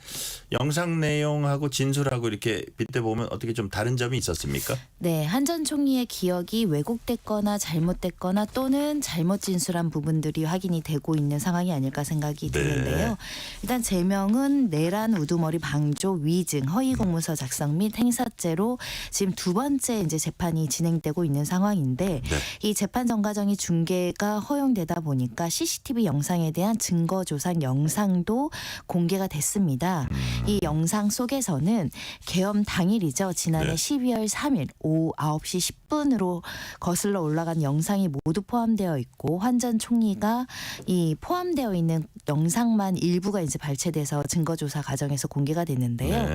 영상 내용하고 진술하고 이렇게 빗대보면 어떻게 좀 다른 점이 있었습니까? 네, 한 전 총리의 기억이 왜곡됐거나 잘못됐거나 또는 잘못 진술한 부분들이 확인이 되고 있는 상황이 아닐까 생각이 드는데요. 일단 제명은 내란 우두머리 방조 위증 허위 공문서 작성 및 행사죄로 지금 두 번째 이제 재판이 진행되고 있는 상황인데 이 재판 전 과정이 중계가 허용되다 보니까 CCTV 영상에 대한 증거 조상 영상도 공개가 됐습니다. 이 영상 속에서는 계엄 당일이죠. 지난해 12월 3일 오후 9시 10분으로 거슬러 올라간 영상이 모두 포함되어 있고 한 전 총리가 이 포함되어 있는 영상만 일부가 이제 발췌돼서 증거조사 과정에서 공개가 됐는데요.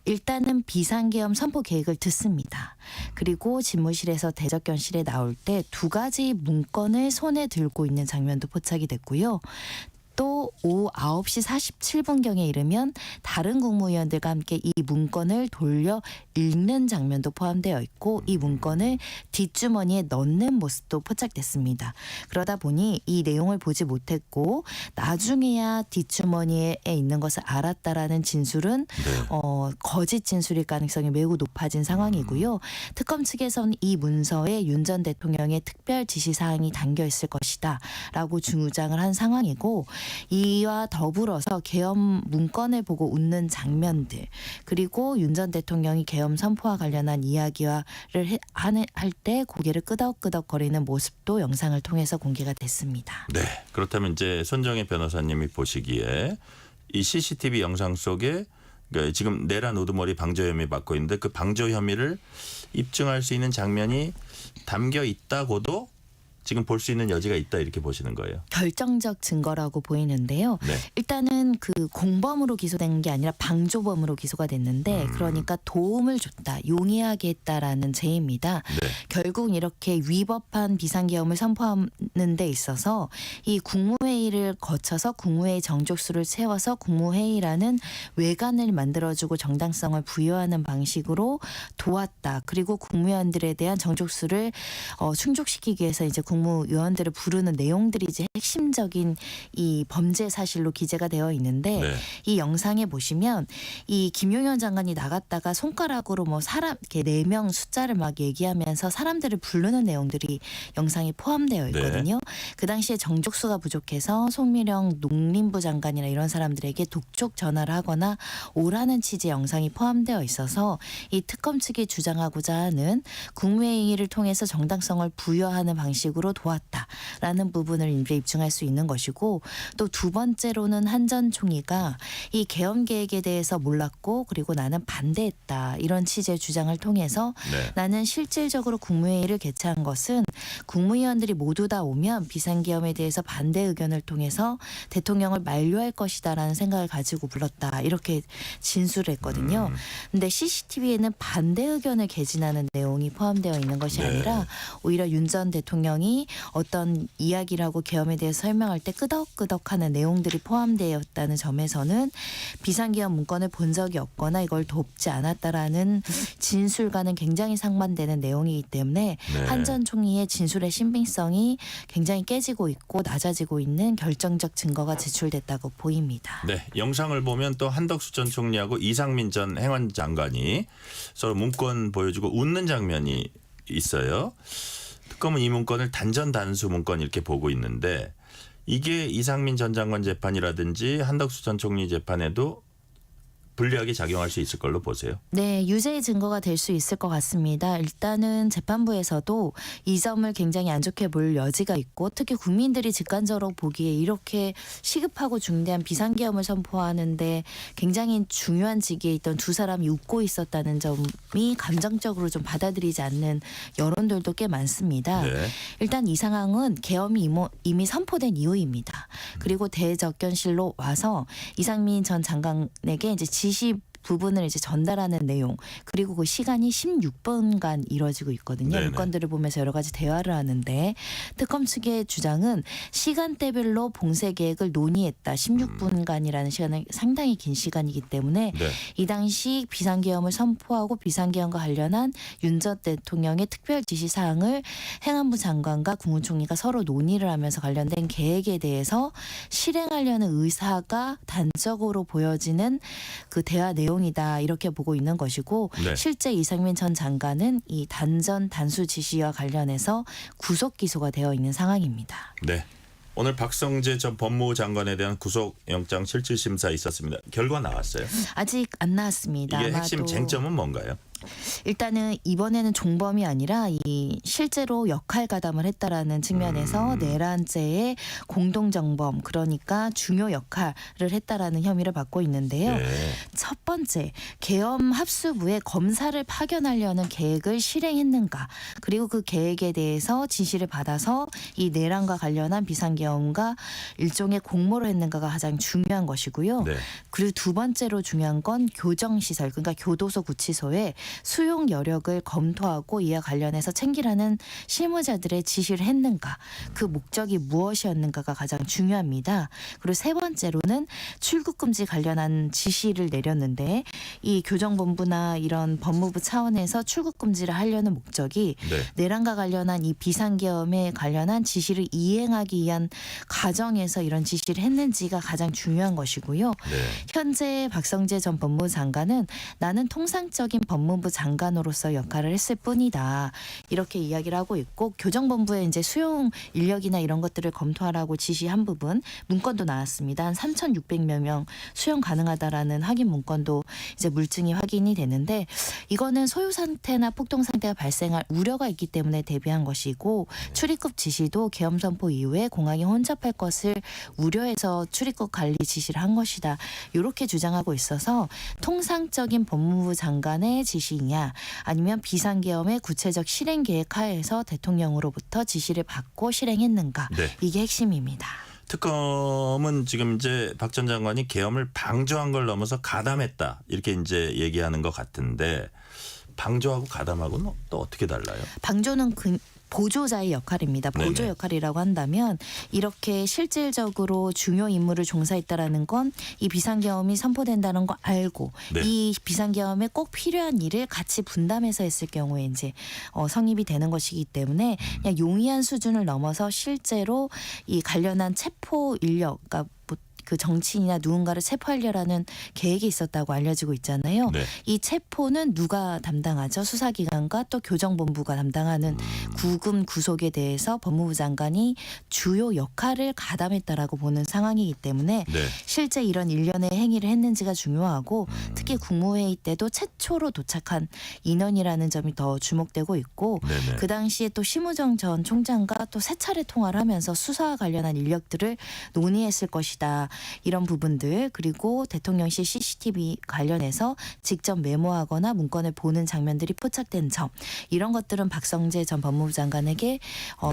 일단은 비상계엄 선포 계획을 듣습니다. 그리고 집무실에서 대적견실에 나올 때 두 가지 문건을 손에 들고 있는 장면도 포착이 됐고요. 또 오후 9시 47분경에 이르면 다른 국무위원들과 함께 이 문건을 돌려 읽는 장면도 포함되어 있고 이 문건을 뒷주머니에 넣는 모습도 포착됐습니다. 그러다 보니 이 내용을 보지 못했고 나중에야 뒷주머니에 있는 것을 알았다라는 진술은 거짓 진술일 가능성이 매우 높아진 상황이고요. 특검 측에서는 이 문서에 윤 전 대통령의 특별 지시사항이 담겨 있을 것이다 라고 주장을 한 상황이고 이와 더불어서 계엄 문건을 보고 웃는 장면들 그리고 윤 전 대통령이 계엄 선포와 관련한 이야기를 할 때 고개를 끄덕끄덕거리는 모습도 영상을 통해서 공개가 됐습니다. 네. 그렇다면 이제 손정혜 변호사님이 보시기에 이 CCTV 영상 속에 그러니까 지금 내란 우두머리 방조 혐의 받고 있는데 그 방조 혐의를 입증할 수 있는 장면이 담겨 있다고도 지금 볼 수 있는 여지가 있다 이렇게 보시는 거예요. 결정적 증거라고 보이는데요. 네. 일단은 그 공범으로 기소된 게 아니라 방조범으로 기소가 됐는데 그러니까 도움을 줬다, 용이하게 했다라는 죄입니다. 네. 결국 이렇게 위법한 비상계엄을 선포하는 데 있어서 이 국무회의를 거쳐서 국무회의 정족수를 채워서 국무회의라는 외관을 만들어주고 정당성을 부여하는 방식으로 도왔다. 그리고 국무위원들에 대한 정족수를 충족시키기 위해서 이제 국무위원들을 부르는 내용들이 이제 핵심적인 이 범죄 사실로 기재가 되어 있는데 네. 이 영상에 보시면 이 김용현 장관이 나갔다가 손가락으로 뭐 사람 이렇게 4명 숫자를 막 얘기하면서 사람들을 부르는 내용들이 영상에 포함되어 있거든요. 네. 그 당시에 정족수가 부족해서 송미령 농림부 장관이나 이런 사람들에게 독촉 전화를 하거나 오라는 취지의 영상이 포함되어 있어서 이 특검 측이 주장하고자 하는 국무회의를 통해서 정당성을 부여하는 방식으로 도왔다라는 부분을 이제 입증할 수 있는 것이고 또 두 번째로는 한 전 총리가 이 계엄 계획에 대해서 몰랐고 그리고 나는 반대했다 이런 취지의 주장을 통해서 네. 나는 실질적으로 국무회의를 개최한 것은 국무위원들이 모두 다 오면 비상계엄에 대해서 반대 의견을 통해서 대통령을 만류할 것이다라는 생각을 가지고 불렀다 이렇게 진술을 했거든요. 근데 CCTV에는 반대 의견을 개진하는 내용이 포함되어 있는 것이 네. 아니라 오히려 윤 전 대통령이 어떤 이야기를 하고 계엄에 대해서 설명할 때 끄덕끄덕하는 내용들이 포함되었다는 점에서는 비상계엄 문건을 본 적이 없거나 이걸 돕지 않았다라는 진술과는 굉장히 상반되는 내용이기 때문에 네. 한 전 총리의 진술의 신빙성이 굉장히 깨지고 있고 낮아지고 있는 결정적 증거가 제출됐다고 보입니다. 네, 영상을 보면 또 한덕수 전 총리하고 이상민 전 행안장관이 서로 문건 보여주고 웃는 장면이 있어요. 특검은 이 문건을 단전 단수 문건 이렇게 보고 있는데 이게 이상민 전 장관 재판이라든지 한덕수 전 총리 재판에도 불리하게 작용할 수 있을 걸로 보세요. 네, 유죄의 증거가 될 수 있을 것 같습니다. 일단은 재판부에서도 이 점을 굉장히 안 좋게 볼 여지가 있고 특히 국민들이 직관적으로 보기에 이렇게 시급하고 중대한 비상계엄을 선포하는데 굉장히 중요한 직위에 있던 두 사람이 웃고 있었다는 점이 감정적으로 좀 받아들이지 않는 여론들도 꽤 많습니다. 네. 일단 이 상황은 계엄이 이미 선포된 이후입니다. 그리고 대접견실로 와서 이상민 전 장관에게 이제 지시 부분을 이제 전달하는 내용 그리고 그 시간이 16분간 이루어지고 있거든요. 네네. 문건들을 보면서 여러 가지 대화를 하는데 특검 측의 주장은 시간대별로 봉쇄 계획을 논의했다. 16분간이라는 시간은 상당히 긴 시간이기 때문에 네. 이 당시 비상계엄을 선포하고 비상계엄과 관련한 윤 전 대통령의 특별 지시사항을 행안부 장관과 국무총리가 서로 논의를 하면서 관련된 계획에 대해서 실행하려는 의사가 단적으로 보여지는 그 대화 내용이다 이렇게 보고 있는 것이고 네. 실제 이상민 전 장관은 이 단전 단수 지시와 관련해서 구속 기소가 되어 있는 상황입니다. 네. 오늘 박성재 전 법무부 장관에 대한 구속영장 실질심사 있었습니다. 결과 나왔어요? 아직 안 나왔습니다. 이게 핵심 아마도 쟁점은 뭔가요? 일단은 이번에는 종범이 아니라 이 실제로 역할 가담을 했다라는 측면에서 내란죄의 공동정범 그러니까 중요 역할을 했다라는 혐의를 받고 있는데요. 네. 첫 번째 계엄 합수부에 검사를 파견하려는 계획을 실행했는가 그리고 그 계획에 대해서 지시를 받아서 이 내란과 관련한 비상계엄과 일종의 공모를 했는가가 가장 중요한 것이고요. 네. 그리고 두 번째로 중요한 건 교정시설 그러니까 교도소 구치소에 수용 여력을 검토하고 이와 관련해서 챙기라는 실무자들의 지시를 했는가, 그 목적이 무엇이었는가가 가장 중요합니다. 그리고 세 번째로는 출국 금지 관련한 지시를 내렸는데 이 교정본부나 이런 법무부 차원에서 출국 금지를 하려는 목적이 내란과 관련한 이 비상계엄에 관련한 지시를 이행하기 위한 과정에서 이런 지시를 했는지가 가장 중요한 것이고요. 현재 박성재 전 법무부 장관은 나는 통상적인 법무부 장관으로서 역할을 했을 뿐이다. 이렇게 이야기를 하고 있고 교정본부에 이제 수용 인력이나 이런 것들을 검토하라고 지시한 부분 문건도 나왔습니다. 한 3,600여 명 수용 가능하다라는 확인 문건도 이제 물증이 확인이 되는데 이거는 소요 상태나 폭동 상태가 발생할 우려가 있기 때문에 대비한 것이고 출입국 지시도 계엄 선포 이후에 공항이 혼잡할 것을 우려해서 출입국 관리 지시를 한 것이다. 이렇게 주장하고 있어서 통상적인 법무부 장관의 지시냐 아니면 비상계엄의 구체적 실행 계획 하에서 대통령으로부터 지시를 받고 실행했는가 이게 핵심입니다. 특검은 지금 이제 박 전 장관이 계엄을 방조한 걸 넘어서 가담했다 이렇게 이제 얘기하는 것 같은데 방조하고 가담하고는 또 어떻게 달라요? 방조는 보조자의 역할입니다. 보조 역할이라고 한다면 이렇게 실질적으로 중요 임무를 종사했다라는 건 이 비상계엄이 선포된다는 거 알고 이 비상계엄에 꼭 필요한 일을 같이 분담해서 했을 경우에 이제 성립이 되는 것이기 때문에 그냥 용이한 수준을 넘어서 실제로 이 관련한 체포 인력, 그러니까 그 정치인이나 누군가를 체포하려라는 계획이 있었다고 알려지고 있잖아요. 이 체포는 누가 담당하죠? 수사기관과 또 교정본부가 담당하는 구금 구속에 대해서 법무부 장관이 주요 역할을 가담했다라고 보는 상황이기 때문에 실제 이런 일련의 행위를 했는지가 중요하고 특히 국무회의 때도 최초로 도착한 인원이라는 점이 더 주목되고 있고 그 당시에 또 심우정 전 총장과 또 세 차례 통화를 하면서 수사와 관련한 인력들을 논의했을 것이다. 이런 부분들 그리고 대통령실 CCTV 관련해서 직접 메모하거나 문건을 보는 장면들이 포착된 점 이런 것들은 박성재 전 법무부 장관에게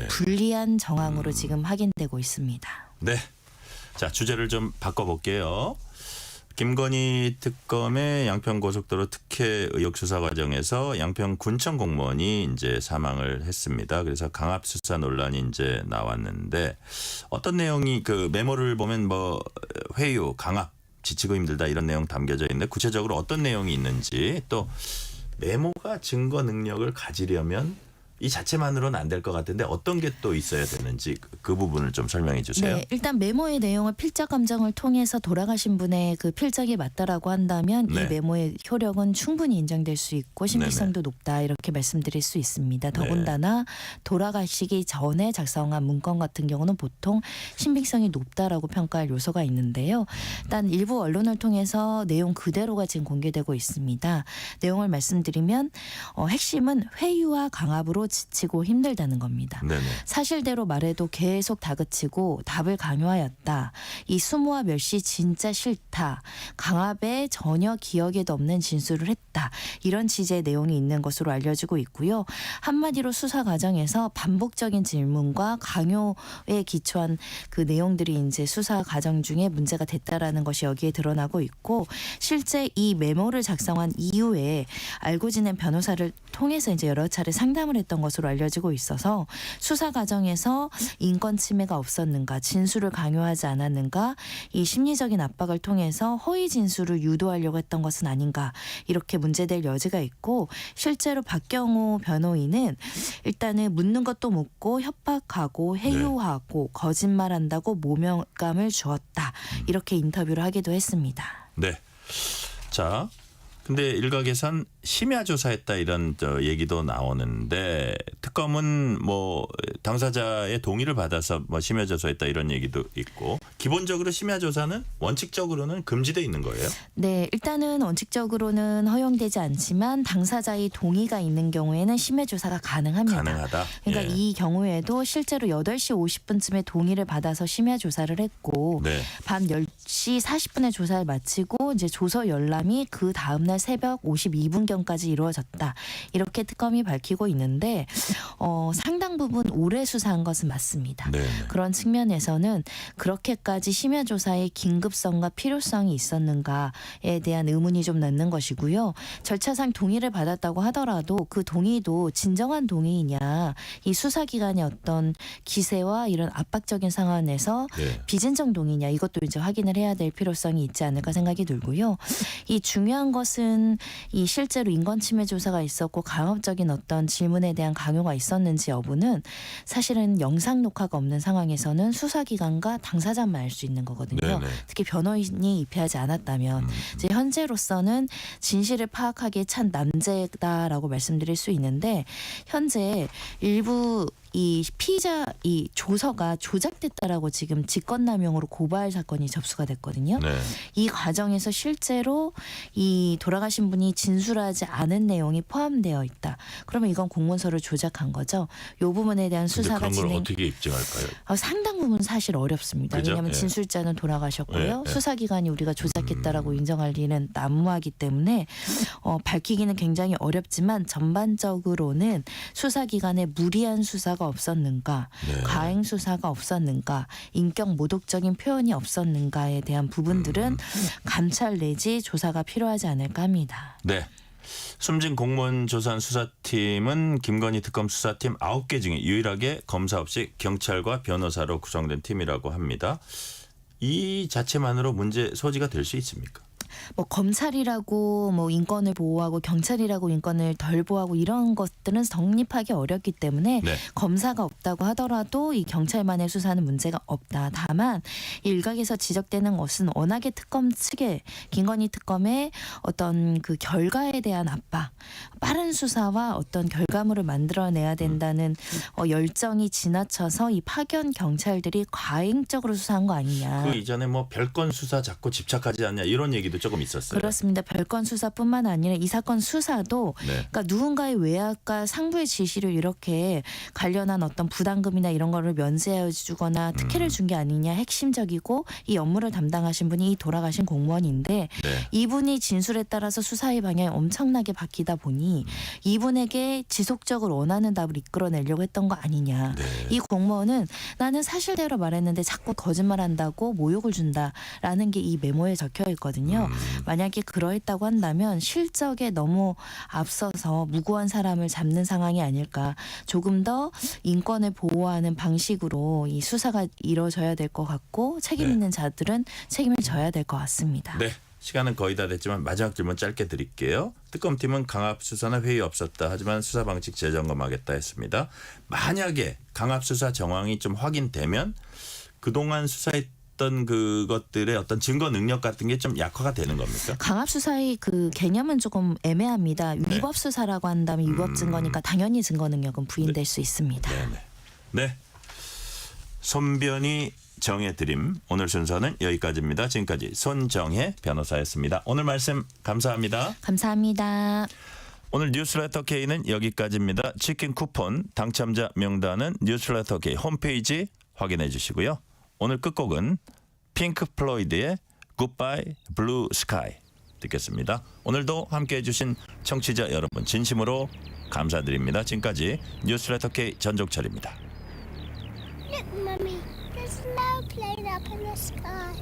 불리한 정황으로 지금 확인되고 있습니다. 네. 자, 주제를 좀 바꿔볼게요. 김건희 특검의 양평고속도로 특혜 의혹 수사 과정에서 양평군청 공무원이 이제 사망을 했습니다. 그래서 강압 수사 논란이 이제 나왔는데 어떤 내용이 그 메모를 보면 뭐 회유, 강압, 지치고 힘들다 이런 내용 담겨져 있는데 구체적으로 어떤 내용이 있는지 또 메모가 증거 능력을 가지려면 이 자체만으로는 안 될 것 같은데 어떤 게 또 있어야 되는지 그 부분을 좀 설명해 주세요. 네, 일단 메모의 내용을 필적 감정을 통해서 돌아가신 분의 그 필적이 맞다라고 한다면 이 메모의 효력은 충분히 인정될 수 있고 신빙성도 높다 이렇게 말씀드릴 수 있습니다. 더군다나 돌아가시기 전에 작성한 문건 같은 경우는 보통 신빙성이 높다라고 평가할 요소가 있는데요. 일단 일부 언론을 통해서 내용 그대로가 지금 공개되고 있습니다. 내용을 말씀드리면 핵심은 회유와 강압으로 지치고 힘들다는 겁니다. 사실대로 말해도 계속 다그치고 답을 강요하였다. 이 수모와 멸시 진짜 싫다. 강압에 전혀 기억에도 없는 진술을 했다. 이런 취지의 내용이 있는 것으로 알려지고 있고요. 한마디로 수사 과정에서 반복적인 질문과 강요에 기초한 그 내용들이 이제 수사 과정 중에 문제가 됐다라는 것이 여기에 드러나고 있고 실제 이 메모를 작성한 이후에 알고 지낸 변호사를 통해서 이제 여러 차례 상담을 했던 것으로 알려지고 있어서 수사 과정에서 인권 침해가 없었는가, 진술을 강요하지 않았는가, 이 심리적인 압박을 통해서 허위 진술을 유도하려고 했던 것은 아닌가 이렇게 문제될 여지가 있고 실제로 박경호 변호인은 일단은 묻는 것도 묻고 협박하고 해요하고 거짓말한다고 모멸감을 주었다 이렇게 인터뷰를 하기도 했습니다. 네. 자. 근데 일각에선 심야 조사했다 이런 얘기도 나오는데 특검은 뭐 당사자의 동의를 받아서 뭐 심야 조사했다 이런 얘기도 있고 기본적으로 심야 조사는 원칙적으로는 금지돼 있는 거예요? 네, 일단은 원칙적으로는 허용되지 않지만 당사자의 동의가 있는 경우에는 심야 조사가 가능합니다. 가능하다. 그러니까 이 경우에도 실제로 8시 50분쯤에 동의를 받아서 심야 조사를 했고 밤 10시 40분에 조사를 마치고 이제 조서 열람이 그 다음날 새벽 52분경까지 이루어졌다. 이렇게 특검이 밝히고 있는데 상당 부분 오래 수사한 것은 맞습니다. 네. 그런 측면에서는 그렇게까지 심야 조사의 긴급성과 필요성이 있었는가에 대한 의문이 좀 남는 것이고요. 절차상 동의를 받았다고 하더라도 그 동의도 진정한 동의이냐, 이 수사기관의 어떤 기세와 이런 압박적인 상황에서 네. 비진정 동의냐, 이것도 이제 확인을 해야 될 필요성이 있지 않을까 생각이 들고요. 이 중요한 것은 이 실제로 인권침해 조사가 있었고 강압적인 어떤 질문에 대한 강요가 있었는지 여부는 사실은 영상 녹화가 없는 상황에서는 수사기관과 당사자만 알 수 있는 거거든요. 네네. 특히 변호인이 입회하지 않았다면 이제 현재로서는 진실을 파악하기에 찬 남제다라고 말씀드릴 수 있는데 현재 일부 이 피의자 이 조서가 조작됐다라고 지금 직권남용으로 고발 사건이 접수가 됐거든요. 네. 이 과정에서 실제로 이 돌아가신 분이 진술하지 않은 내용이 포함되어 있다. 그러면 이건 공문서를 조작한 거죠. 이 부분에 대한 근데 수사가 그런 걸 진행. 어떻게 입증할까요? 상당 부분 사실 어렵습니다. 그죠? 왜냐하면 예. 진술자는 돌아가셨고요. 예, 예. 수사기관이 우리가 조작했다라고 인정할 일은 난무하기 때문에 밝히기는 굉장히 어렵지만 전반적으로는 수사기관의 무리한 수사가 없었는가, 네. 과잉 수사가 없었는가, 인격 모독적인 표현이 없었는가에 대한 부분들은 감찰 내지 조사가 필요하지 않을까 합니다. 네. 숨진 공무원 조사한 수사팀은 김건희 특검 수사팀 9개 중에 유일하게 검사 없이 경찰과 변호사로 구성된 팀이라고 합니다. 이 자체만으로 문제 소지가 될 수 있습니까? 뭐 검찰이라고 뭐 인권을 보호하고 경찰이라고 인권을 덜 보호하고 이런 것들은 성립하기 어렵기 때문에 네. 검사가 없다고 하더라도 이 경찰만의 수사는 문제가 없다. 다만 일각에서 지적되는 것은 워낙에 특검 측에 김건희 특검의 어떤 그 결과에 대한 압박, 빠른 수사와 어떤 결과물을 만들어내야 된다는 열정이 지나쳐서 이 파견 경찰들이 과잉적으로 수사한 거 아니냐. 그 이전에 뭐 별건 수사 자꾸 집착하지 않냐 이런 얘기도 조금 있었어요. 그렇습니다. 별건 수사뿐만 아니라 이 사건 수사도 네. 그러니까 누군가의 외압과 상부의 지시를 이렇게 관련한 어떤 부담금이나 이런 거를 면제해 주거나 특혜를 준 게 아니냐 핵심적이고 이 업무를 담당하신 분이 돌아가신 공무원인데 네. 이분이 진술에 따라서 수사의 방향이 엄청나게 바뀌다 보니 이분에게 지속적으로 원하는 답을 이끌어내려고 했던 거 아니냐. 네. 이 공무원은 나는 사실대로 말했는데 자꾸 거짓말한다고 모욕을 준다라는 게 이 메모에 적혀 있거든요. 만약에 그러했다고 한다면 실적에 너무 앞서서 무고한 사람을 잡는 상황이 아닐까. 조금 더 인권을 보호하는 방식으로 이 수사가 이루어져야 될 것 같고 책임 있는 자들은 책임을 져야 될 것 같습니다. 네. 시간은 거의 다 됐지만 마지막 질문 짧게 드릴게요. 특검팀은 강압 수사나 회의 없었다. 하지만 수사 방식 재점검하겠다 했습니다. 만약에 강압 수사 정황이 좀 확인되면 그동안 수사했던 그것들의 어떤 증거 능력 같은 게 좀 약화가 되는 겁니까? 강압 수사의 그 개념은 조금 애매합니다. 위법 수사라고 한다면 위법 증거니까 당연히 증거 능력은 부인될 수 있습니다. 네. 손변희 정혜드림 오늘 순서는 여기까지입니다. 지금까지 손정혜 변호사였습니다. 오늘 말씀 감사합니다. 감사합니다. 오늘 뉴스레터 K는 여기까지입니다. 치킨 쿠폰 당첨자 명단은 뉴스레터 K 홈페이지 확인해 주시고요. 오늘 끝곡은 핑크 플로이드의 Goodbye Blue Sky 듣겠습니다. 오늘도 함께해 주신 청취자 여러분 진심으로 감사드립니다. 지금까지 뉴스레터 K 전종철입니다. Look, Mummy, there's no plane up in the sky.